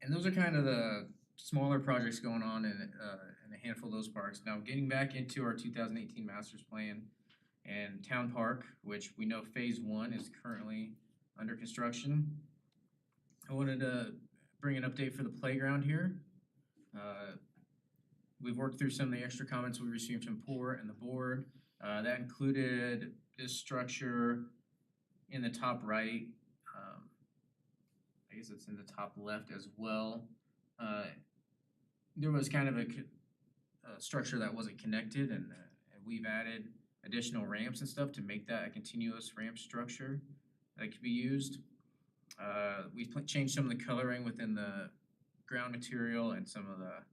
And those are kind of the smaller projects going on in a handful of those parks. Now getting back into our 2018 master's plan and Town Park, which we know phase 1 is currently under construction. I wanted to bring an update for the playground here. We've worked through some of the extra comments we received from Port and the board. That included this structure in the top right. I guess it's in the top left as well. There was kind of a structure that wasn't connected, and we've added additional ramps and stuff to make that a continuous ramp structure that could be used. We've changed some of the coloring within the ground material and some of the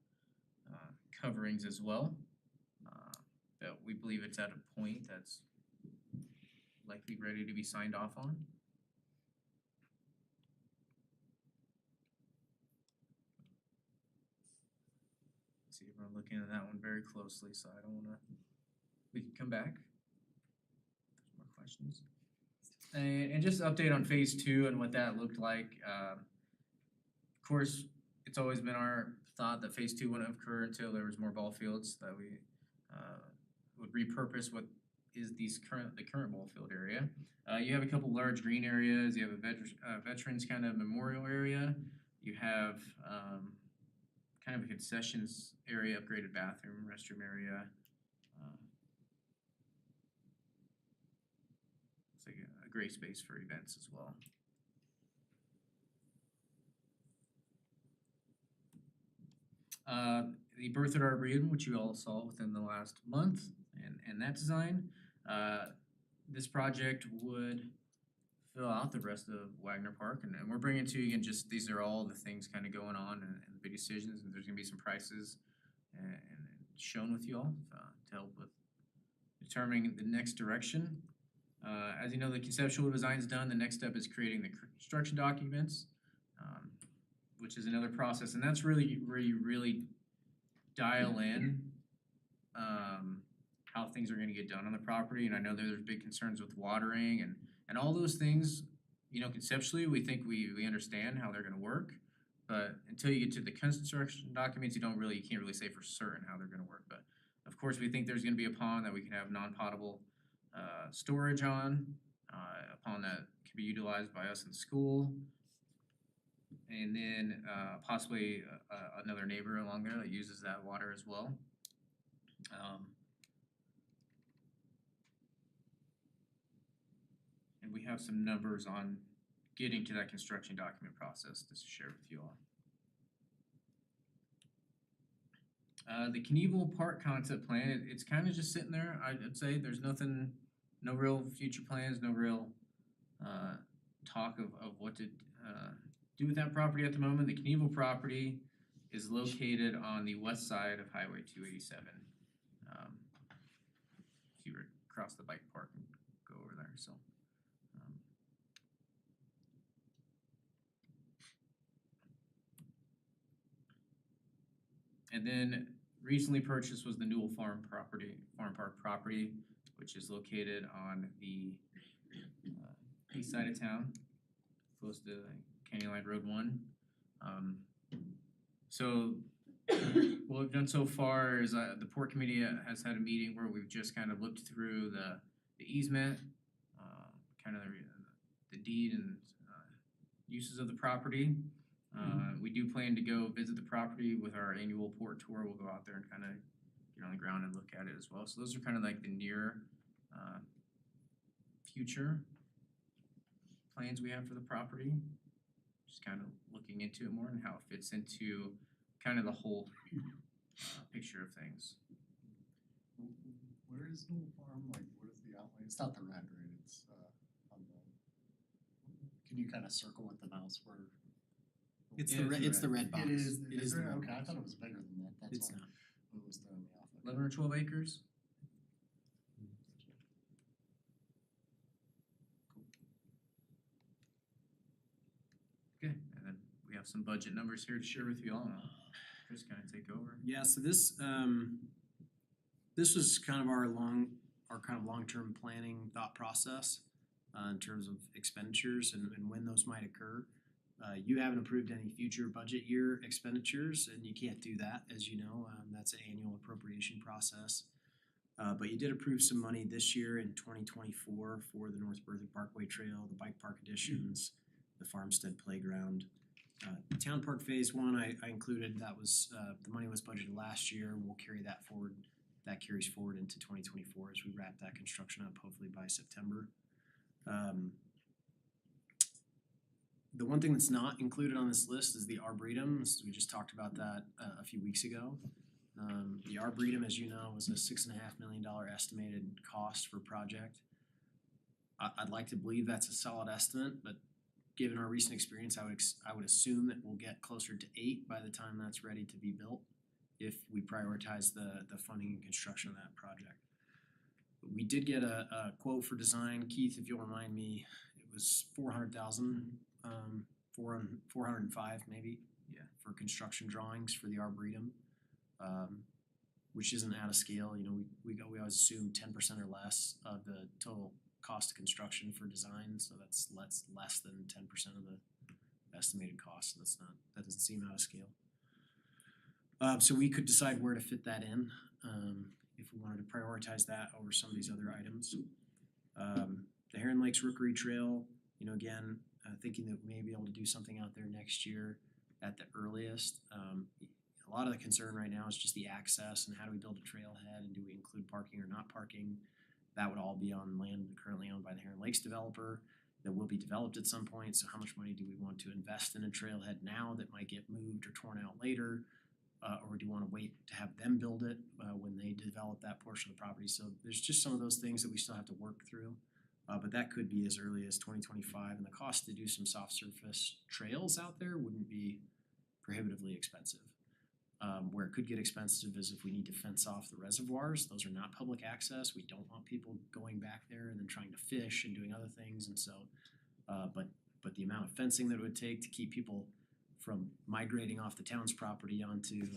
coverings as well. That we believe it's at a point that's likely ready to be signed off on. See everyone looking at that one very closely, so I don't wanna, we can come back. If there's more questions. And just an update on phase 2 and what that looked like. Of course, it's always been our thought that phase 2 wouldn't occur until there was more ball fields, that we would repurpose what is the current ball field area. You have a couple large green areas, you have a veterans kind of memorial area, you have kind of a concessions area, upgraded bathroom, restroom area. It's like a great space for events as well. The Berthoud Arboretum, which you all saw within the last month, and that design. This project would fill out the rest of Wagner Park, and we're bringing to you again, just these are all the things kind of going on and the big decisions, and there's gonna be some prices and shown with you all to help with determining the next direction. As you know, the conceptual design is done. The next step is creating the construction documents, which is another process, and that's really where you really dial in how things are gonna get done on the property. And I know there's big concerns with watering and all those things. You know, conceptually, we think we understand how they're gonna work, but until you get to the construction documents, you can't really say for certain how they're gonna work. But of course, we think there's gonna be a pond that we can have non-potable storage on, a pond that can be utilized by us in school. And then possibly another neighbor along there that uses that water as well. And we have some numbers on getting to that construction document process to share with you all. The Knievel Park concept plan, it's kind of just sitting there. I'd say there's nothing, no real future plans, no real talk of what to do with that property at the moment. The Knievel property is located on the west side of Highway 287. If you were across the bike park and go over there, so. And then recently purchased was the Newell Farm Park property, which is located on the east side of town, close to County Line Road 1. So what we've done so far is the Port Committee has had a meeting where we've just kind of looked through the easement, kind of the deed and uses of the property. We do plan to go visit the property with our annual port tour. We'll go out there and kind of get on the ground and look at it as well. So those are kind of like the near future plans we have for the property. Just kind of looking into it more and how it fits into kind of the whole picture of things. Where is Newell Farm? Like, what is the outlay? It's not the red, right? It's on the. Can you kind of circle with the mouse where? It's the red box. It is. It is the red Okay, I box. thought it was bigger than that. That's It's all. not. It was throwing me off. 11 or 12 acres. Okay, and then we have some budget numbers here to share with you all. Chris, kind of take over. Yeah, so this was kind of our long-term planning thought process in terms of expenditures and when those might occur. You haven't approved any future budget year expenditures, and you can't do that, as you know. That's an annual appropriation process. But you did approve some money this year in 2024 for the North Berthoud Parkway Trail, the bike park additions, the Farmstead Playground. Town Park Phase 1, I included, that was, the money was budgeted last year. We'll carry that forward. That carries forward into 2024 as we wrap that construction up, hopefully by September. The one thing that's not included on this list is the Arboretums. We just talked about that a few weeks ago. The Arboretum, as you know, was a $6.5 million estimated cost for project. I'd like to believe that's a solid estimate, but given our recent experience, I would assume that we'll get closer to 8 by the time that's ready to be built if we prioritize the funding and construction of that project. We did get a quote for design. Keith, if you'll remind me, it was $400,000, 405 maybe, for construction drawings for the Arboretum, which isn't out of scale. You know, we always assume 10% or less of the total cost of construction for design, so that's less than 10% of the estimated cost. So that doesn't seem out of scale. So we could decide where to fit that in if we wanted to prioritize that over some of these other items. The Heron Lakes Rookery Trail, you know, again, thinking that we may be able to do something out there next year at the earliest. A lot of the concern right now is just the access and how do we build a trailhead and do we include parking or not parking. That would all be on land currently owned by the Heron Lakes developer that will be developed at some point. So how much money do we want to invest in a trailhead now that might get moved or torn out later? Or do you want to wait to have them build it when they develop that portion of the property? So there's just some of those things that we still have to work through. But that could be as early as 2025, and the cost to do some soft surface trails out there wouldn't be prohibitively expensive. Where it could get expensive is if we need to fence off the reservoirs. Those are not public access. We don't want people going back there and then trying to fish and doing other things. And so, but the amount of fencing that it would take to keep people from migrating off the town's property onto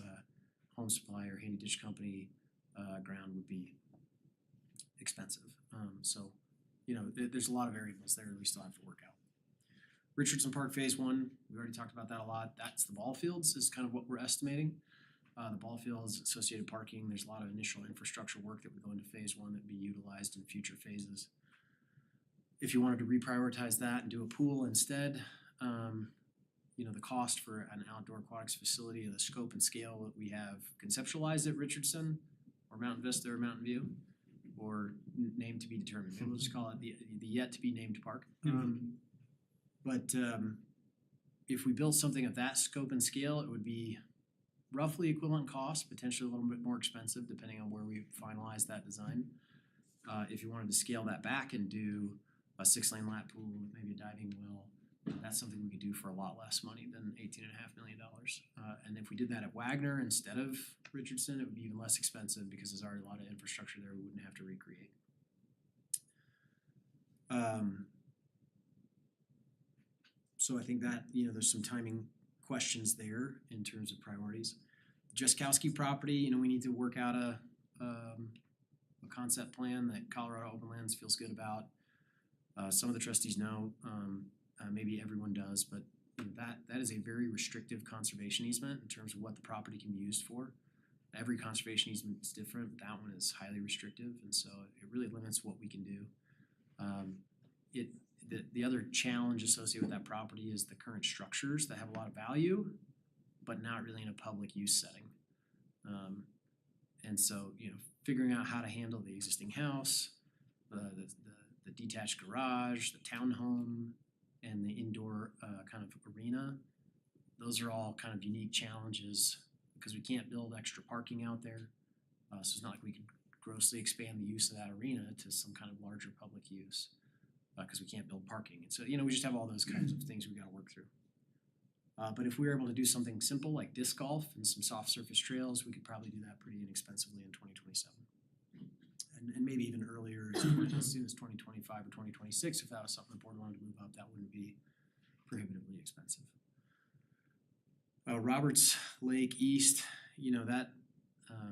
Home Supply or Handy Ditch Company ground would be expensive. So, you know, there's a lot of variables there that we still have to work out. Richardson Park Phase 1, we already talked about that a lot. That's the ball fields is kind of what we're estimating. The ball fields, associated parking, there's a lot of initial infrastructure work that would go into Phase 1 that would be utilized in future phases. If you wanted to reprioritize that and do a pool instead, the cost for an outdoor aquatics facility, the scope and scale that we have conceptualized at Richardson or Mountain Vista or Mountain View, or name to be determined. Maybe we'll just call it the yet to be named park. But if we built something of that scope and scale, it would be roughly equivalent cost, potentially a little bit more expensive depending on where we finalize that design. If you wanted to scale that back and do a 6-lane lap pool with maybe a diving well, that's something we could do for a lot less money than $18.5 million. And if we did that at Wagner instead of Richardson, it would be even less expensive because there's already a lot of infrastructure there we wouldn't have to recreate. So I think that, there's some timing questions there in terms of priorities. Jaskowski property, we need to work out a concept plan that Colorado Open Lands feels good about. Some of the trustees know, maybe everyone does, but that is a very restrictive conservation easement in terms of what the property can be used for. Every conservation easement is different, but that one is highly restrictive, and so it really limits what we can do. The other challenge associated with that property is the current structures that have a lot of value, but not really in a public use setting. And so, figuring out how to handle the existing house, the detached garage, the townhome, and the indoor kind of arena, those are all kind of unique challenges because we can't build extra parking out there. So it's not like we can grossly expand the use of that arena to some kind of larger public use because we can't build parking. And so, we just have all those kinds of things we got to work through. But if we were able to do something simple like disc golf and some soft surface trails, we could probably do that pretty inexpensively in 2027. And maybe even earlier, as soon as 2025 or 2026, if that was something the board wanted to move up, that wouldn't be prohibitively expensive. Roberts Lake East, that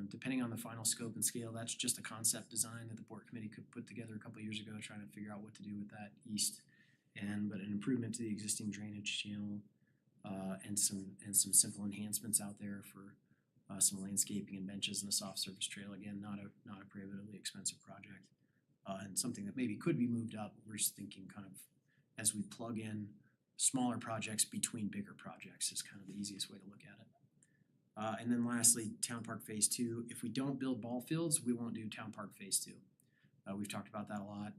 depending on the final scope and scale, that's just a concept design that the board committee could put together a couple of years ago, trying to figure out what to do with that east end, but an improvement to the existing drainage channel and some simple enhancements out there for some landscaping and benches and a soft surface trail. Again, not a prohibitively expensive project, and something that maybe could be moved up. We're just thinking kind of as we plug in smaller projects between bigger projects is kind of the easiest way to look at it. And then lastly, Town Park Phase 2. If we don't build ball fields, we won't do Town Park Phase 2. We've talked about that a lot.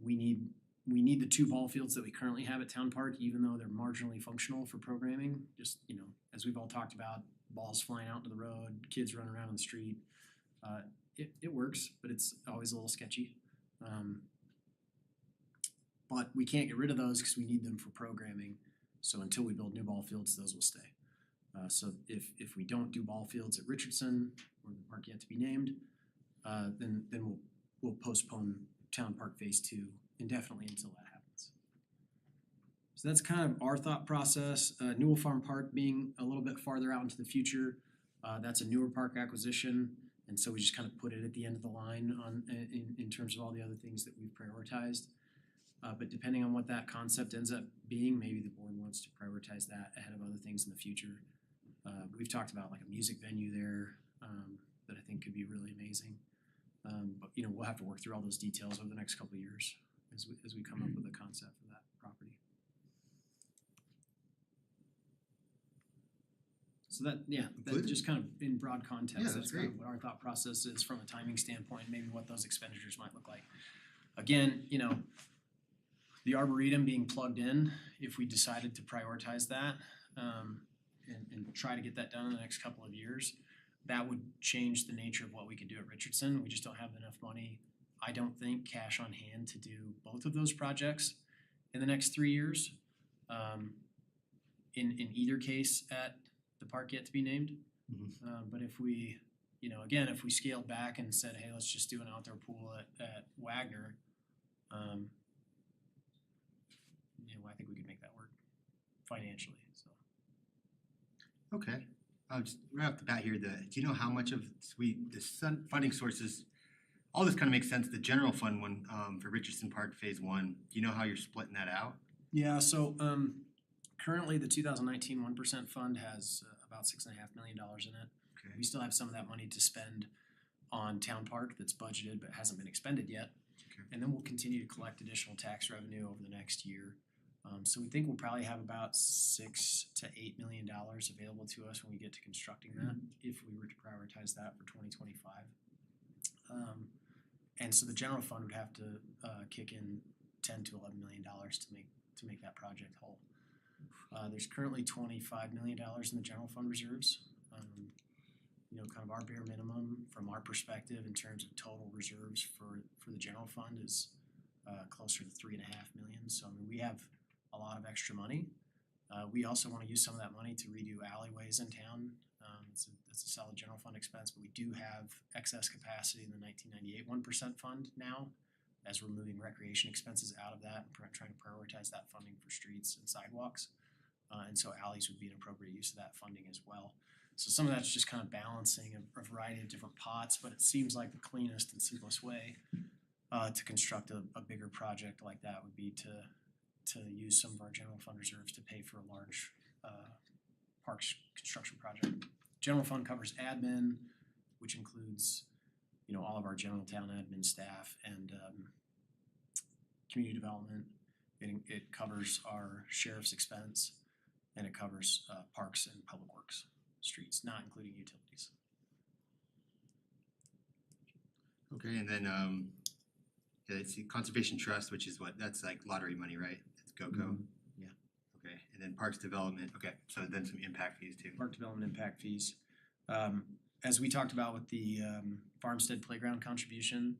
We need the 2 ball fields that we currently have at Town Park, even though they're marginally functional for programming. Just, as we've all talked about, balls flying out into the road, kids running around on the street. It works, but it's always a little sketchy. But we can't get rid of those because we need them for programming. So until we build new ball fields, those will stay. So if we don't do ball fields at Richardson, or the park yet to be named, then we'll postpone Town Park Phase 2 indefinitely until that happens. So that's kind of our thought process. Newell Farm Park being a little bit farther out into the future, that's a newer park acquisition, and so we just kind of put it at the end of the line in terms of all the other things that we've prioritized. But depending on what that concept ends up being, maybe the board wants to prioritize that ahead of other things in the future. We've talked about like a music venue there that I think could be really amazing. But we'll have to work through all those details over the next couple of years as we come up with a concept for that property. So that Good. just kind of in broad context, Yeah, that's that's kind of what our thought process is from a timing standpoint, maybe what those expenditures might look like. Again, the Arboretum being plugged in, if we decided to prioritize that and try to get that done in the next couple of years, that would change the nature of what we could do at Richardson. We just don't have enough money, I don't think, cash on hand to do both of those projects in the next 3 years. In either case at the park yet to be named. But if we, again, if we scaled back and said, hey, let's just do an outdoor pool at Wagner, I think we could make that work financially, so. Okay, just right off the bat here, do you know how much of funding sources, all this kind of makes sense, the general fund one for Richardson Park Phase 1, do you know how you're splitting that out? Yeah, so currently the 2019 1% fund has about $6.5 million in it. Okay. We still have some of that money to spend on Town Park that's budgeted but hasn't been expended yet. Okay. And then we'll continue to collect additional tax revenue over the next year So we think we'll probably have about $6 to $8 million available to us when we get to constructing that, if we were to prioritize that for 2025. And so the general fund would have to kick in $10 to $11 million to make that project whole. There's currently $25 million in the general fund reserves. You know, kind of our bare minimum from our perspective in terms of total reserves for the general fund is closer to $3.5 million. So I mean, we have a lot of extra money. We also want to use some of that money to redo alleyways in town. It's a solid general fund expense, but we do have excess capacity in the 1998 1% fund now, as we're moving recreation expenses out of that and trying to prioritize that funding for streets and sidewalks. And so alleys would be an appropriate use of that funding as well. So some of that's just kind of balancing a variety of different pots, but it seems like the cleanest and simplest way to construct a bigger project like that would be to use some of our general fund reserves to pay for a large parks construction project. General fund covers admin, which includes, you know, all of our general town admin staff and community development. It covers our sheriff's expense, and it covers parks and public works, streets, not including utilities. Okay, and then yeah, it's the Conservation Trust, which is that's like lottery money, right? It's GOCO. Yeah. Okay, and then Parks Development, okay, so then some impact fees too. Park development impact fees. As we talked about with the Farmstead Playground contribution,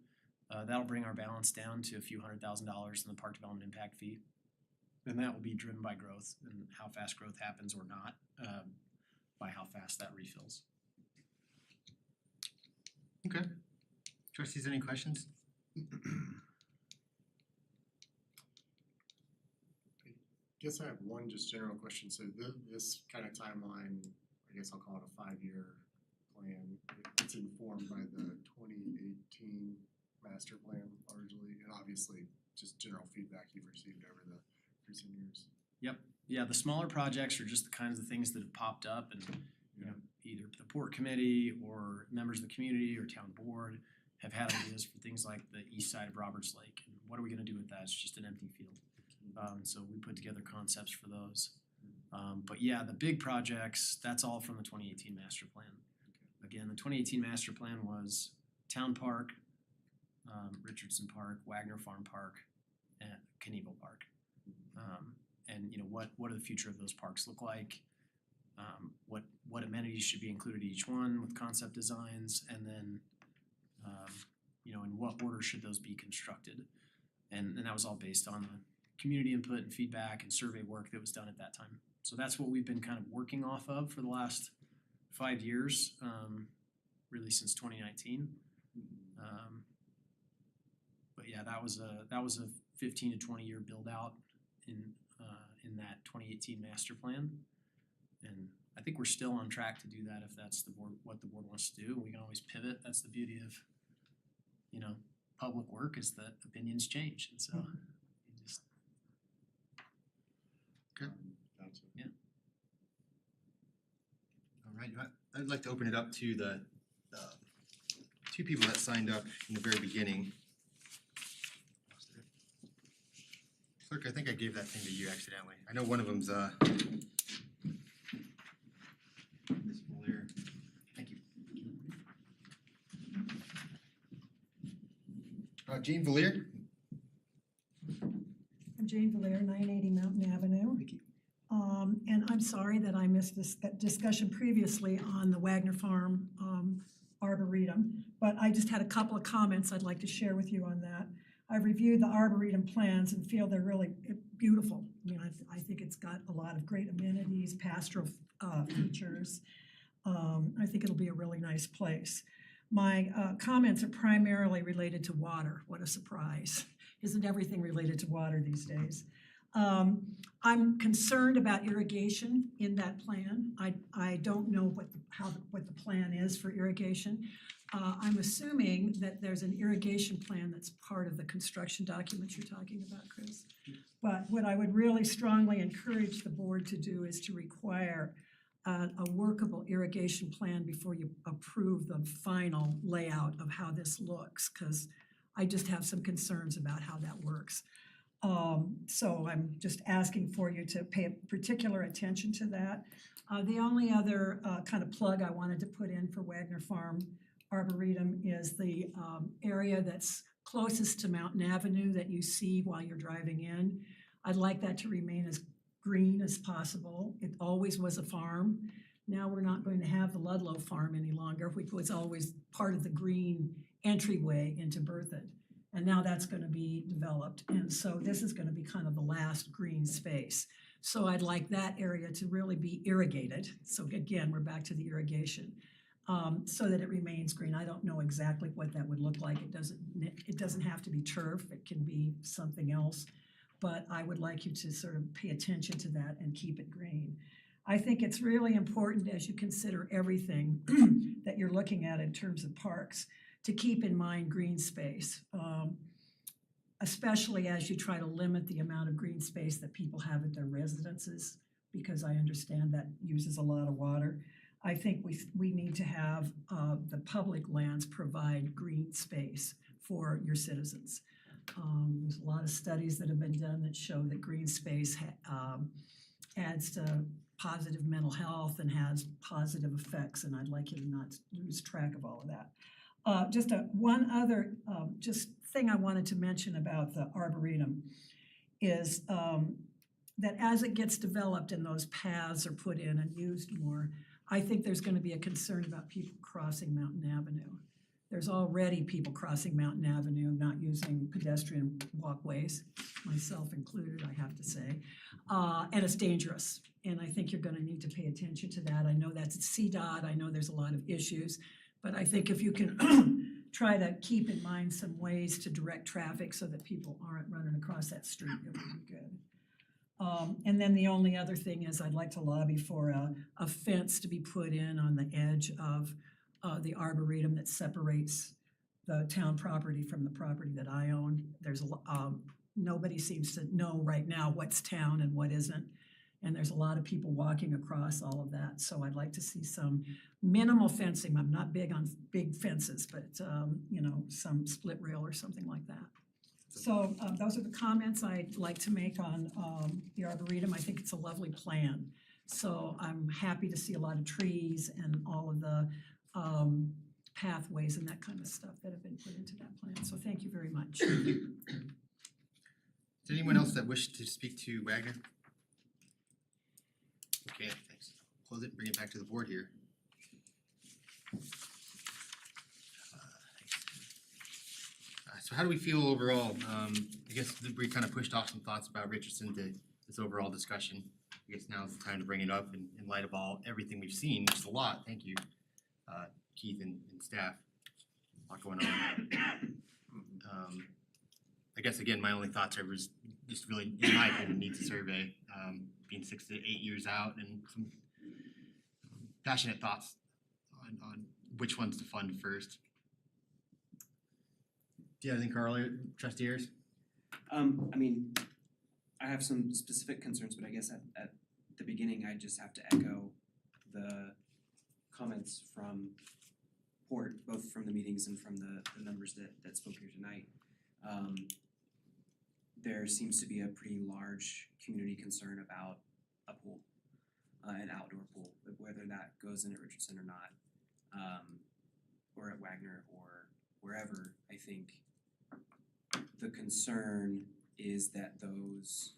that'll bring our balance down to a few $100,000 in the park development impact fee. And that will be driven by growth and how fast growth happens or not, by how fast that refills. Okay. Trustees, any questions? Guess I have one just general question. So this kind of timeline, I guess I'll call it a 5-year plan. It's informed by the 2018 master plan largely, and obviously just general feedback you've received over the recent years. Yep. Yeah, the smaller projects are just the kinds of things that have popped up, and you know, either the port committee or members of the community or town board have had ideas for things like the east side of Roberts Lake, and what are we going to do with that? It's just an empty field. So we put together concepts for those. But yeah, the big projects, that's all from the 2018 master plan. Again, the 2018 master plan was Town Park, Richardson Park, Wagner Farm Park, and Knievel Park. And you know, what do the future of those parks look like? What amenities should be included in each one with concept designs, and then you know, in what order should those be constructed? And that was all based on the community input and feedback and survey work that was done at that time. So that's what we've been kind of working off of for the last 5 years, really since 2019. But yeah, that was a 15 to 20 year build out in that 2018 master plan, and I think we're still on track to do that if that's what the board wants to do. We can always pivot. That's the beauty of, you know, public work, is that opinions change, and so you just Gotcha. Yeah. All right, I'd like to open it up to the two people that signed up in the very beginning. Clerk, I think I gave that thing to you accidentally. I know one of them's Ms. Valier. Thank you. Jane Valier? I'm Jane Valier, 980 Mountain Avenue. Thank you. And I'm sorry that I missed this discussion previously on the Wagner Farm Arboretum, but I just had a couple of comments I'd like to share with you on that. I've reviewed the Arboretum plans and feel they're really beautiful. I mean, I think it's got a lot of great amenities, pastoral features. I think it'll be a really nice place. My comments are primarily related to water. What a surprise. Isn't everything related to water these days? I'm concerned about irrigation in that plan. I don't know what the plan is for irrigation. I'm assuming that there's an irrigation plan that's part of the construction document you're talking about, Chris. But what I would really strongly encourage the board to do is to require a workable irrigation plan before you approve the final layout of how this looks, because I just have some concerns about how that works. So I'm just asking for you to pay particular attention to that. The only other kind of plug I wanted to put in for Wagner Farm Arboretum is the area that's closest to Mountain Avenue that you see while you're driving in. I'd like that to remain as green as possible. It always was a farm. Now we're not going to have the Ludlow Farm any longer, which was always part of the green entryway into Berthoud. And now that's gonna be developed, and so this is gonna be kind of the last green space. So I'd like that area to really be irrigated, so again, we're back to the irrigation, so that it remains green. I don't know exactly what that would look like, it doesn't have to be turf, it can be something else. But I would like you to sort of pay attention to that and keep it green. I think it's really important as you consider everything that you're looking at in terms of parks to keep in mind green space, especially as you try to limit the amount of green space that people have at their residences, because I understand that uses a lot of water. I think we need to have the public lands provide green space for your citizens. There's a lot of studies that have been done that show that green space adds to positive mental health and has positive effects, and I'd like you to not lose track of all of that. Just one other just thing I wanted to mention about the Arboretum is that as it gets developed and those paths are put in and used more, I think there's going to be a concern about people crossing Mountain Avenue. There's already people crossing Mountain Avenue, not using pedestrian walkways, myself included, I have to say. And it's dangerous, and I think you're gonna need to pay attention to that. I know that's CDOT, I know there's a lot of issues, but I think if you can try to keep in mind some ways to direct traffic so that people aren't running across that street, it would be good. And then the only other thing is I'd like to lobby for a fence to be put in on the edge of the Arboretum that separates the town property from the property that I own. There's nobody seems to know right now what's town and what isn't. And there's a lot of people walking across all of that. So I'd like to see some minimal fencing. I'm not big on big fences, but you know, some split rail or something like that. So those are the comments I'd like to make on the Arboretum. I think it's a lovely plan. So I'm happy to see a lot of trees and all of the pathways and that kind of stuff that have been put into that plan. So thank you very much. Is there anyone else that wished to speak to Wagner? Okay, thanks. Close it, bring it back to the board here. So how do we feel overall? I guess we kind of pushed off some thoughts about Richardson to this overall discussion. I guess now is the time to bring it up in light of everything we've seen, which is a lot. Thank you, Keith and staff. A lot going on. I guess again, my only thoughts are just really, in my opinion, needs a survey. Being 6 to 8 years out, and some passionate thoughts on which ones to fund first. Do you have anything, Carl, trustee Ayers? I mean, I have some specific concerns, but I guess at the beginning, I just have to echo the comments from Port, both from the meetings and from the members that spoke here tonight. There seems to be a pretty large community concern about a pool, an outdoor pool, whether that goes in at Richardson or not, or at Wagner or wherever. I think the concern is that those,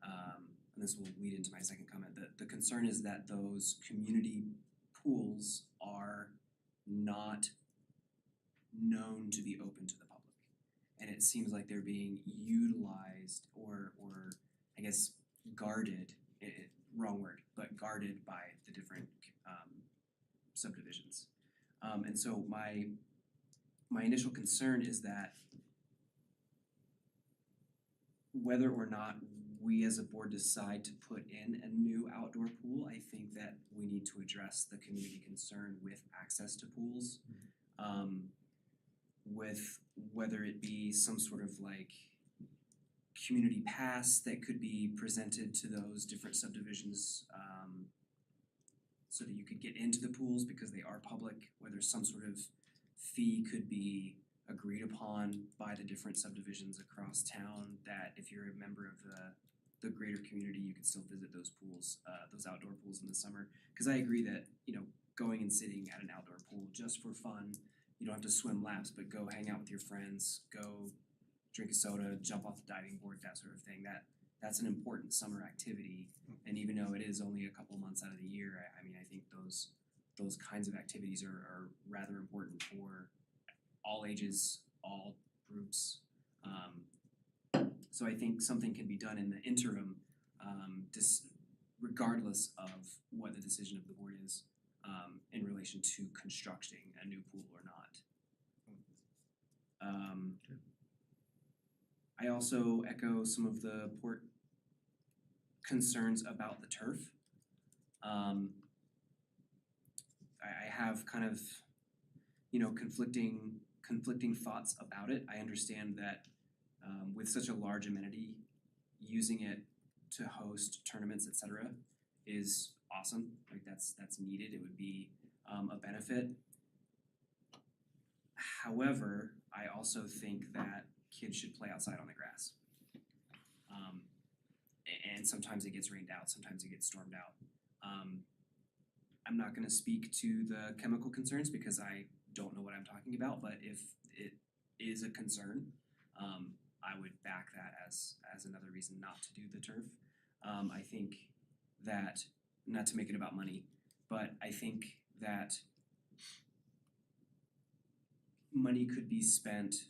and this will lead into my second comment, the concern is that those community pools are not known to be open to the public. And it seems like they're being utilized or I guess guarded, wrong word, but guarded by the different subdivisions. And so my initial concern is that whether or not we as a board decide to put in a new outdoor pool, I think that we need to address the community concern with access to pools. With whether it be some sort of like community pass that could be presented to those different subdivisions so that you could get into the pools because they are public, whether some sort of fee could be agreed upon by the different subdivisions across town, that if you're a member of the greater community, you can still visit those pools, those outdoor pools in the summer. Cause I agree that, going and sitting at an outdoor pool just for fun, you don't have to swim laps, but go hang out with your friends, go drink a soda, jump off the diving board, that sort of thing, that's an important summer activity. And even though it is only a couple months out of the year, I mean, I think those kinds of activities are rather important for all ages, all groups. So I think something can be done in the interim, regardless of what the decision of the board is, in relation to constructing a new pool or not. I also echo some of the port concerns about the turf. I have kind of, conflicting thoughts about it. I understand that with such a large amenity, using it to host tournaments, etc., is awesome. Like that's needed. It would be a benefit. However, I also think that kids should play outside on the grass. And sometimes it gets rained out, sometimes it gets stormed out. I'm not gonna speak to the chemical concerns because I don't know what I'm talking about, but if it is a concern, I would back that as another reason not to do the turf. I think that, not to make it about money, but I think that money could be spent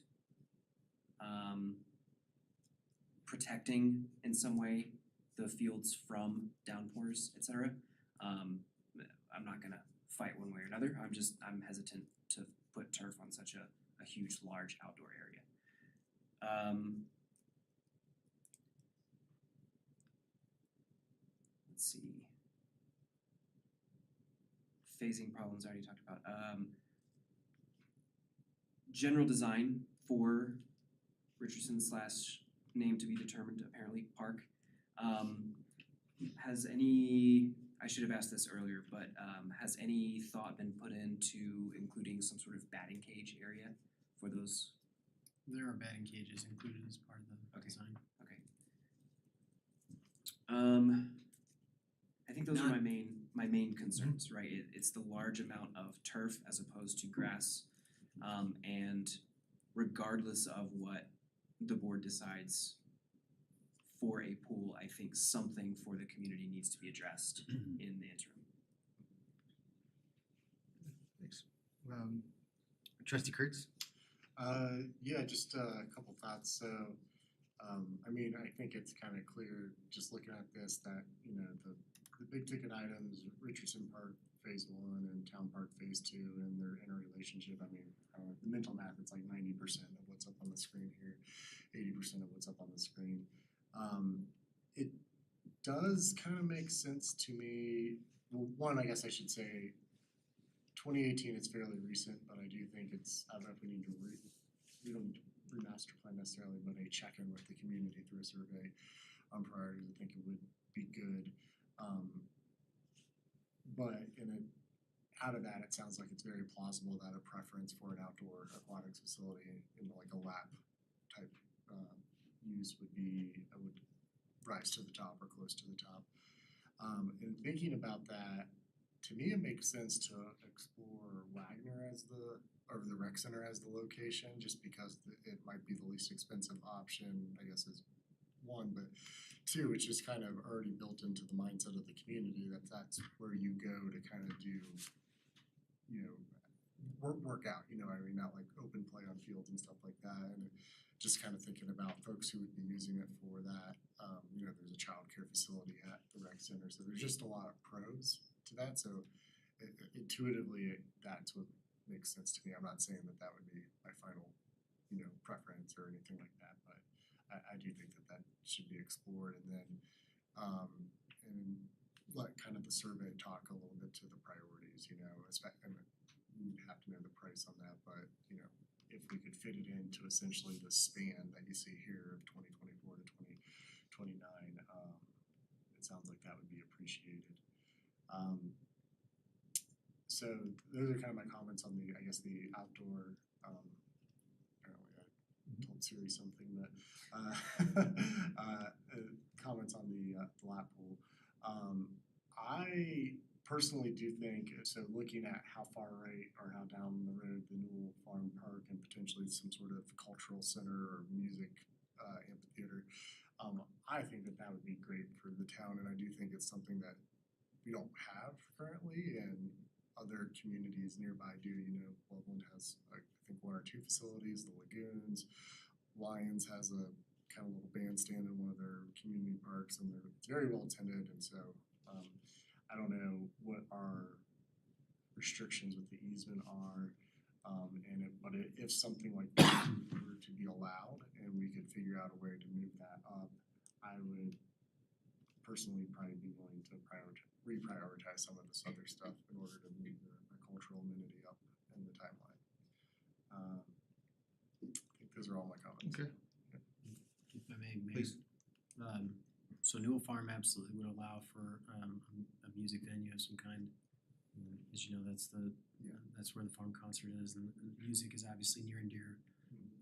protecting in some way the fields from downpours, etc. I'm not gonna fight one way or another. I'm hesitant to put turf on such a huge, large outdoor area. Let's see. Phasing problems I already talked about. General design for Richardson / name to be determined, apparently, park. Has any, I should have asked this earlier, but has any thought been put into including some sort of batting cage area for those? There are batting cages included as part of the design. Okay. I think those are my main concerns, right? It's the large amount of turf as opposed to grass. And regardless of what the board decides for a pool, I think something for the community needs to be addressed in the interim. Thanks. Trustee Kurtz? Yeah, just a couple thoughts. So, I mean, I think it's kind of clear just looking at this that, the big ticket items, Richardson Park Phase 1 and Town Park Phase 2 and their interrelationship, I mean, the mental math, it's like 90% of what's up on the screen here, 80% of what's up on the screen. It does kind of make sense to me. Well, one, I guess I should say 2018 is fairly recent, but I do think I don't know if we need to we don't need to remaster plan necessarily, but a check-in with the community through a survey on priorities, I think it would be good. But out of that, it sounds like it's very plausible that a preference for an outdoor aquatics facility in like a lap type use would rise to the top or close to the top. And thinking about that, to me, it makes sense to explore Wagner or the rec center as the location, just because it might be the least expensive option, I guess, is one, but two, it's just kind of already built into the mindset of the community that's where you go to kind of do, work out, I mean, not like open play on fields and stuff like that, and just kind of thinking about folks who would be using it for that. There's a childcare facility at the rec center, so there's just a lot of pros to that. So intuitively, that's what makes sense to me. I'm not saying that would be my final, preference or anything like that, but I do think that should be explored, and then and let kind of the survey talk a little bit to the priorities. And we'd have to know the price on that, but if we could fit it into essentially the span that you see here of 2024 to 2029, it sounds like that would be appreciated. So those are kind of my comments on the outdoor considering something that comments on the lap pool. I personally do think, so looking at how far right or how down the road the Newell Farm Park and potentially some sort of cultural center or music amphitheater, I think that would be great for the town, and I do think it's something that we don't have currently, and other communities nearby do. You know, Loveland has, I think, 1 or 2 facilities, the Lagoons. Lions has a kind of little bandstand in one of their community parks, and it's very well attended, and so I don't know what our restrictions with the easement are, but if something like that were to be allowed and we could figure out a way to move that up, I would personally probably be willing to reprioritize some of this other stuff in order to move the cultural amenity up in the timeline. I think those are all my comments. Okay. If I may, Mayor. So Newell Farm absolutely would allow for a music venue of some kind. As you know, that's where the farm concert is, and music is obviously near and dear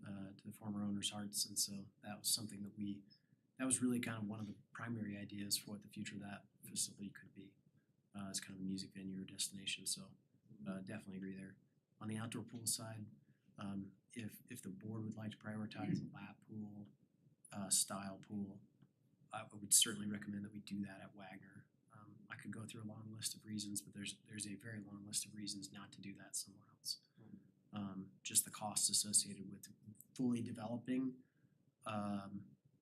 to the former owners' hearts, and so that was something that was really kind of one of the primary ideas for what the future of that facility could be, as kind of a music venue or destination. So definitely agree there. On the outdoor pool side, if the board would like to prioritize a lap pool style pool, I would certainly recommend that we do that at Wagner. I could go through a long list of reasons, but there's a very long list of reasons not to do that somewhere else. Just the costs associated with fully developing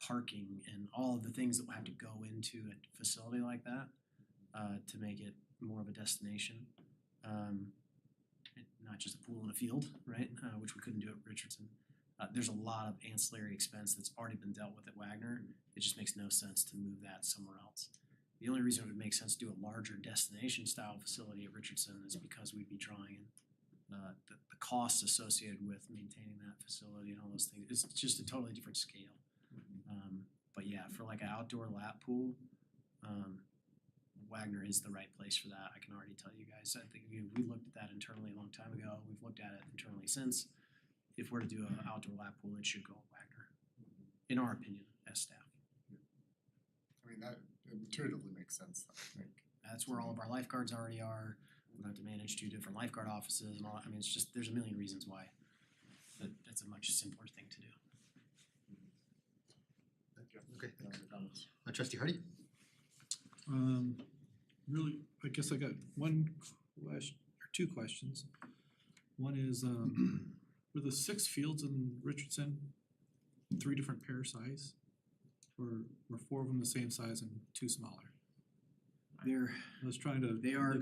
parking and all of the things that will have to go into a facility like that to make it more of a destination. Not just a pool and a field, right? Which we couldn't do at Richardson. There's a lot of ancillary expense that's already been dealt with at Wagner. It just makes no sense to move that somewhere else. The only reason it would make sense to do a larger destination style facility at Richardson is because we'd be drawing the costs associated with maintaining that facility and all those things. It's just a totally different scale. But yeah, for like an outdoor lap pool, Wagner is the right place for that. I can already tell you guys. I think we looked at that internally a long time ago. We've looked at it internally since. If we're to do an outdoor lap pool, it should go at Wagner, in our opinion, as staff. I mean, that intuitively makes sense, I think. That's where all of our lifeguards already are. We don't have to manage 2 different lifeguard offices and all that. I mean, it's just, there's a million reasons why. But that's a much simpler thing to do. Okay, thanks. Trustee Hardy? Really, I guess I got one question, or 2 questions. One is, were the 6 fields in Richardson 3 different pair size? Or were 4 of them the same size and 2 smaller? I was trying to.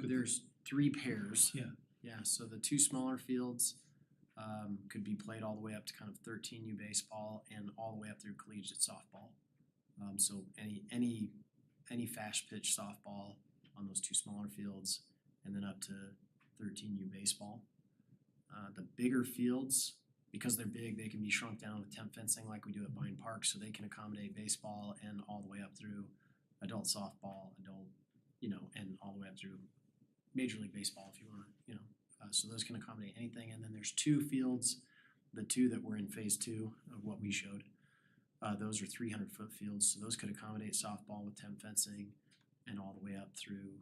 There's 3 pairs. Yeah. Yeah, so the 2 smaller fields could be played all the way up to kind of 13U baseball and all the way up through collegiate softball. So any fast pitch softball on those 2 smaller fields, and then up to 13U baseball. The bigger fields, because they're big, they can be shrunk down with temp fencing like we do at Vine Park, so they can accommodate baseball and all the way up through adult softball, and all the way up through Major League Baseball if you want, so those can accommodate anything. And then there's 2 fields, the 2 that were in phase 2 of what we showed. Those are 300-foot fields, so those could accommodate softball with temp fencing and all the way up through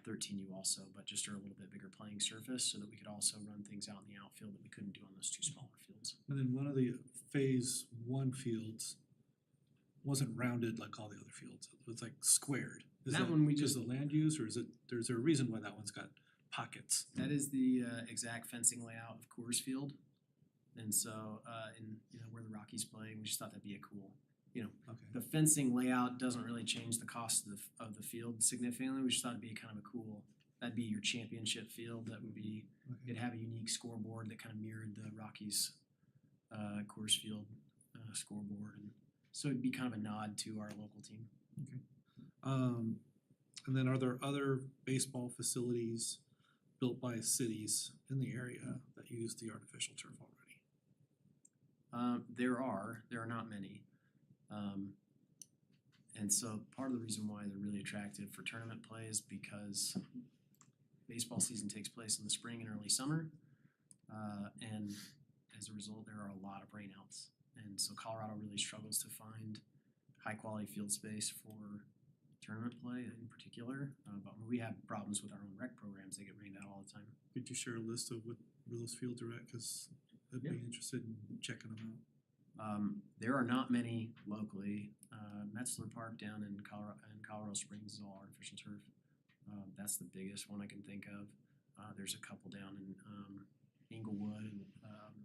13U also, but just are a little bit bigger playing surface so that we could also run things out in the outfield that we couldn't do on those 2 smaller fields. And then one of the phase 1 fields wasn't rounded like all the other fields. It was like squared. Is That one we just just- the land use, or is there a reason why that one's got pockets? That is the exact fencing layout of Coors Field. And so, where the Rockies play, we just thought that'd be a cool, Okay. the fencing layout doesn't really change the cost of the field significantly. We just thought it'd be kind of a cool, that'd be your championship field. That would be, it'd have a unique scoreboard that kind of mirrored the Rockies Coors Field scoreboard. And so it'd be kind of a nod to our local team. And then are there other baseball facilities built by cities in the area that use the artificial turf already? There are not many. And so part of the reason why they're really attractive for tournament play is because baseball season takes place in the spring and early summer. And as a result, there are a lot of rainouts. And so Colorado really struggles to find high quality field space for tournament play in particular. But we have problems with our own rec programs, they get rained out all the time. Could you share a list of where those fields are at, cause I'd be Yeah. interested in checking them out. There are not many locally. Metzler Park down in Colorado Springs is all artificial turf. That's the biggest one I can think of. There's a couple down in Inglewood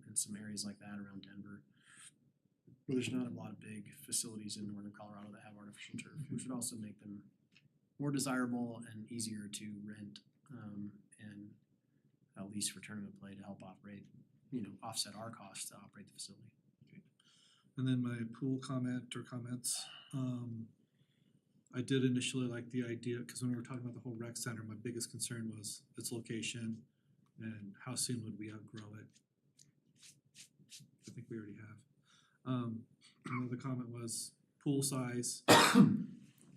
and some areas like that around Denver. But there's not a lot of big facilities in northern Colorado that have artificial turf, which would also make them more desirable and easier to rent and at least for tournament play to help operate, offset our costs to operate the facility. And then my pool comments, I did initially like the idea, cause when we were talking about the whole rec center, my biggest concern was its location and how soon would we outgrow it. I think we already have. Another comment was pool size. Can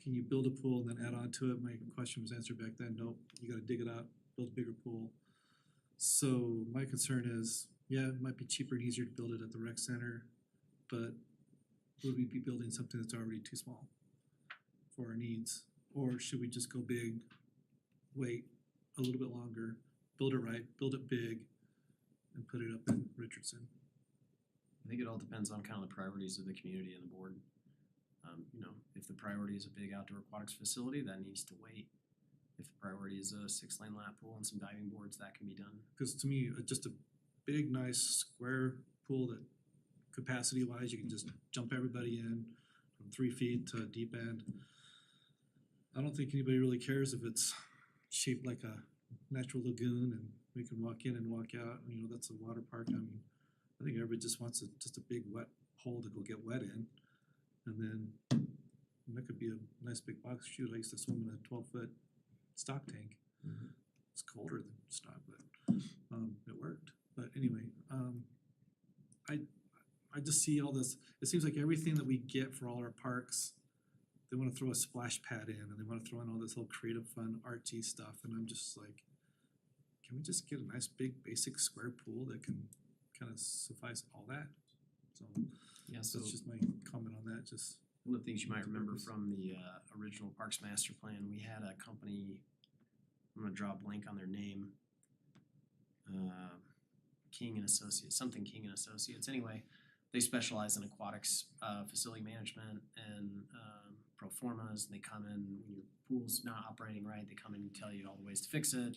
you build a pool and then add on to it? My question was answered back then, nope, you gotta dig it up, build a bigger pool. So my concern is, yeah, it might be cheaper and easier to build it at the rec center, but would we be building something that's already too small for our needs? Or should we just go big, wait a little bit longer, build it right, build it big, and put it up in Richardson? I think it all depends on kind of the priorities of the community and the board. If the priority is a big outdoor aquatics facility, that needs to wait. If the priority is a 6-lane lap pool and some diving boards, that can be done. Cause to me, just a big, nice square pool that capacity wise, you can just jump everybody in from 3 feet to deep end. I don't think anybody really cares if it's shaped like a natural lagoon and we can walk in and walk out, that's a water park. I mean, I think everybody just wants just a big wet hole to go get wet in. And then that could be a nice big box. Shoot, I used to swim in a 12-foot stock tank. It's colder than stock, but it worked. But anyway, I just see all this, it seems like everything that we get for all our parks, they wanna throw a splash pad in and they wanna throw in all this whole creative, fun, artsy stuff, and I'm just like, can we just get a nice big basic square pool that can kind of suffice all that? So Yeah, so that's just my comment on that, just. one of the things you might remember from the original Parks Master Plan, we had a company, I'm gonna draw a blank on their name. King and Associates, something King and Associates, anyway, they specialize in aquatics facility management and pro formas, and they come in when your pool's not operating right, they come in and tell you all the ways to fix it.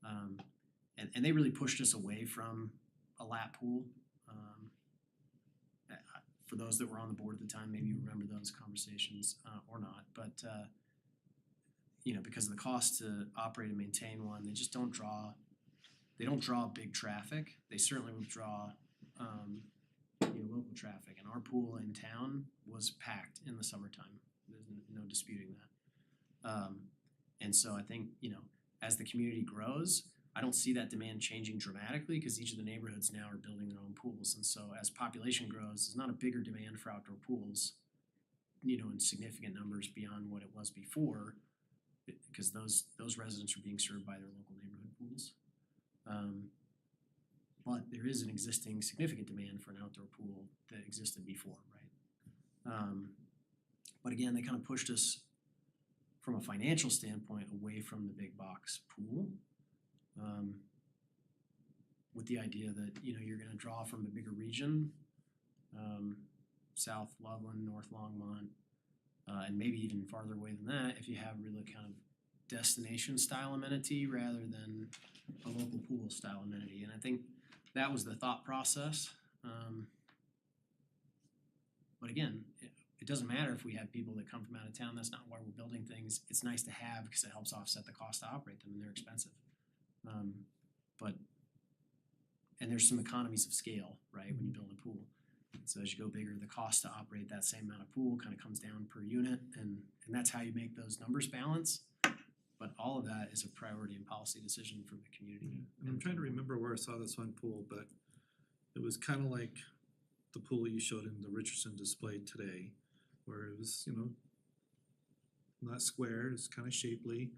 And they really pushed us away from a lap pool. For those that were on the board at the time, maybe you remember those conversations or not, but because of the cost to operate and maintain one, they just don't draw big traffic. They certainly will draw local traffic, and our pool in town was packed in the summertime. There's no disputing that. And so I think, as the community grows, I don't see that demand changing dramatically because each of the neighborhoods now are building their own pools. And so as population grows, there's not a bigger demand for outdoor pools, in significant numbers beyond what it was before, because those residents are being served by their local neighborhood pools. But there is an existing significant demand for an outdoor pool that existed before, right? But again, they kind of pushed us from a financial standpoint away from the big box pool. With the idea that, you're gonna draw from a bigger region, South Loveland, North Longmont, and maybe even farther away than that, if you have really kind of destination style amenity rather than a local pool style amenity. And I think that was the thought process. But again, it doesn't matter if we have people that come from out of town, that's not why we're building things. It's nice to have because it helps offset the cost to operate them and they're expensive. And there's some economies of scale, right, when you build a pool. So as you go bigger, the cost to operate that same amount of pool kind of comes down per unit, and that's how you make those numbers balance. But all of that is a priority and policy decision from the community. And I'm trying to remember where I saw this one pool, but it was kind of like the pool you showed in the Richardson display today, where it was, not square, it's kind of shapely,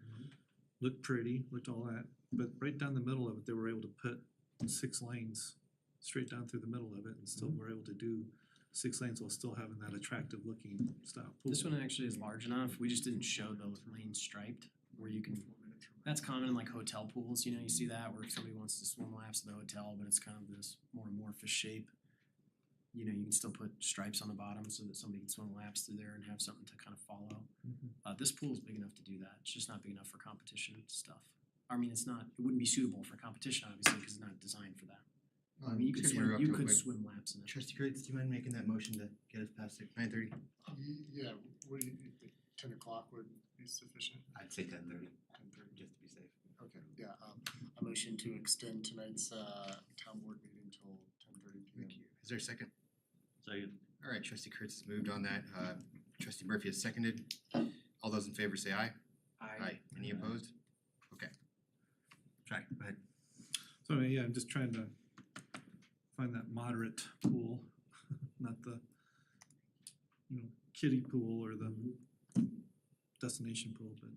looked pretty, looked all that, but right down the middle of it, they were able to put 6 lanes straight down through the middle of it and still were able to do 6 lanes while still having that attractive looking style pool. This one actually is large enough, we just didn't show the lane striped where you can, that's common in like hotel pools, you know, you see that where if somebody wants to swim laps at the hotel, but it's kind of this more amorphous shape. You know, you can still put stripes on the bottom so that somebody can swim laps through there and have something to kind of follow. This pool is big enough to do that, it's just not big enough for competition stuff. I mean, it's not, it wouldn't be suitable for competition, obviously, because it's not designed for that. I mean, you could Excuse me, swim, interrupt you real could quick. swim laps in it. Trustee Kurtz, do you mind making that motion to get us past 9:30? Yeah, what do you think, 10 o'clock would be sufficient? I'd say 10:30, 10:30. just to be safe. Okay, yeah, a motion to extend tonight's town board meeting till 10:30 p.m. Thank you. Is there a second? Second. All right, Trustee Kurtz has moved on that. Trustee Murphy has seconded. All those in favor say aye. Aye. Any opposed? Okay. Try, go ahead. So yeah, I'm just trying to find that moderate pool, not the, you know, kiddie pool or the destination pool, but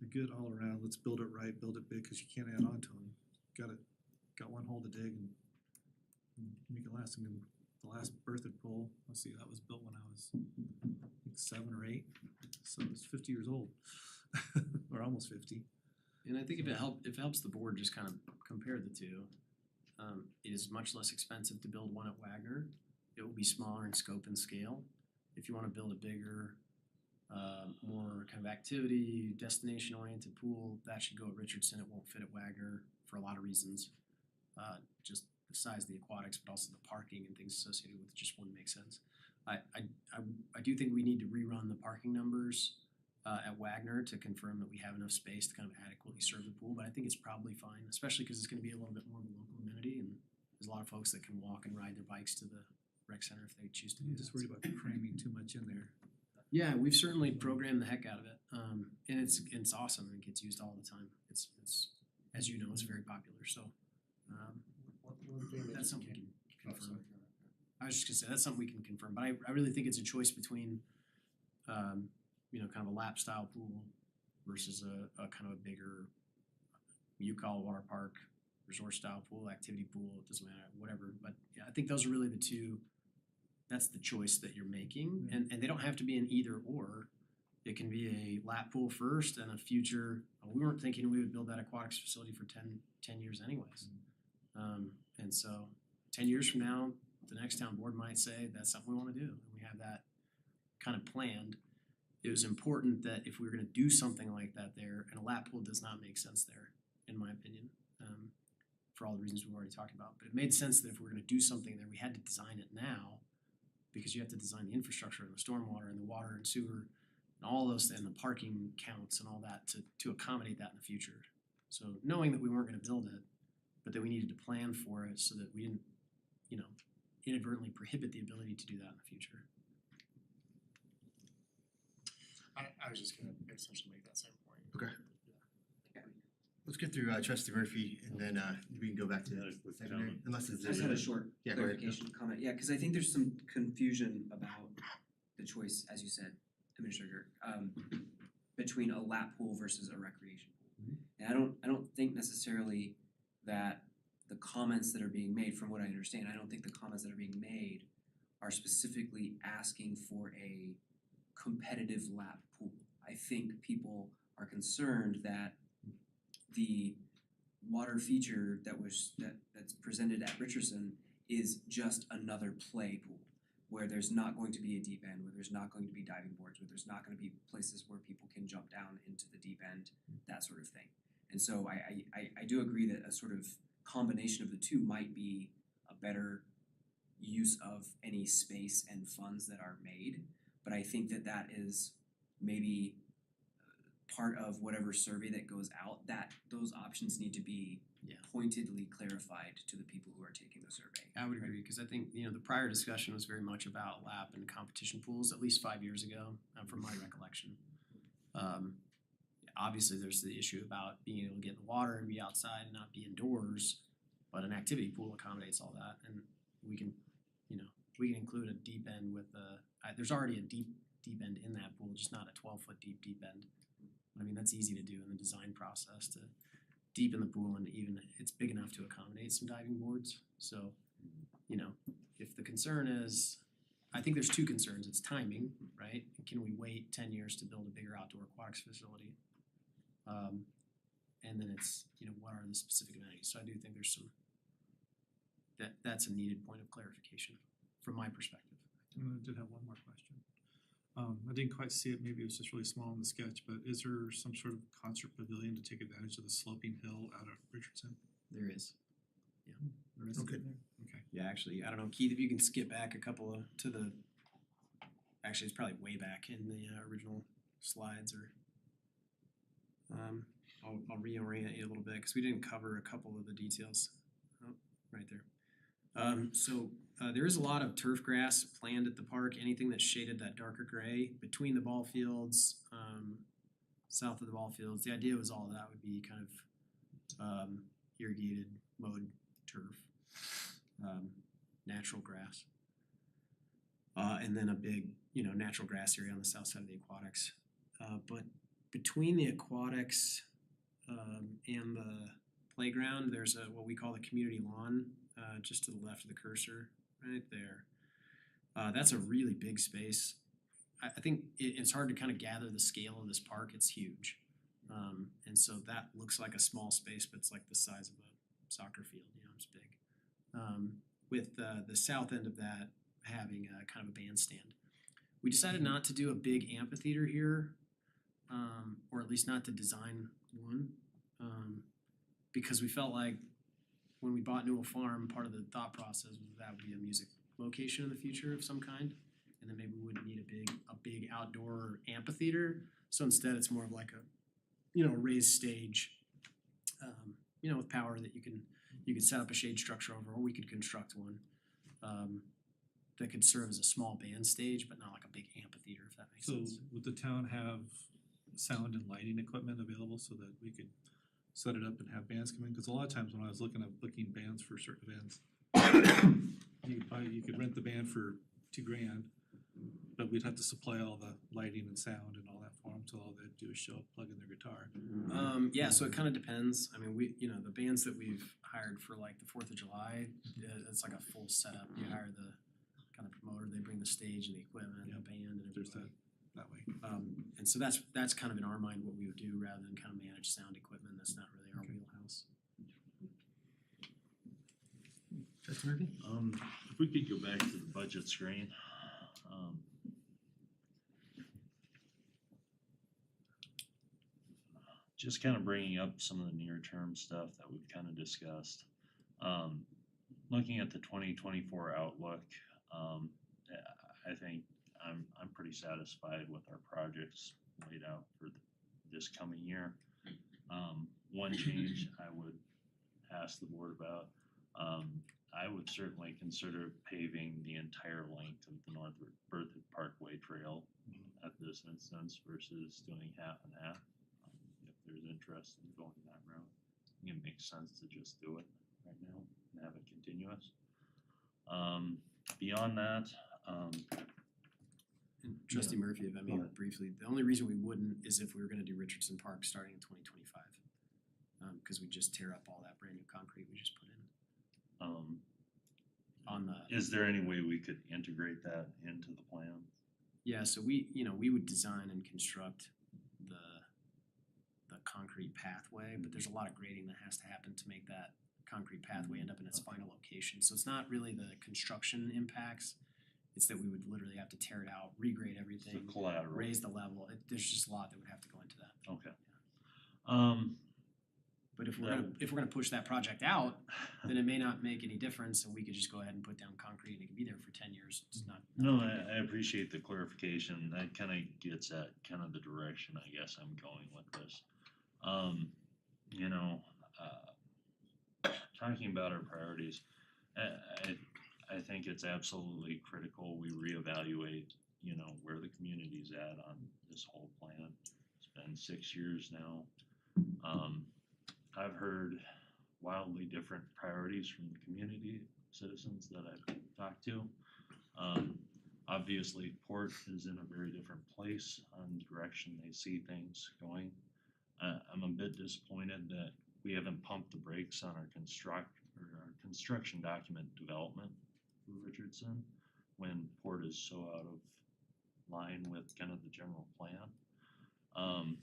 a good all around. Let's build it right, build it big, cause you can't add on to them. Got one hole to dig and make it last. I mean, the last Berthoud pool, let's see, that was built when I was I think 7 or 8, so it's 50 years old, or almost 50. And I think if it helps the board just kind of compare the two, it is much less expensive to build one at Wagner. It will be smaller in scope and scale. If you wanna build a bigger, more kind of activity, destination oriented pool, that should go at Richardson. It won't fit at Wagner for a lot of reasons. Just the size of the aquatics, but also the parking and things associated with it just wouldn't make sense. I do think we need to rerun the parking numbers at Wagner to confirm that we have enough space to kind of adequately serve the pool, but I think it's probably fine, especially because it's gonna be a little bit more of a local amenity and there's a lot of folks that can walk and ride their bikes to the rec center if they choose to do I'm that. just worried about cramming too much in there. Yeah, we've certainly programmed the heck out of it, and it's awesome and it gets used all the time. It's as you know, it's very popular, so One thing that that's you something we can- can oh, confirm. sorry, go ahead. I was just gonna say, that's something we can confirm, but I really think it's a choice between, you know, kind of a lap style pool versus a kind of a bigger, you call it water park, resort style pool, activity pool, it doesn't matter, whatever, but yeah, I think those are really the two, that's the choice that you're making, and they don't have to be an either or. It can be a lap pool first and a future, we weren't thinking we would build that aquatics facility for 10 years anyways. And so 10 years from now, the next town board might say, that's something we wanna do, and we have that kind of planned. It was important that if we were gonna do something like that there, and a lap pool does not make sense there, in my opinion, for all the reasons we've already talked about. But it made sense that if we were gonna do something there, we had to design it now, because you have to design the infrastructure and the stormwater and the water and sewer and all those, and the parking counts and all that to accommodate that in the future. So knowing that we weren't gonna build it, but that we needed to plan for it so that we didn't, you know, inadvertently prohibit the ability to do that in the future. I was just gonna essentially make that same point. Okay. Let's get through Trustee Murphy and then we can go back to Yeah, quick secondary, comment. unless it's. I just had a short Yeah, go ahead. clarification comment, yeah, cause I think there's some confusion about the choice, as you said, Administrator, between a lap pool versus a recreation pool. And I don't think necessarily that the comments that are being made, from what I understand, I don't think the comments that are being made are specifically asking for a competitive lap pool. I think people are concerned that the water feature that's presented at Richardson is just another play pool, where there's not going to be a deep end, where there's not going to be diving boards, where there's not gonna be places where people can jump down into the deep end, that sort of thing. And so I do agree that a sort of combination of the two might be a better use of any space and funds that are made, but I think that is maybe part of whatever survey that goes out, that those options need to be Yeah. pointedly clarified to the people who are taking the survey. I would agree, because I think, you know, the prior discussion was very much about lap and competition pools, at least 5 years ago, from my recollection. Obviously, there's the issue about being able to get in the water and be outside and not be indoors, but an activity pool accommodates all that, and we can, you know, we can include a deep end with there's already a deep end in that pool, just not a 12-foot deep end. I mean, that's easy to do in the design process, to deepen the pool, and even it's big enough to accommodate some diving boards. So, you know, if the concern is I think there's two concerns. It's timing, right? Can we wait 10 years to build a bigger outdoor aquatics facility? And then it's, what are the specific amenities? So I do think there's some, that's a needed point of clarification from my perspective. I did have one more question. I didn't quite see it, maybe it was just really small in the sketch, but is there some sort of concert pavilion to take advantage of the sloping hill out of Richardson? There is. Yeah, there is. Okay. Okay. Yeah, actually, I don't know, Keith, if you can skip back a couple to the, actually, it's probably way back in the original slides or, I'll reorient you a little bit because we didn't cover a couple of the details. Oh, right there. There is a lot of turf grass planned at the park, anything that's shaded that darker gray between the ball fields, south of the ball fields. The idea was all that would be kind of irrigated, mowed turf, natural grass. And then a big, natural grass area on the south side of the aquatics. But between the aquatics and the playground, there's what we call the community lawn, just to the left of the cursor, right there. That's a really big space. I think it's hard to kind of gather the scale of this park. It's huge. And so that looks like a small space, but it's like the size of a soccer field, it's big. With the south end of that having a kind of a bandstand. We decided not to do a big amphitheater here, or at least not to design one, because we felt like when we bought Newell Farm, part of the thought process was that would be a music location in the future of some kind, and then maybe we wouldn't need a big outdoor amphitheater. So instead, it's more of like a, raised stage, with power that you could set up a shade structure over, or we could construct one that could serve as a small band stage, but not like a big amphitheater, if that makes sense. So would the town have sound and lighting equipment available so that we could set it up and have bands come in? Because a lot of times when I was booking bands for certain events, you could rent the band for $2,000, but we'd have to supply all the lighting and sound and all that for them, so all they'd do is show up, plug in their guitar. Yeah, so it kind of depends. I mean, the bands that we've hired for like the 4th of July, it's like a full setup. You hire the kind of promoter, they bring the stage and the equipment and the band and everything. There's that way. And so that's kind of in our mind what we would do rather than kind of manage sound equipment. That's not really our wheelhouse. Trustee Murphy? If we could go back to the budget screen. Just kind of bringing up some of the near-term stuff that we've kind of discussed. Looking at the 2024 outlook, I think I'm pretty satisfied with our projects laid out for this coming year. One change I would ask the board about, I would certainly consider paving the entire length of the North Berthoud Parkway Trail at this instance versus doing half and half. If there's interest in going that route, I think it makes sense to just do it right now and have it continuous. Beyond that, And Trustee Murphy, if I may briefly, the only reason we wouldn't is if we were gonna do Richardson Park starting in 2025. Because we just tear up all that brand new concrete we just put in. On the. is there any way we could integrate that into the plan? Yeah, so we would design and construct the concrete pathway, but there's a lot of grading that has to happen to make that concrete pathway end up in its final location. So it's not really the construction impacts, it's that we would literally have to tear it out, regrade everything, The collateral. raise the level. There's just a lot that would have to go into that. Okay. But if we're gonna push that project out, then it may not make any difference, and we could just go ahead and put down concrete and it could be there for 10 years. It's not. No, I appreciate the clarification. That kind of gets at kind of the direction I guess I'm going with this. Talking about our priorities, I think it's absolutely critical we reevaluate, where the community's at on this whole plan. It's been 6 years now. I've heard wildly different priorities from the community citizens that I've talked to. Obviously, Port is in a very different place on the direction they see things going. I'm a bit disappointed that we haven't pumped the brakes on our construction document development for Richardson. when Port is so out of line with kind of the general plan.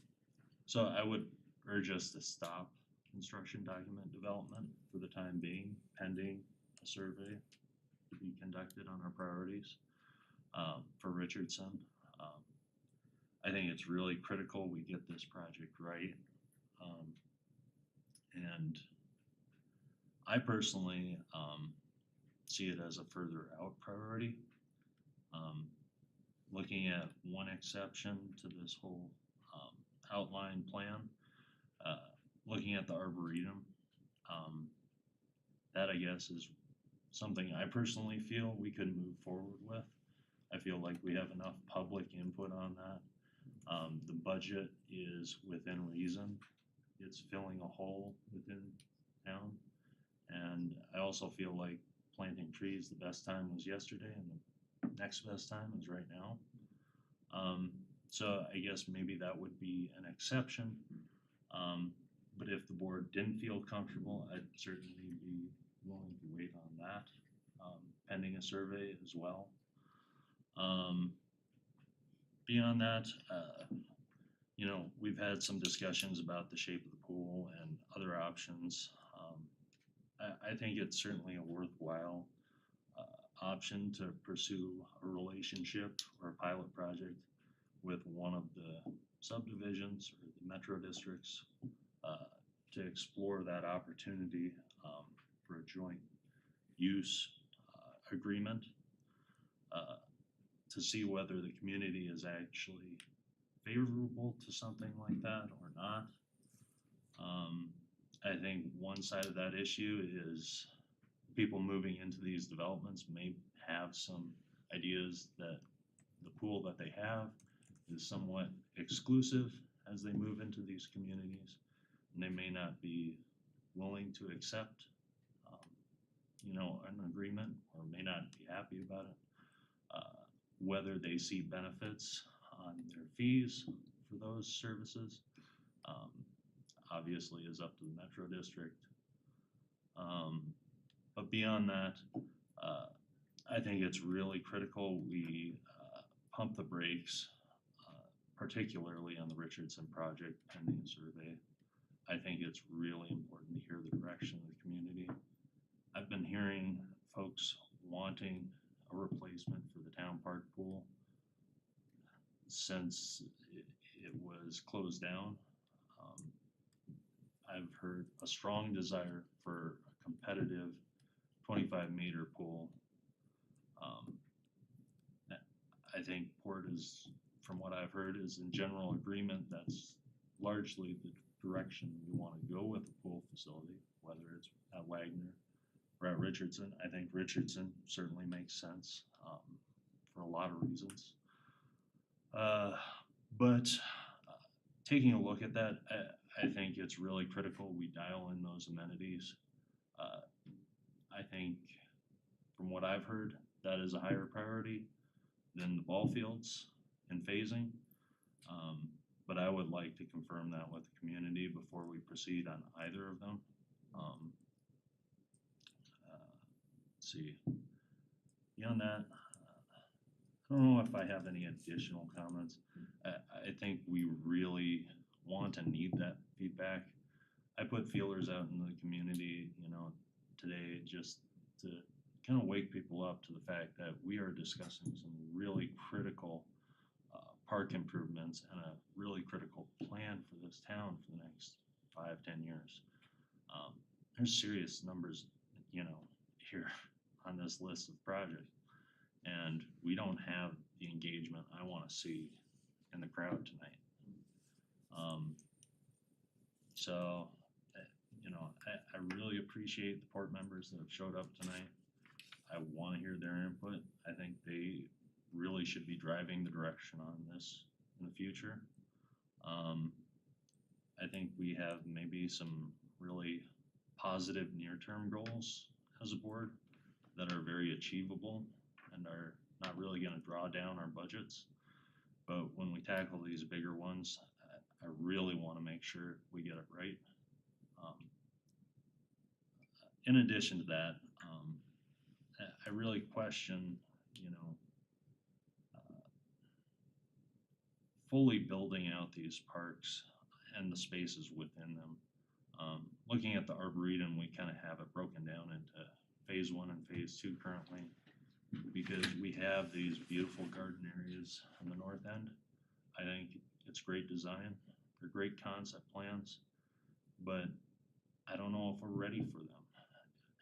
So I would urge us to stop construction document development for the time being, pending a survey to be conducted on our priorities. For Richardson, I think it's really critical we get this project right. And I personally see it as a further out priority. Looking at one exception to this whole outline plan, looking at the Arboretum, that I guess is something I personally feel we could move forward with. I feel like we have enough public input on that. The budget is within reason. It's filling a hole within town. And I also feel like planting trees, the best time was yesterday and the next best time is right now. So I guess maybe that would be an exception. But if the board didn't feel comfortable, I'd certainly be willing to wait on that, pending a survey as well. Beyond that, you know, we've had some discussions about the shape of the pool and other options. I think it's certainly a worthwhile option to pursue a relationship or a pilot project with one of the subdivisions or the metro districts to explore that opportunity for a joint use agreement to see whether the community is actually favorable to something like that or not. I think one side of that issue is people moving into these developments may have some ideas that the pool that they have is somewhat exclusive as they move into these communities, and they may not be willing to accept, you know, an agreement, or may not be happy about it. Whether they see benefits on their fees for those services, obviously is up to the Metro District. But beyond that, I think it's really critical we pump the brakes, particularly on the Richardson project pending survey. I think it's really important to hear the direction of the community. I've been hearing folks wanting a replacement for the town park pool since it was closed down. I've heard a strong desire for a competitive 25-meter pool. I think Port is, from what I've heard, is in general agreement that's largely the direction we want to go with the pool facility, whether it's at Wagner or at Richardson. I think Richardson certainly makes sense for a lot of reasons. But taking a look at that, I think it's really critical we dial in those amenities. I think from what I've heard, that is a higher priority than the ball fields and phasing. But I would like to confirm that with the community before we proceed on either of them. Let's see. Beyond that, I don't know if I have any additional comments. I think we really want and need that feedback. I put feelers out in the community, you know, today just to kind of wake people up to the fact that we are discussing some really critical park improvements and a really critical plan for this town for the next 5-10 years. There's serious numbers, you know, here on this list of projects, and we don't have the engagement I want to see in the crowd tonight. So, you know, I really appreciate the Port members that have showed up tonight. I want to hear their input. I think they really should be driving the direction on this in the future. I think we have maybe some really positive near-term goals as a board that are very achievable and are not really going to draw down our budgets. But when we tackle these bigger ones, I really want to make sure we get it right. In addition to that, I really question, fully building out these parks and the spaces within them. Looking at the Arboretum, we kind of have it broken down into phase 1 and phase 2 currently, because we have these beautiful garden areas on the north end. I think it's great design, they're great concept plans, but I don't know if we're ready for them.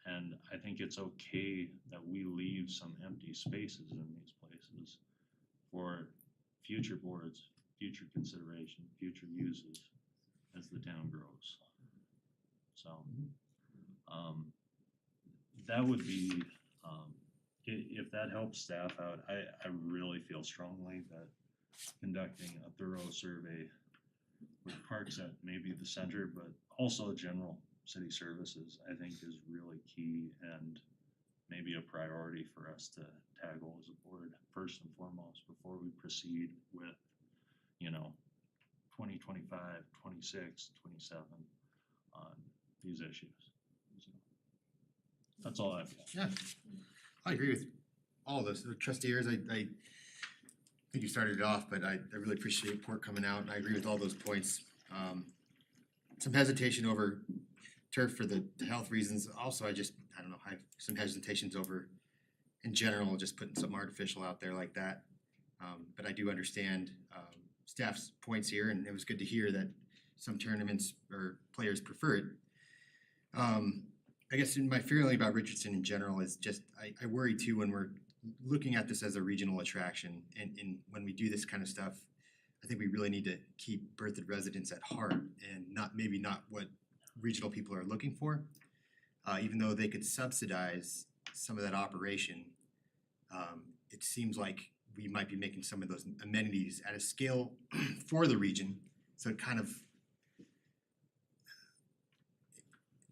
And I think it's okay that we leave some empty spaces in these places for future boards, future consideration, future uses as the town grows. So, that would be, if that helps staff out, I really feel strongly that conducting a thorough survey with parks at maybe the center, but also general city services, I think is really key and maybe a priority for us to tackle as a board first and foremost before we proceed with, 2025, 26, 27 on these issues. So, that's all I've got. Yeah, I agree with all of those. The trustee years, I think you started it off, but I really appreciate Port coming out, and I agree with all those points. Some hesitation over turf for the health reasons. Also, I don't know, I have some hesitations over, in general, just putting something artificial out there like that. But I do understand staff's points here, and it was good to hear that some tournaments or players prefer it. I guess my feeling about Richardson in general is just, I worry too when we're looking at this as a regional attraction, and when we do this kind of stuff, I think we really need to keep Berthoud residents at heart and not what regional people are looking for. Even though they could subsidize some of that operation, it seems like we might be making some of those amenities at a scale for the region. So it kind of,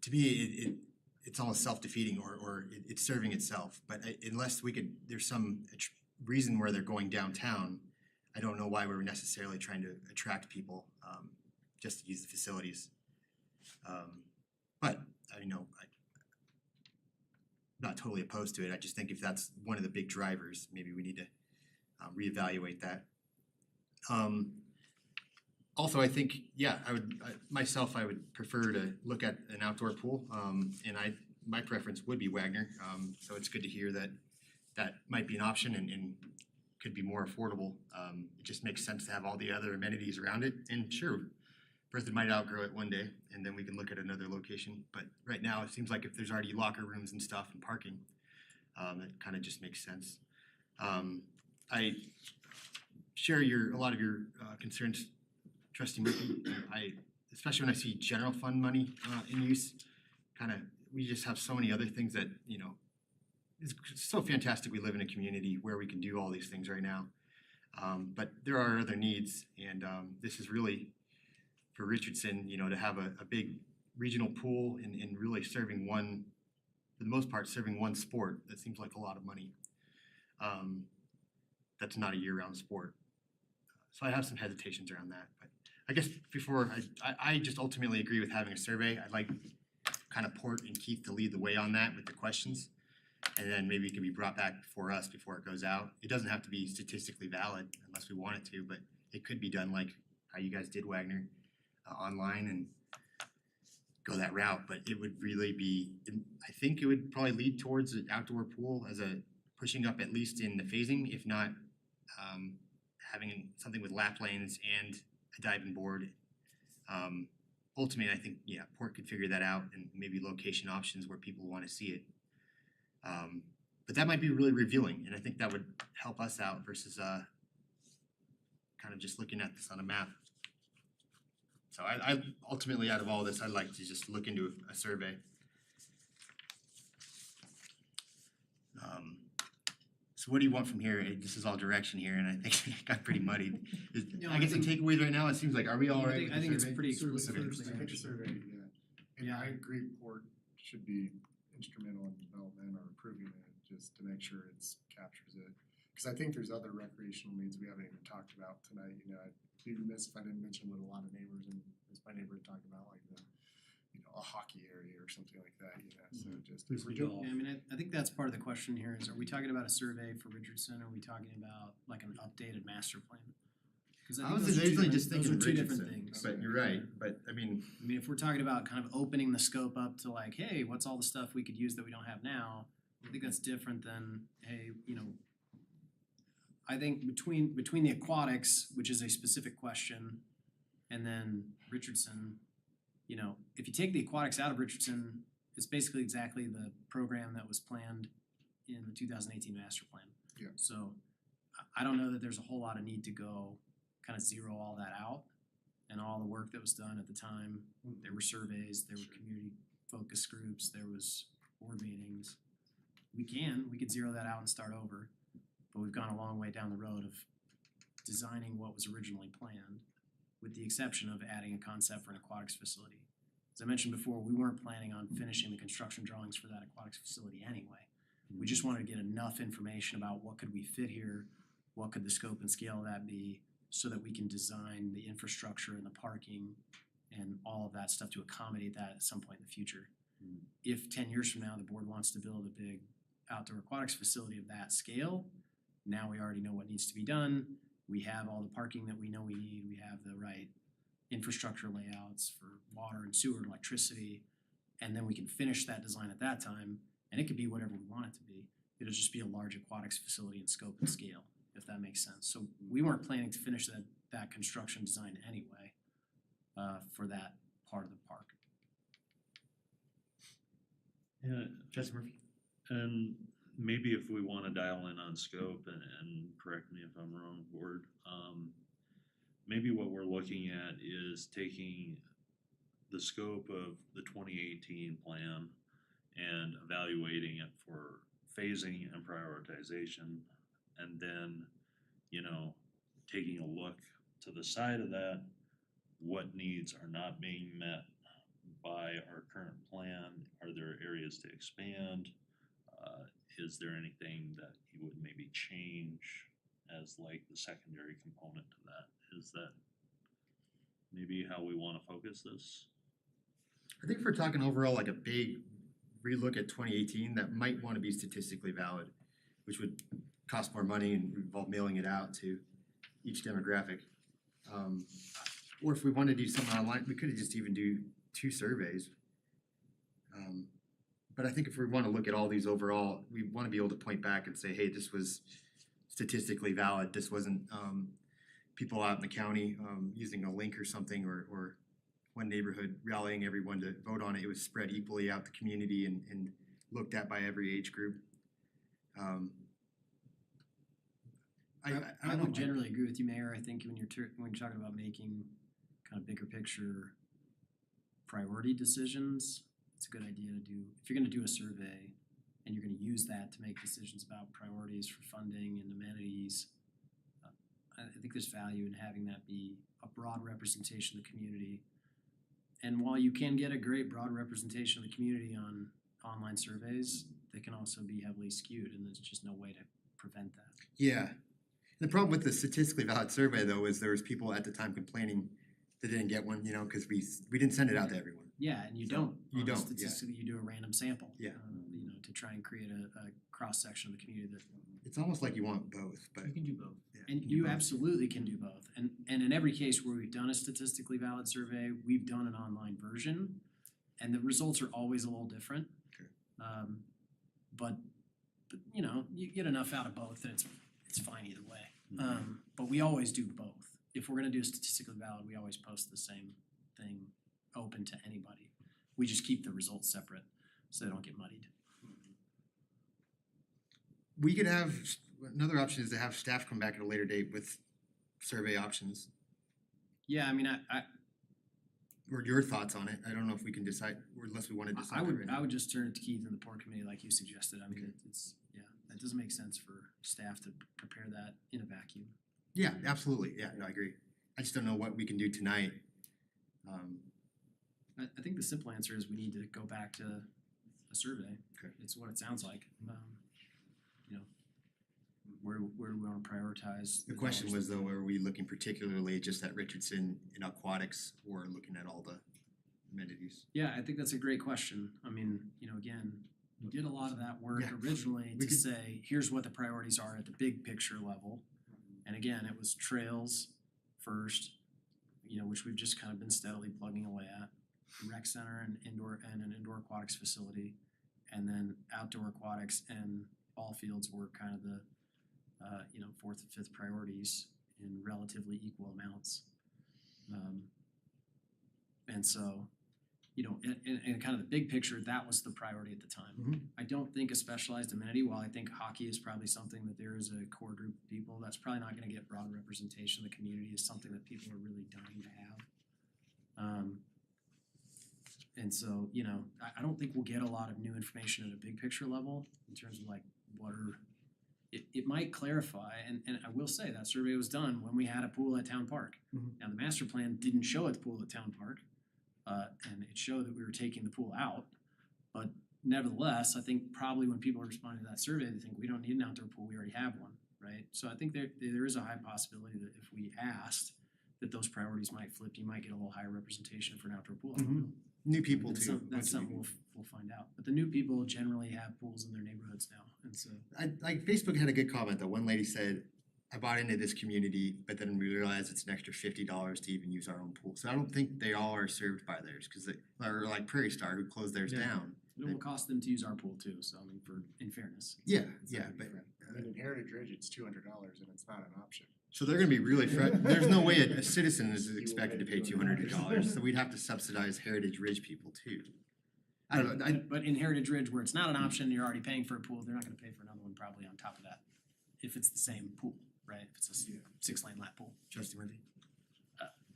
to me, it's almost self-defeating, or it's serving itself. But unless there's some reason where they're going downtown, I don't know why we're necessarily trying to attract people just to use the facilities. But I'm not totally opposed to it. I just think if that's one of the big drivers, maybe we need to reevaluate that. Also, I think, I would prefer to look at an outdoor pool, and my preference would be Wagner. So it's good to hear that might be an option and could be more affordable. It just makes sense to have all the other amenities around it, and sure, Berthoud might outgrow it one day, and then we can look at another location. But right now, it seems like if there's already locker rooms and stuff and parking, it kind of just makes sense. I share a lot of your concerns, Trustee Murphy. Especially when I see general fund money in use, we just have so many other things that, it's so fantastic we live in a community where we can do all these things right now. But there are other needs, and this is really for Richardson, to have a big regional pool and really serving one, for the most part, serving one sport. That seems like a lot of money. That's not a year-round sport. So I have some hesitations around that. But I guess before, I just ultimately agree with having a survey. I'd like kind of Port and Keith to lead the way on that with the questions. And then maybe it can be brought back before us before it goes out. It doesn't have to be statistically valid unless we want it to, but it could be done like how you guys did Wagner online and go that route. But it would really be, I think it would probably lead towards an outdoor pool as a pushing up at least in the phasing, if not having something with lap lanes and a diving board. Ultimately, I think, Port could figure that out and maybe location options where people want to see it. But that might be really revealing, and I think that would help us out versus kind of just looking at this on a map. So I ultimately, out of all this, I'd like to just look into a survey. So what do you want from here? This is all direction here, and I think it got pretty muddied. I guess the takeaways right now, it seems like, are we all right with the survey? I think it's pretty explicit. I think survey, and I agree Port should be instrumental in development or improving it, just to make sure it captures it. Because I think there's other recreational needs we haven't even talked about tonight. I'd be remiss if I didn't mention what a lot of neighbors, and as my neighbor talked about, like the you know, a hockey area or something like that, you know, so just. Please We're lead doing- off. I mean, I think that's part of the question here is, are we talking about a survey for Richardson, or are we talking about like an updated master plan? 'Cause I think was those are two originally different- just thinking those are two different Richardson, things. but you're right, but I mean, I mean, if we're talking about kind of opening the scope up to like, hey, what's all the stuff we could use that we don't have now? I think that's different than, hey, you know, I think between the aquatics, which is a specific question, and then Richardson, you know, if you take the aquatics out of Richardson, it's basically exactly the program that was planned in the 2018 master plan. Yeah. So I don't know that there's a whole lot of need to go kind of zero all that out. And all the work that was done at the time, there were surveys, there were community focus groups, there was board meetings. We could zero that out and start over, but we've gone a long way down the road of designing what was originally planned, with the exception of adding a concept for an aquatics facility. As I mentioned before, we weren't planning on finishing the construction drawings for that aquatics facility anyway. We just wanted to get enough information about what could we fit here, what could the scope and scale of that be, so that we can design the infrastructure and the parking and all of that stuff to accommodate that at some point in the future. If 10 years from now, the board wants to build a big outdoor aquatics facility of that scale, now we already know what needs to be done. We have all the parking that we know we need, we have the right infrastructure layouts for water and sewer and electricity, and then we can finish that design at that time, and it could be whatever we want it to be. It'll just be a large aquatics facility in scope and scale, if that makes sense. So we weren't planning to finish that construction design anyway, for that part of the park. Yeah, Trustee Murphy? and maybe if we wanna dial in on scope and correct me if I'm wrong, board, maybe what we're looking at is taking the scope of the 2018 plan and evaluating it for phasing and prioritization, and then, you know, taking a look to the side of that, what needs are not being met by our current plan? Are there areas to expand? Is there anything that you would maybe change as like the secondary component to that? Is that maybe how we wanna focus this? I think if we're talking overall like a big relook at 2018, that might want to be statistically valid, which would cost more money and involve mailing it out to each demographic. Or if we wanted to do something online, we could just even do 2 surveys. But I think if we want to look at all these overall, we want to be able to point back and say, hey, this was statistically valid. This wasn't people out in the county using a link or something, or one neighborhood rallying everyone to vote on it. It was spread equally out the community and looked at by every age group. I would generally agree with you, Mayor. I think when you're talking about making kind of bigger picture priority decisions, it's a good idea to do, if you're gonna do a survey and you're gonna use that to make decisions about priorities for funding and amenities, I think there's value in having that be a broad representation of the community. And while you can get a great broad representation of the community on online surveys, they can also be heavily skewed, and there's just no way to prevent that. Yeah. The problem with the statistically valid survey though is there was people at the time complaining they didn't get one, you know, because we didn't send it out to everyone. Yeah, and you So, don't. you don't, yeah. Statistically, you do a random sample. Yeah. You know, to try and create a cross-section of the community that. It's almost like you want both, but You can do both. Yeah, And you can do you both. absolutely can do both. And in every case where we've done a statistically valid survey, we've done an online version, and the results are always a little different. Okay. But you know, you get enough out of both that it's fine either way. But we always do both. If we're gonna do statistically valid, we always post the same thing open to anybody. We just keep the results separate so they don't get muddied. we could have, another option is to have staff come back at a later date with survey options. Yeah, I mean, Or your thoughts on it. I don't know if we can decide, or unless we wanna decide I that would right now. I would just turn it to Keith and the port committee like you suggested. I mean, it's, yeah, that doesn't make sense for staff to prepare that in a vacuum. Yeah, absolutely. Yeah, no, I agree. I just don't know what we can do tonight. I think the simple answer is we need to go back to a survey. Okay. It's what it sounds like. You know, where do we wanna prioritize? The question was though, are we looking particularly just at Richardson in aquatics or looking at all the amenities? Yeah, I think that's a great question. I mean, again, we did a lot of that work Yeah. originally We to could- say, here's what the priorities are at the big picture level. And again, it was trails first, which we've just kind of been steadily plugging away at. Rec center and an indoor aquatics facility. And then outdoor aquatics and ball fields were kind of the, fourth and fifth priorities in relatively equal amounts. And so, in kind of the big picture, that was the priority at the time. Mhm. I don't think a specialized amenity, while I think hockey is probably something that there is a core group of people, that's probably not gonna get broad representation in the community, is something that people are really dying to have. And so, I don't think we'll get a lot of new information at a big picture level in terms of like what are, it might clarify, and I will say that survey was done when we had a pool at Town Park. Mhm. Now, the master plan didn't show it the pool at Town Park, and it showed that we were taking the pool out. But nevertheless, I think probably when people are responding to that survey, they think we don't need an outdoor pool, we already have one, right? So I think there is a high possibility that if we asked, that those priorities might flip, you might get a little higher representation for an outdoor pool. I don't know. New people That's too. some- That's something we'll find out, but the new people generally have pools in their neighborhoods now, and so. Like Facebook had a good comment though. One lady said, I bought into this community, but then we realized it's an extra $50 to even use our own pool. So I don't think they all are served by theirs, cause or like Prairie Star who closed theirs Yeah. down. It will cost them to use our pool too, so I mean, in fairness. Yeah, it's yeah, not but different. And in Heritage Ridge, it's $200 and it's not an option. so they're gonna be really there's no way a citizen is expected to pay $200, so we'd have to subsidize Heritage Ridge people too. I don't know, But in Heritage Ridge, where it's not an option, you're already paying for a pool, they're not gonna pay for another one probably on top of that. If it's the same pool, right? If it's a 6-lane lap pool. Trustee Murphy?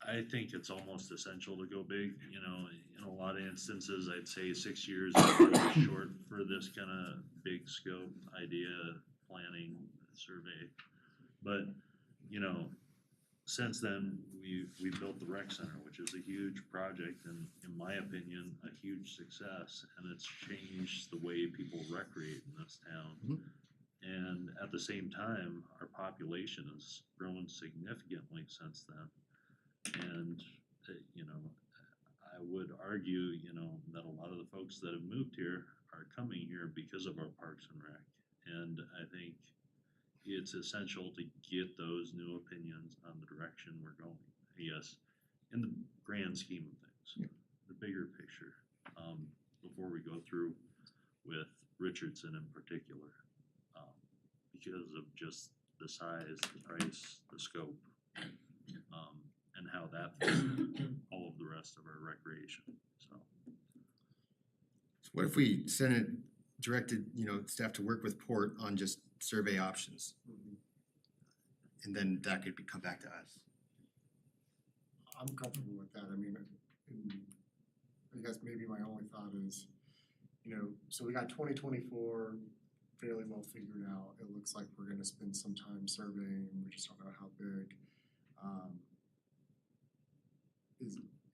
I think it's almost essential to go big, in a lot of instances, I'd say 6 years is really short for this kind of big scope idea, planning, survey. But, since then, we built the rec center, which is a huge project and in my opinion, a huge success. And it's changed the way people recreate in this town. Mhm. And at the same time, our population has grown significantly since then. And, I would argue, that a lot of the folks that have moved here are coming here because of our Parks and Rec. And I think it's essential to get those new opinions on the direction we're going. Yes, in the grand scheme of things, the bigger picture, before we go through with Richardson in particular, because of just the size, the price, the scope, and how that fits into all of the rest of our recreation, so. So what if we directed, staff to work with Port on just survey options? And then that could come back to us. I'm comfortable with that. I mean, I guess maybe my only thought is, so we got 2024 fairly well figured out. It looks like we're gonna spend some time surveying. We just don't know how big.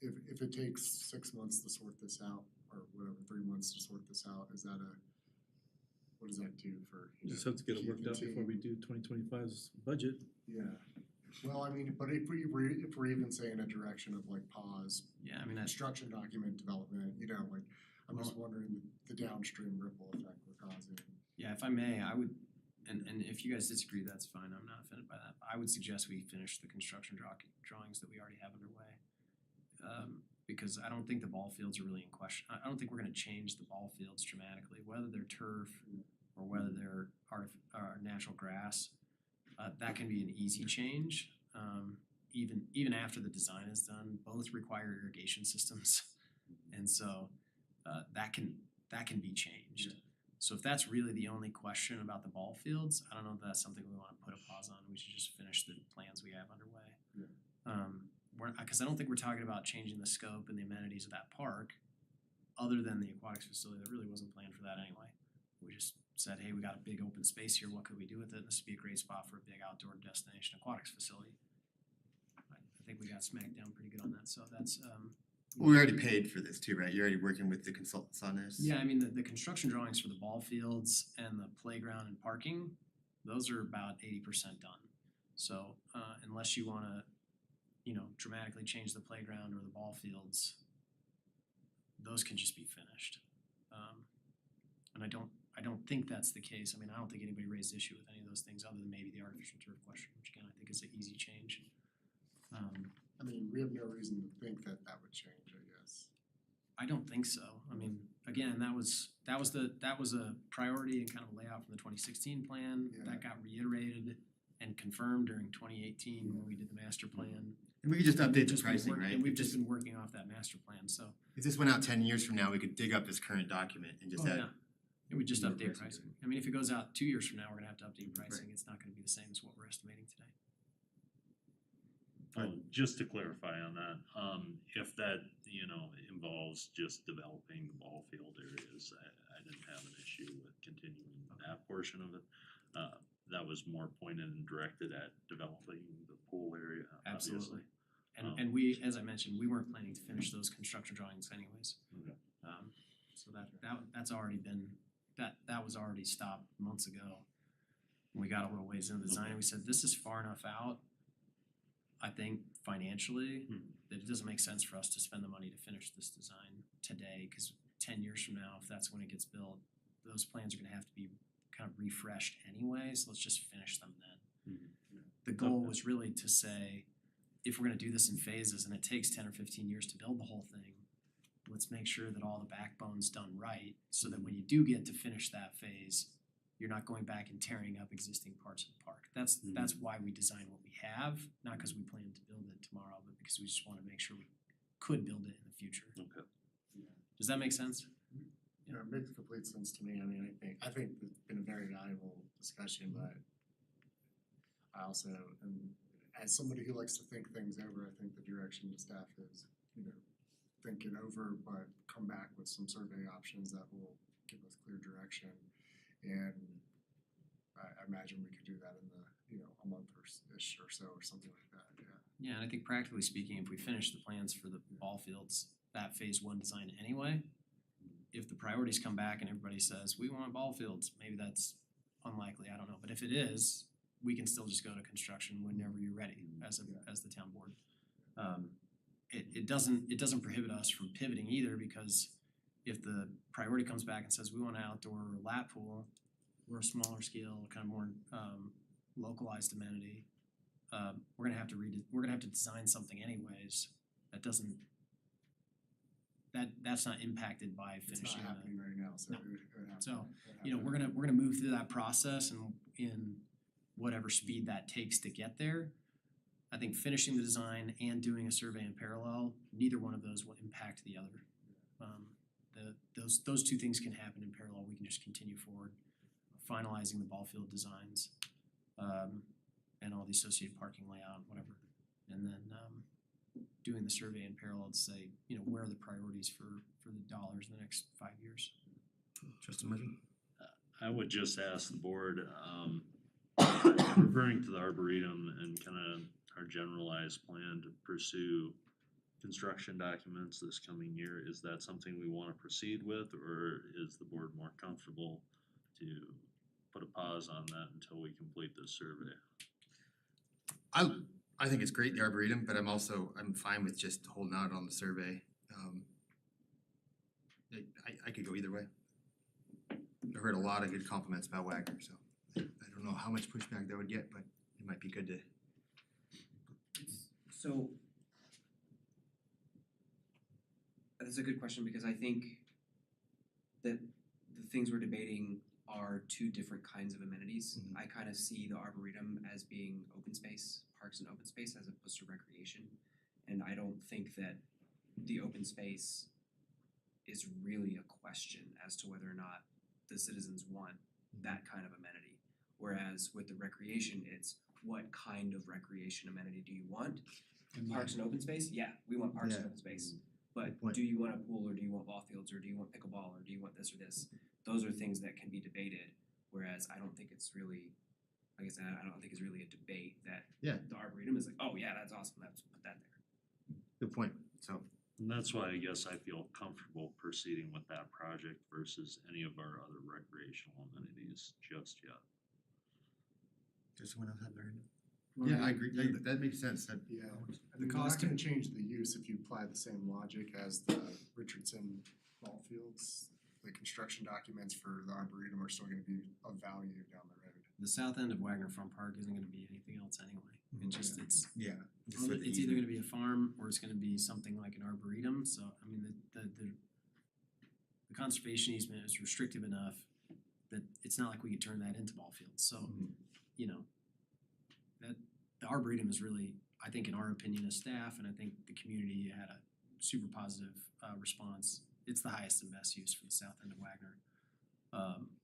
If it takes 6 months to sort this out, or whatever, 3 months to sort this out, what does that do for? Just have to get it Keith worked and out before team? we do 2025's budget. Yeah. Well, I mean, but if we're even saying a direction of like pause, Yeah, I mean, that's, construction document development, like, I'm just wondering the downstream ripple effect we're causing. yeah, if I may, I would, and if you guys disagree, that's fine, I'm not offended by that. I would suggest we finish the construction drawings that we already have underway. Because I don't think the ball fields are really in question. I don't think we're gonna change the ball fields dramatically, whether they're turf or whether they're natural grass. That can be an easy change, even after the design is done, both require irrigation systems. And so, that can be changed. So if that's really the only question about the ball fields, I don't know if that's something we wanna put a pause on, we should just finish the plans we have underway. Cause I don't think we're talking about changing the scope and the amenities of that park, other than the aquatics facility, that really wasn't planned for that anyway. We just said, hey, we got a big open space here, what could we do with it? This would be a great spot for a big outdoor destination aquatics facility. I think we got smacked down pretty good on that, so that's, We already paid for this too, right? You're already working with the consultants on this? yeah, I mean, the construction drawings for the ball fields and the playground and parking, those are about 80% done. So, unless you wanna, dramatically change the playground or the ball fields, those can just be finished. And I don't think that's the case. I mean, I don't think anybody raised issue with any of those things other than maybe the artificial turf question, which again, I think is an easy change. I mean, we have no reason to think that that would change, I guess. I don't think so. I mean, again, that was a priority and kind of layout from the 2016 plan. Yeah. That got reiterated and confirmed during 2018 when we did the master plan. And we could just update the Just been pricing, working- right? And we've just been working off that master plan, so. If this went out 10 years from now, we could dig up this current document and just Oh, add. yeah. It would just More update pricing. pricing. I mean, if it goes out 2 years from now, we're gonna have to update pricing. It's not gonna be the same as what we're estimating today. Just to clarify on that, if that, involves just developing the ball field areas, I didn't have an issue with continuing that portion of it. That was more pointed and directed at developing the pool area, obviously. Absolutely. And we, as I mentioned, we weren't planning to finish those construction drawings anyways. Okay. So that's already been, that was already stopped months ago. When we got a little ways into the design, we said, this is far enough out, I think financially, that it doesn't make sense for us to spend the money to finish this design today, cause 10 years from now, if that's when it gets built, those plans are gonna have to be kind of refreshed anyway, so let's just finish them then. The goal was really to say, if we're gonna do this in phases and it takes 10 or 15 years to build the whole thing, let's make sure that all the backbone's done right, so that when you do get to finish that phase, you're not going back and tearing up existing parts of the park. That's why we design what we have, not because we plan to build it tomorrow, but because we just wanna make sure we could build it in the future. Okay. Does that make sense? You know, it makes complete sense to me. I mean, I think it's been a very valuable discussion, but I also am, as somebody who likes to think things over, I think the direction the staff is, think it over, but come back with some survey options that will give us clear direction. And I imagine we could do that in the, a month or ish or so or something like that, yeah. Yeah, and I think practically speaking, if we finish the plans for the ball fields, that phase one design anyway, if the priorities come back and everybody says, we want ball fields, maybe that's unlikely, I don't know, but if it is, we can still just go to construction whenever you're ready as the town board. It doesn't prohibit us from pivoting either, because if the priority comes back and says we want an outdoor lap pool, we're a smaller scale, kind of more localized amenity, we're gonna have to design something anyways that doesn't, that's not impacted by It's finishing not happening right now, so No. it would have So, to. we're gonna move through that process and in whatever speed that takes to get there. I think finishing the design and doing a survey in parallel, neither one of those will impact the other. Those two things can happen in parallel. We can just continue forward, finalizing the ball field designs, and all the associated parking layout, whatever. And then doing the survey in parallel to say, where are the priorities for the dollars in the next 5 years. Trustee Murphy? I would just ask the board, referring to the Arboretum and kind of our generalized plan to pursue construction documents this coming year, is that something we want to proceed with, or is the board more comfortable to put a pause on that until we complete this survey? I think it's great, the Arboretum, but I'm fine with just holding out on the survey. I could go either way. I heard a lot of good compliments about Wagner, so I don't know how much pushback that would get, but it might be good to. So that's a good question, because I think that the things we're debating are two different kinds of amenities. I kind of see the Arboretum as being open space, parks and open space, as opposed to recreation. And I don't think that the open space is really a question as to whether or not the citizens want that kind of amenity. Whereas with the recreation, it's what kind of recreation amenity do you want? Parks and open space? Yeah, we want parks and open space. But Good point. do you want a pool, or do you want ball fields, or do you want pickleball, or do you want this or this? Those are things that can be debated, whereas I don't think it's really, like I said, I don't think it's really a debate that Yeah. the Arboretum is like, oh yeah, that's awesome, let's put that there. Good point, so. And that's why I guess I feel comfortable proceeding with that project versus any of our other recreational amenities just yet. Does someone else have their hand? Yeah, I agree, that makes sense, that, Yeah, I The mean, you're not cost gonna change the use if you apply the same logic as the Richardson ball fields. The construction documents for the Arboretum are still gonna be of value down the road. The south end of Wagner Farm Park isn't gonna be anything else anyway. It just, it's yeah. It's either gonna be a farm or it's gonna be something like an arboretum, so I mean, the conservation easement is restrictive enough that it's not like we could turn that into ball fields, so, you know, that, the arboretum is really, I think in our opinion as staff, and I think the community had a super positive response. It's the highest and best use for the south end of Wagner,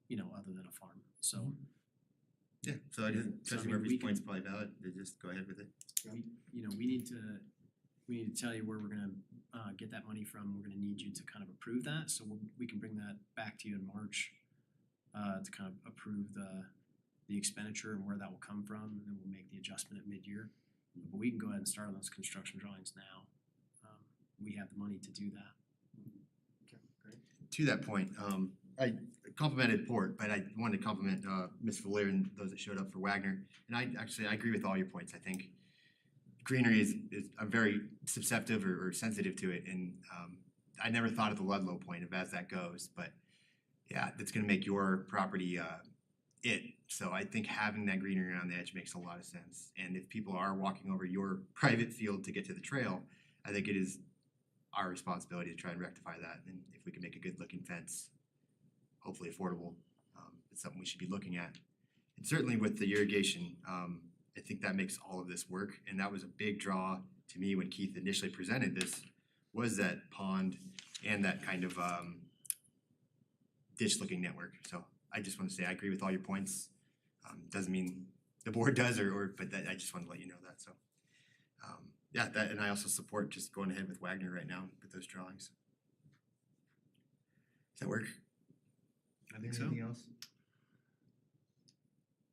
you know, other than a farm, so. Yeah, so I Yeah, think so I Trustee mean, Murphy's we can- point's probably valid, they just go ahead with it. You know, we need to tell you where we're gonna get that money from. We're gonna need you to kind of approve that, so we can bring that back to you in March to kind of approve the expenditure and where that will come from, and then we'll make the adjustment at mid-year. But we can go ahead and start on those construction drawings now. We have the money to do that. Okay, great. To that point, I complimented Port, but I wanted to compliment Ms. Valer and those that showed up for Wagner. And I agree with all your points. I think greenery is I'm very susceptible or sensitive to it, and I never thought of the Ludlow point of as that goes, but yeah, that's gonna make your property it. So I think having that greenery around the edge makes a lot of sense. And if people are walking over your private field to get to the trail, I think it is our responsibility to try and rectify that. And if we can make a good looking fence, hopefully affordable, it's something we should be looking at. And certainly with the irrigation, I think that makes all of this work. And that was a big draw to me when Keith initially presented this, was that pond and that kind of ditch looking network. So I just want to say I agree with all your points. Doesn't mean the board does but that, I just wanted to let you know that, so. Yeah, that, and I also support just going ahead with Wagner right now with those drawings. Does that work? I think so. Anything else?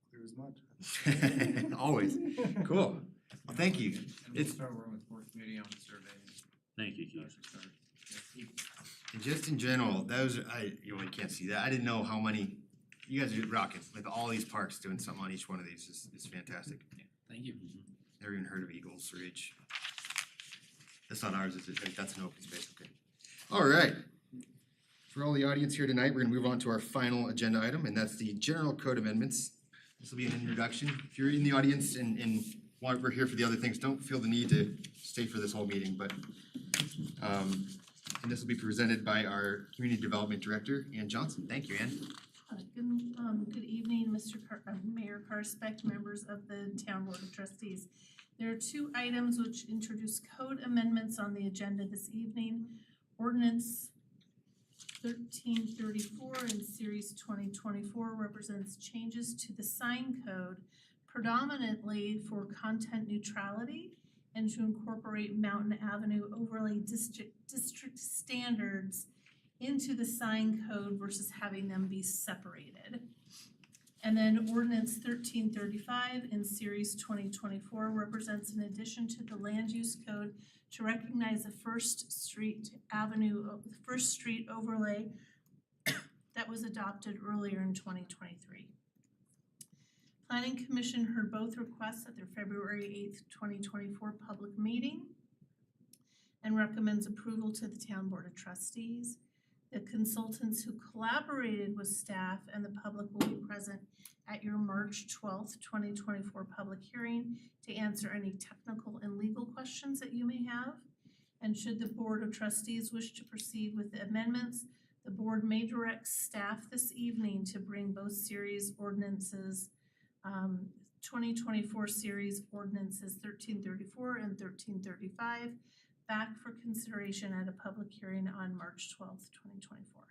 Clear as mud. Always, cool, well, thank you. And we'll It's, start working with the board committee on the survey. Thank you, Keith. and just in general, those, you can't see that, I didn't know how many, you guys are rocking with all these parks, doing something on each one of these is fantastic. Thank you. Never even heard of Eagles Ridge. That's not ours, is it? That's an open space, okay. All right. For all the audience here tonight, we're gonna move on to our final agenda item, and that's the general code amendments. This will be an introduction. If you're in the audience and while we're here for the other things, don't feel the need to stay for this whole meeting, but and this will be presented by our Community Development Director, Ann Johnson. Thank you, Ann. Good evening, Mayor Parspeck, members of the Town Board of Trustees. There are two items which introduce code amendments on the agenda this evening. Ordinance 1334 in Series 2024 represents changes to the sign code predominantly for content neutrality and to incorporate Mountain Avenue overlay district standards into the sign code versus having them be separated. And then ordinance 1335 in series 2024 represents an addition to the land use code to recognize the First Street overlay that was adopted earlier in 2023. Planning Commission heard both requests at their February 8th, 2024 public meeting and recommends approval to the Town Board of Trustees. The consultants who collaborated with staff and the public will be present at your March 12th, 2024 public hearing to answer any technical and legal questions that you may have. And should the Board of Trustees wish to proceed with the amendments, the board may direct staff this evening to bring both series ordinances, 2024 series ordinances 1334 and 1335 back for consideration at a public hearing on March 12th, 2024.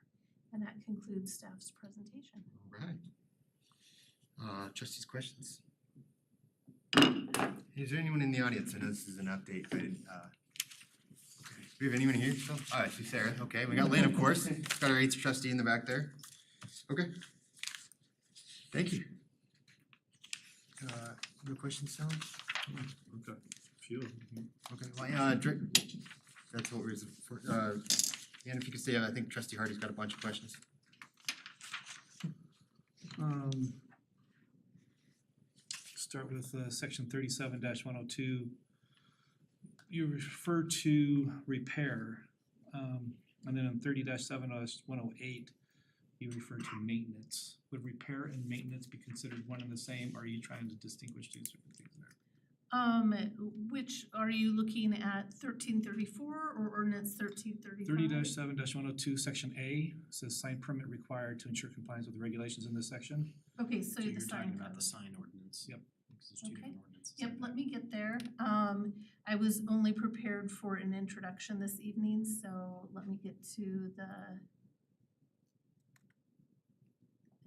And that concludes staff's presentation. All right. Trustees, questions? Is there anyone in the audience? I know this is an update, but okay. Do we have anyone here still? I see Sarah. Okay, we got Lynn, of course. Got our 8th trustee in the back there. Okay. Thank you. No questions, Sally? Okay, few. Okay, well, yeah, that's what we're for. And if you could stay, I think Trustee Hardy's got a bunch of questions. start with section 37-102. You refer to repair, and then in 30-7-108, you refer to maintenance. Would repair and maintenance be considered one and the same, or are you trying to distinguish two different things there? Which are you looking at, 1334 or ordinance 1335? 30-7-102, section A, says sign permit required to ensure compliance with the regulations in this section. Okay, so So the you're talking sign about code. the sign ordinance. Yep. Because there's two different ordinances. Yep, let me get there. I was only prepared for an introduction this evening, so let me get to the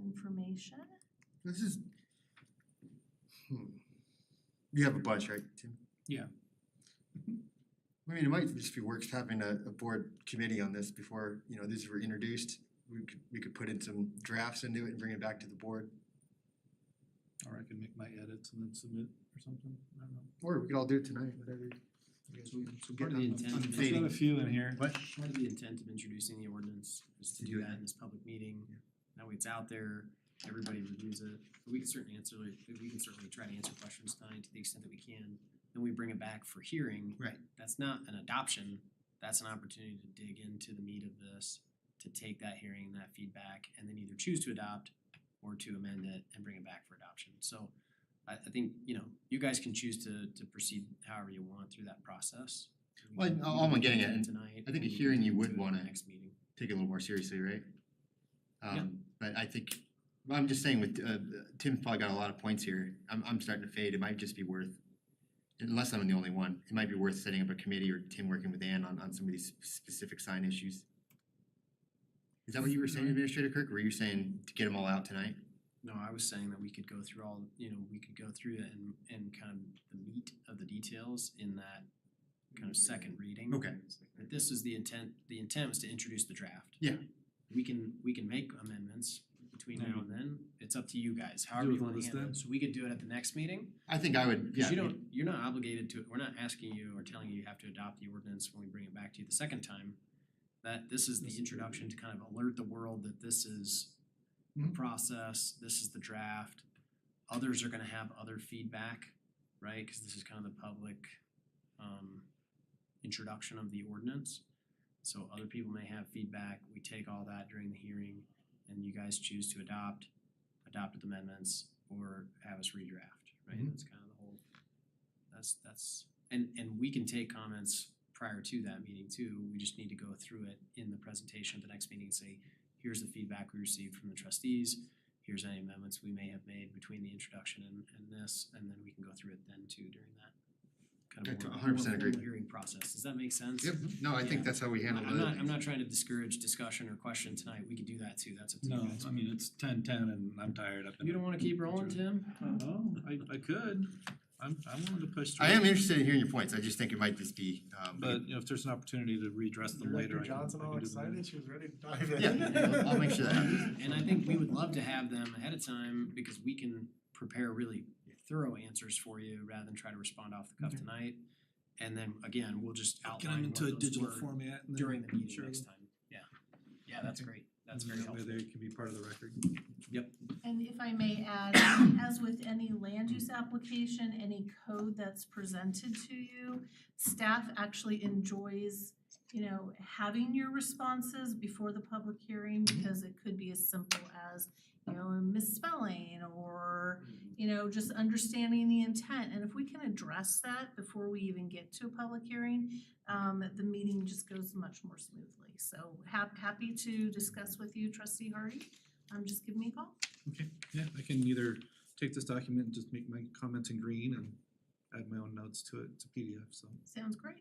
information. This is. You have a bunch, right, Tim? Yeah. I mean, it might just be worth having a board committee on this before, you know, these were introduced. We could put in some drafts into it and bring it back to the board. Or I can make my edits and then submit or something, I don't know. Or we could all do it tonight, whatever. So part of the intent of There's got a few in here. What? Part of the intent of introducing the ordinance is to To do do that it. in this public meeting. That way it's out there, everybody reviews it. We can certainly try to answer questions tonight to the extent that we can. Then we bring it back for hearing. Right. That's not an adoption, that's an opportunity to dig into the meat of this, to take that hearing and that feedback, and then either choose to adopt or to amend it and bring it back for adoption. So I think, you know, you guys can choose to proceed however you want through that process. Well, all I'm getting at, We can and tonight, I think a and we hearing can you do would it wanna next meeting. take it a little more seriously, right? Yeah. But I think, I'm just saying with, Tim's probably got a lot of points here. I'm starting to fade. It might just be worth, unless I'm the only one, it might be worth setting up a committee or Tim working with Ann on some of these specific sign issues. Is that what you were saying, Administrator Kirk? Were you saying to get them all out tonight? No, I was saying that we could go through all, you know, we could go through it and kind of the meat of the details in that kind of second reading. Okay. But this is the intent was to introduce the draft. Yeah. We can make amendments between now and then, it's up to you guys, however Do you it wanna on this handle it, then? so we could do it at the next meeting. I think I would, yeah. Cause you're not obligated to, we're not asking you or telling you you have to adopt the ordinance when we bring it back to you the second time. That this is the introduction to kind of alert the world that this is the process, this is the draft. Others are gonna have other feedback, right, cause this is kind of the public introduction of the ordinance. So other people may have feedback, we take all that during the hearing, and you guys choose to adopt with amendments, or have us redraft, right? That's kind of the whole, that's, and we can take comments prior to that meeting too, we just need to go through it in the presentation at the next meeting and say, here's the feedback we received from the trustees, here's any amendments we may have made between the introduction and this, and then we can go through it then too during that kind of I more 100% formal agree. hearing process. Does that make sense? Yep, no, I think Yeah. that's how we handle I'm it. not trying to discourage discussion or question tonight, we could do that too, that's up to you No, guys. I mean, it's 10:10 and I'm tired. I've been. You don't wanna keep rolling, Tim? Oh, I could. I'm willing to push through. I am interested in hearing your points. I just think it might just be, But, you know, if there's an opportunity to redress them later, I can Johnson all do that. excited, she was ready to dive in. Yeah, I'll make sure that happens. And I think we would love to have them ahead of time because we can prepare really thorough answers for you rather than try to respond off the cuff tonight. And then again, we'll just Get them outline what into a those digital were format and then during the meeting share next them. time. Yeah, yeah, that's great, that's And very that way helpful. they can be part of the record. Yep. And if I may add, as with any land use application, any code that's presented to you, staff actually enjoys, you know, having your responses before the public hearing because it could be as simple as, you know, a misspelling or, you know, just understanding the intent. And if we can address that before we even get to a public hearing, the meeting just goes much more smoothly. So happy to discuss with you, Trustee Hardy. Just give me a call. Okay, yeah, I can either take this document and just make my comments in green and add my own notes to it. It's a PDF, so. Sounds great.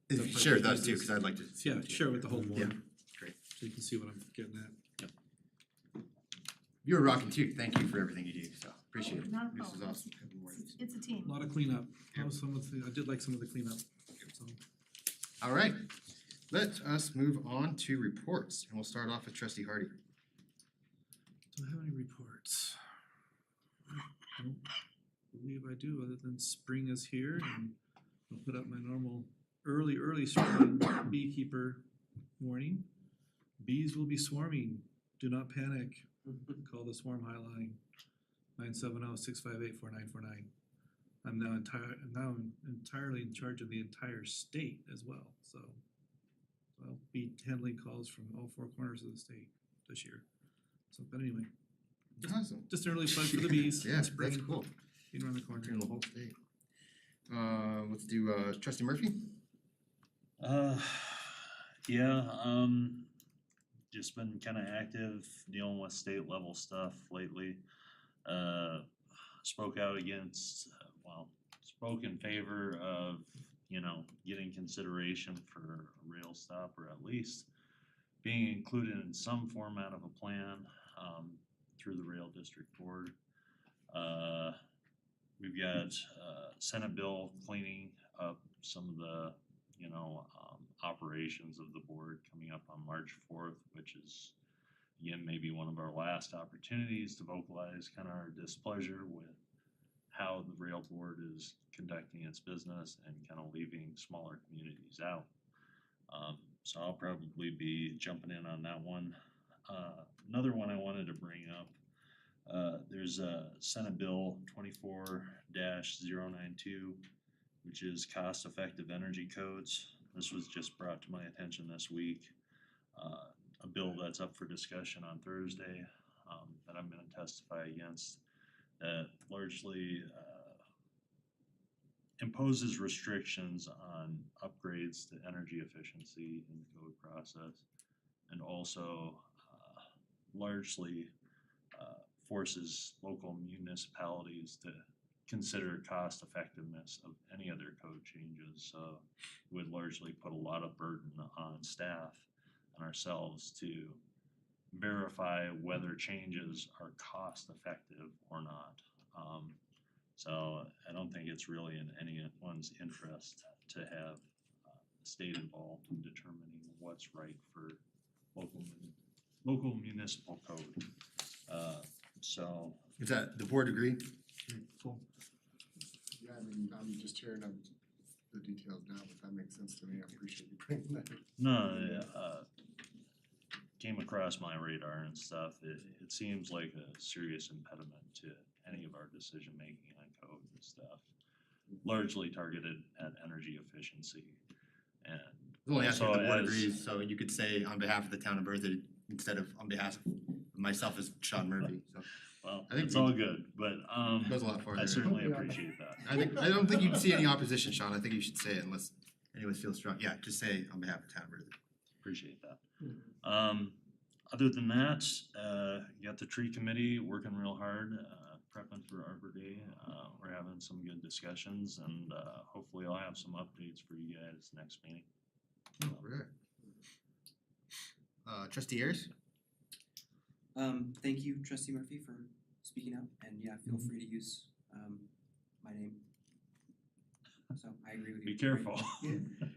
If you share those too, cause I'd like to. see Yeah, them too. share with the whole board. Yeah, great. So you can see what I'm getting at. You're rocking too. Thank you for everything you do, so appreciate it. Not a This is problem. awesome. It's a team. A lot of cleanup. I did like some of the cleanup, so. All right, let us move on to reports, and we'll start off with Trustee Hardy. Do I have any reports? I don't believe I do, other than spring is here and I'll put up my normal early spring beekeeper warning. Bees will be swarming, do not panic, call the swarm high line. 970-658-4949. I'm now entirely in charge of the entire state as well, so I'll be handling calls from all four corners of the state this year. So, but anyway, Awesome. just an early plug for the bees. Yeah, Spring that's cool. being around the corner. During the whole state. Let's do trustee Murphy. Yeah, just been kinda active dealing with state level stuff lately. Spoke out against, spoke in favor of, getting consideration for a rail stop, or at least being included in some format of a plan, through the Rail District Board. We've got, Senate bill cleaning up some of the, operations of the board coming up on March 4th, which is, again, maybe one of our last opportunities to vocalize kind of our displeasure with how the rail board is conducting its business and kind of leaving smaller communities out. So I'll probably be jumping in on that one. Another one I wanted to bring up, there's a Senate Bill 24-092, which is cost-effective energy codes. This was just brought to my attention this week. A bill that's up for discussion on Thursday, that I'm gonna testify against, that largely imposes restrictions on upgrades to energy efficiency in the code process, and also largely forces local municipalities to consider cost effectiveness of any other code changes. So it would largely put a lot of burden on staff and ourselves to verify whether changes are cost effective or not. So I don't think it's really in anyone's interest to have the state involved in determining what's right for local municipal code. So. Is that, the board agree? Cool. Yeah, I mean, I'm just hearing the details now, but that makes sense to me. I appreciate you bringing that. No, came across my radar and stuff. It seems like a serious impediment to any of our decision making on code and stuff. Largely targeted at energy efficiency, and The only aspect the board as- agrees, so you could say on behalf of the town of Berthoud instead of on behalf of myself as Sean Murphy, so. Well, I think it's we- all good, but Goes a lot farther. I certainly appreciate that. I don't think you'd see any opposition, Sean. I think you should say it unless anyone feels strong. Yeah, just say on behalf of the town of Berthoud. Appreciate that. Other than that, you got the tree committee working real hard, prepping for Arbor Day. We're having some good discussions, and hopefully I'll have some updates for you guys next meeting. Alright. Trustee Ayers? Thank you, trustee Murphy, for speaking out, and yeah, feel free to use my name. So I agree with you. Be careful.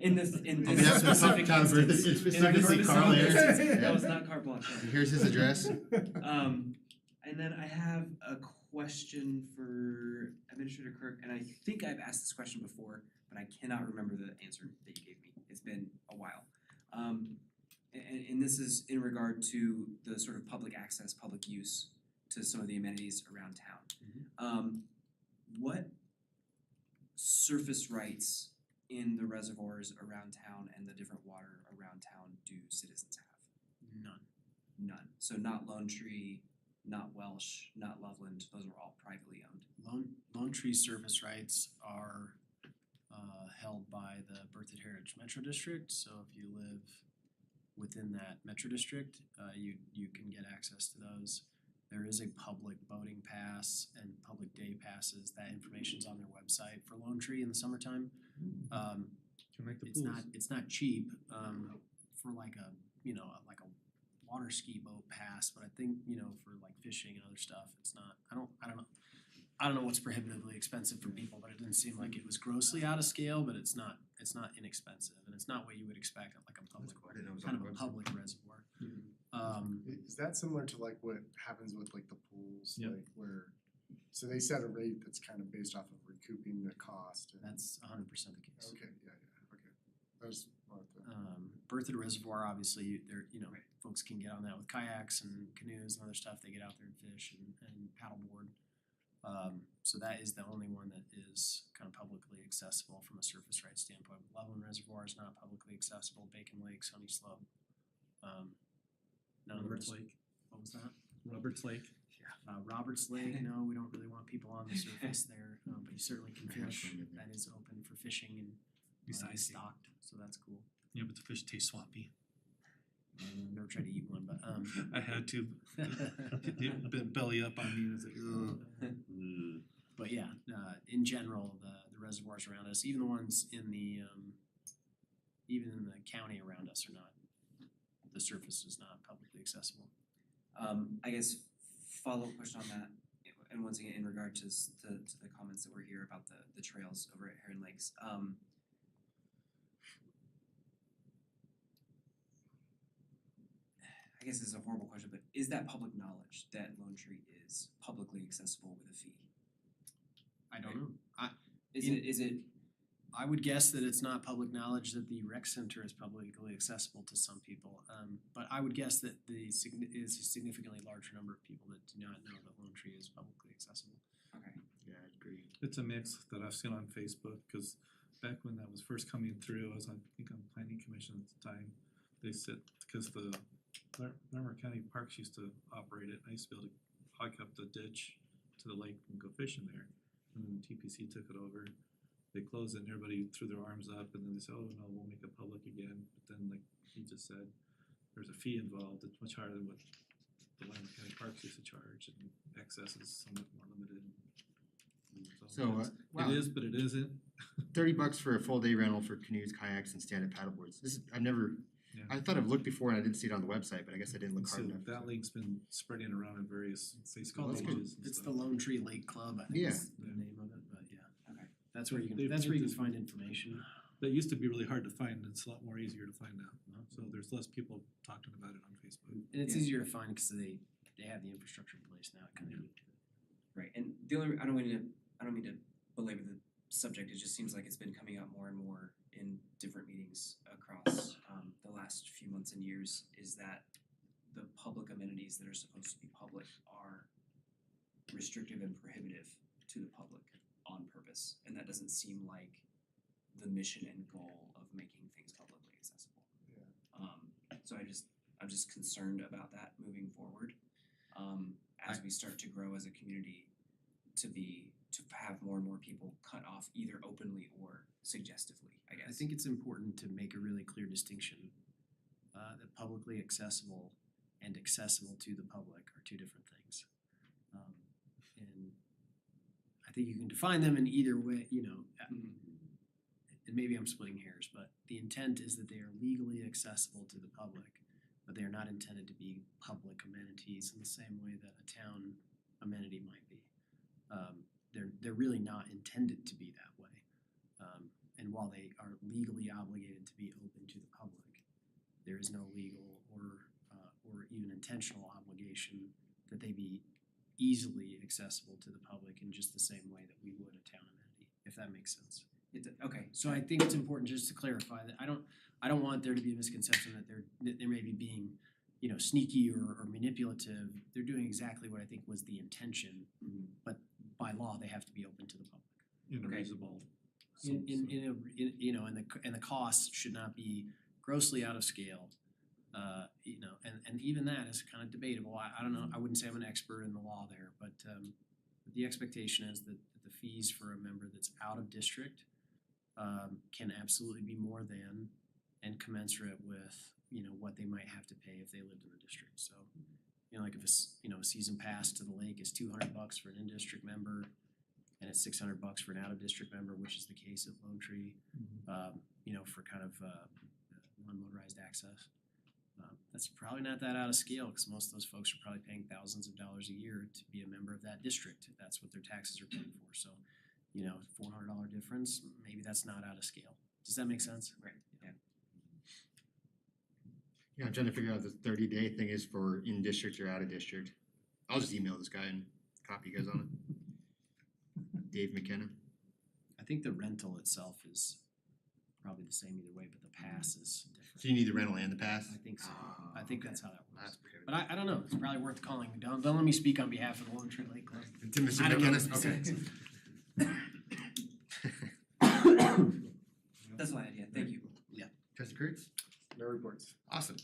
In this On behalf of the specific town of Berthoud, instance. it's specifically In Carl this Ayers. instance, Yeah. That was not carte blanche. Here's his address. And then I have a question for Administrator Kirk, and I think I've asked this question before, but I cannot remember the answer that you gave me. It's been a while. And this is in regard to the sort of public access, public use to some of the amenities around town. What surface rights in the reservoirs around town and the different water around town do citizens have? None. None. So not Lone Tree, not Welsh, not Loveland, those are all privately owned. Lone Tree surface rights are held by the Berthoud Heritage Metro District, so if you live within that metro district, you can get access to those. There is a public boating pass and public day passes. That information's on their website for Lone Tree in the summertime. Can make the It's pools. not cheap for like a water ski boat pass, but I think for like fishing and other stuff, it's not. I don't know what's prohibitively expensive for people, but it didn't seem like it was grossly out of scale. But it's not inexpensive, and it's not what you would expect at like a public kind of a public reservoir. Is that similar to like what happens with like the pools, Yeah. like where, so they set a rate that's kind of based off of recouping the cost? And- That's 100% the case. Okay, yeah, okay. I just wanted to. Berthoud Reservoir, obviously, folks can get on that with kayaks and canoes and other stuff. They get out there and fish and paddleboard. So that is the only one that is kind of publicly accessible from a surface right standpoint. Loveland Reservoir is not publicly accessible, Bacon Lake, Sunny Slope. None of Roberts those- Lake. What was that? Roberts Lake. Roberts Lake, no, we don't really want people on the surface there, but you certainly can fish. That is open for fishing and Besides the- stocked, so that's cool. Yeah, but the fish taste swampy. Never tried to eat one, but I had to. It belly up on me. It was like, ugh. But yeah, in general, the reservoirs around us, even the ones in the even in the county around us are not, the surface is not publicly accessible. I guess follow-up question on that, and once again, in regard to the comments that were here about the trails over at Heron Lakes, I guess this is a horrible question, but is that public knowledge that Lone Tree is publicly accessible with a fee? I don't know. Is it I would guess that it's not public knowledge that the rec center is publicly accessible to some people. But I would guess that is a significantly larger number of people that do not know that Lone Tree is publicly accessible. okay? Yeah, I agree. It's a mix that I've seen on Facebook, cause back when that was first coming through, I was on, I think on planning commission at the time. They said, cause the Lamar County Parks used to operate it, I used to be able to hike up the ditch to the lake and go fishing there. And then TPC took it over, they closed it and everybody threw their arms up and then they said, oh no, we'll make it public again. But then like he just said, there's a fee involved, it's much higher than what the Lamar County Parks used to charge and access is somewhat more limited. So, it's- wow. It is, but it isn't. $30 for a full day rental for canoes, kayaks, and stand-up paddleboards. This is, I've never, Yeah. I thought I've looked before and I didn't see it on the website, but I guess I didn't look So hard enough. that link's been spreading around in various Facebook That's good. pages and It's the stuff. Lone Tree Lake Club, I think Yeah. is the name of it, but yeah. Okay. That's where you They've can, that's where you can moved it- find information. That used to be really hard to find, it's a lot more easier to find now. So there's less people talking about it on Facebook. And it's Yeah. easier to find because they have the infrastructure in place now, it kind of moved to it. Right, and the only, I don't mean to belabor the subject, it just seems like it's been coming up more and more in different meetings across the last few months and years, is that the public amenities that are supposed to be public are restrictive and prohibitive to the public on purpose, and that doesn't seem like the mission and goal of making things publicly accessible. So I'm just concerned about that moving forward, as we start to grow as a community, to have more and more people cut off either openly or suggestively, I guess. I think it's important to make a really clear distinction that publicly accessible and accessible to the public are two different things. And I think you can define them in either way, you know, and maybe I'm splitting hairs, but the intent is that they are legally accessible to the public, but they are not intended to be public amenities in the same way that a town amenity might be. They're really not intended to be that way. And while they are legally obligated to be open to the public, there is no legal or even intentional obligation that they be easily accessible to the public in just the same way that we would a town amenity, if that makes sense. Okay, So I think it's important just to clarify that I don't want there to be a misconception that they may be being, you know, sneaky or manipulative. They're doing exactly what I think was the intention, but by law, they have to be open to the public. In a Okay. reasonable. You know, and the costs should not be grossly out of scale. You know, and even that is kind of debatable. I don't know, I wouldn't say I'm an expert in the law there, but the expectation is that the fees for a member that's out of district can absolutely be more than and commensurate with, you know, what they might have to pay if they lived in the district. So, you know, like if a season pass to the lake is $200 for an in-district member and it's $600 for an out-of-district member, which is the case at Lone Tree, you know, for kind of non-motorized access. That's probably not that out of scale because most of those folks are probably paying thousands of dollars a year to be a member of that district. That's what their taxes are paying for. So, you know, $400 difference, maybe that's not out of scale. Does that make sense? Right, yeah. Yeah, I'm trying to figure out the 30-day thing is for in district or out of district. I'll just email this guy and copy you guys on it. Dave McKenna. I think the rental itself is probably the same either way, but the pass is different. So you need the rental and the pass? I think so. I think that's how that works. That's prohibitive. But I don't know, it's probably worth calling. Don't let me speak on behalf of the Lone Tree Lake Club. To Mr. I don't know McKenna, the okay. specifics. That's my idea, thank you. Trustee Kurtz? No reports. Awesome.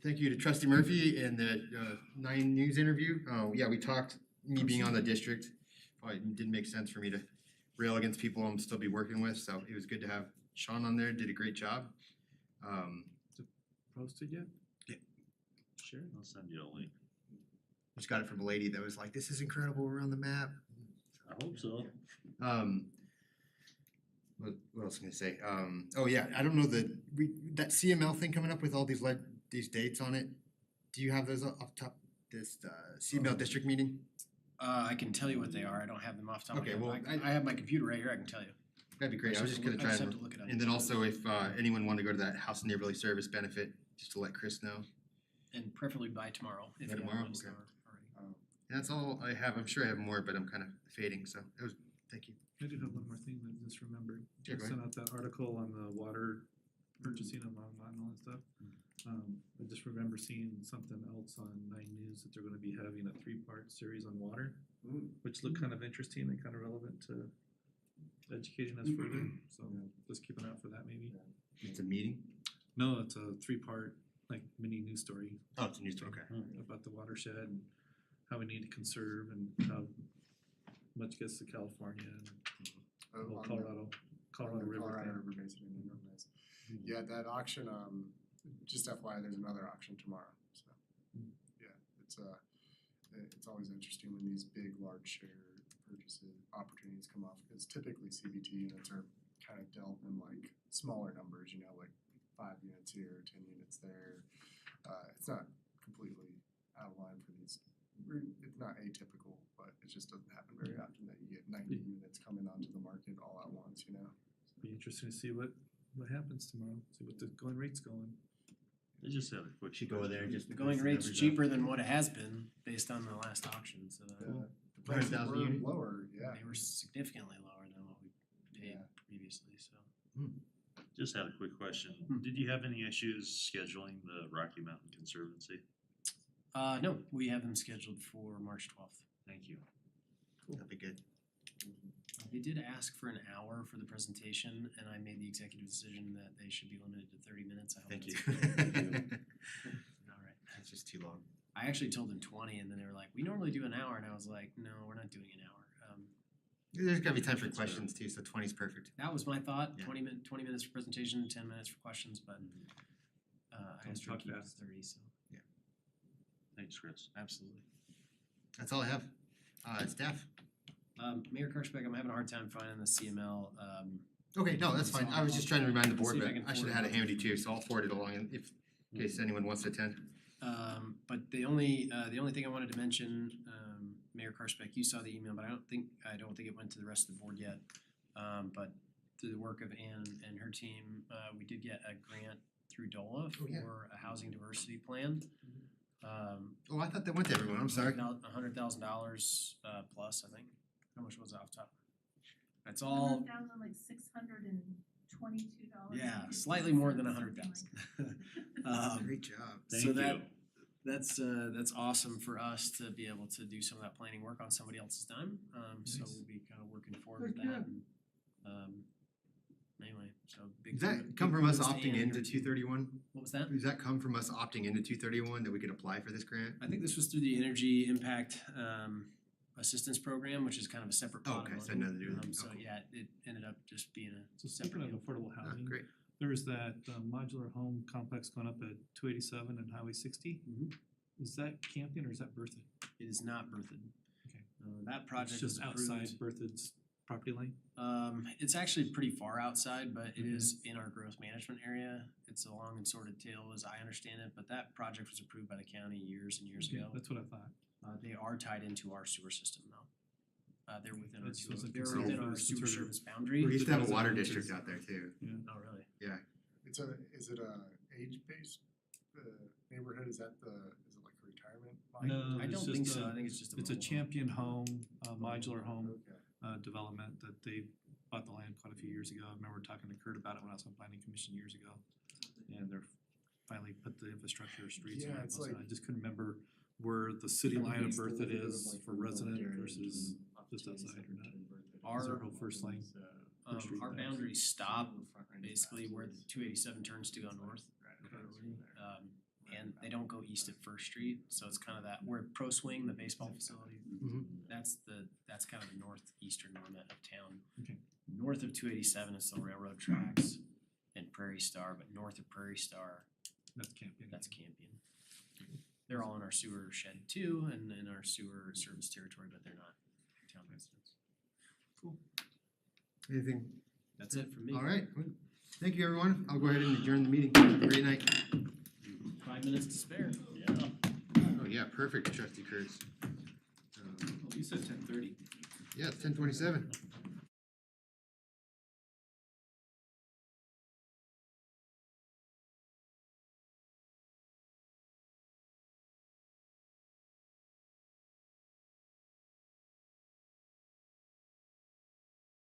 Thank you to Trustee Murphy and the 9 News interview. Yeah, we talked, me being on the district, probably didn't make sense for me to rail against people I'm still be working with, so it was good to have Sean on there, did a great job. Posted yet? Sure, I'll send you a link. Just got it from a lady that was like, this is incredible, we're on the map. I hope so. What else can I say? Oh yeah, I don't know that CML thing coming up with all these dates on it. Do you have those off top, this CML district meeting? I can tell you what they are, I don't have them off the top of my Okay, head. well, I have my computer right here, I can tell you. That'd be great, I was just gonna I try just and, have to look it up. and then also if anyone wanted to go to that House Neighborly Service benefit, just to let Chris know. And preferably by tomorrow, if By you tomorrow? haven't Okay. already. And that's all I have, I'm sure I have more, but I'm kind of fading, so it was, thank you. I do have one more thing that I just remembered. Yeah, I go sent out that article on the water purchasing on Longmont and all that stuff. I just remember seeing something else on 9 News that they're gonna be having a 3-part series on water, which looked kind of interesting and kind of relevant to educating us further, so just keep an eye out for that maybe. It's a meeting? No, it's a 3-part like mini news story Oh, it's a news story, okay. about the watershed and how we need to conserve and how much gets to California and the whole On the- Colorado on the River Colorado thing. River Basin and Inland Basin. Yeah, that auction, just FYI, there's another auction tomorrow, so. Yeah, it's always interesting when these big, large share purchases, opportunities come off, because typically CBT units are kind of dealt in like smaller numbers, you know, like 5 units here, 10 units there. It's not completely out of line for these, it's not atypical, but it just doesn't happen very often that you get 90 units coming onto the market all at once, you know? Be interesting to see what happens tomorrow, see what the going rate's going. I just had a quick. Should go there just. The going rate's cheaper than what it has been based on the last auction, so The prices 100,000 were unit? lower, yeah. they were significantly lower than what we paid previously, so. Just had a quick question. Did you have any issues scheduling the Rocky Mountain Conservancy? No, we have them scheduled for March 12th. Thank you. That'd be good. They did ask for an hour for the presentation, and I made the executive decision that they should be limited to 30 minutes. I hope Thank you. that's all right. That's just too long. I actually told them 20, and then they were like, "We normally do an hour," and I was like, "No, we're not doing an hour." There's gotta be time for questions too, so 20's perfect. That was my thought. Yeah. 20 minutes for presentation, 10 minutes for questions, but I Don't asked her to talk keep it to fast. 30, so Thanks, Chris. absolutely. That's all I have. Staff? Mayor Kirschbeck, I'm having a hard time finding the CML. Okay, no, that's fine. I was just trying to remind the board, See if I but can I should have forward had it handy too, so I'll forward it along in case anyone wants to attend. But the only thing I wanted to mention, Mayor Karspec, you saw the email, but I don't think it went to the rest of the board yet. But through the work of Ann and her team, we did get a grant through DOLA Oh, yeah. for a housing diversity plan. Oh, I thought that went to everyone, I'm sorry. $100,000 plus, I think. How much was it off top? That's all, like $622. yeah, slightly more than 100,000. Great job. So Thank you. that's awesome for us to be able to do some of that planning work on somebody else's time. So Nice. we'll be kind of working forward with that. And, anyway, so big. Does that big come from us kudos to opting Ann and into her team. 231? What was that? Does that come from us opting into 231 that we could apply for this grant? I think this was through the Energy Impact Assistance Program, which is kind of a separate Oh, pot of okay, so money. nothing to do with it. So Oh, cool. yeah, it ended up just being a So separate speaking of deal. affordable housing, Great. there was that modular home complex going up at 287 and Highway 60. Mhm. Is that Campion or is that Berthoud? It is not Berthoud. Okay. That project It's just was approved. outside Berthoud's property line? It's actually pretty far outside, but it is in our growth management area. It's a long and sordid tale as I understand it, but that project was approved by the county years and years Okay, ago. that's what I thought. They are tied into our sewer system though. They're within our That's- sewer, that's a they're concern within for our us, sewer conservative. service boundary. We used to have a water Because district it's- out there too. Oh, really? Yeah. Is it a age-based neighborhood? Is it like a retirement? line? No, I it's don't just think so. a- I think it's just a It's a mobile home. champion home, modular home Okay. development that they bought the land quite a few years ago. I remember talking to Kurt about it when I was on planning commission years ago. And they're finally put the infrastructure streets in Yeah, it, it's so like- I just couldn't remember where the city line of Berthoud is for resident versus just outside or not. Is there a whole first lane? street Our there. boundaries stop basically where the 287 turns to go north. And they don't go east at First Street, so it's kind of that, where Pro Swing, the baseball facility, that's kind of the northeastern limit of town. Okay. North of 287 is the railroad tracks and Prairie Star, but north of Prairie Star, That's camping. that's Campion. They're all in our sewer shed too, and in our sewer service territory, but they're not town residents. Anything? That's it for me. All right, thank you, everyone. I'll go ahead and adjourn the meeting. Have a great night. 5 minutes to spare. Yeah. Oh, yeah, perfect, trustee Kurtz. You said 10:30. Yeah, it's 10:27.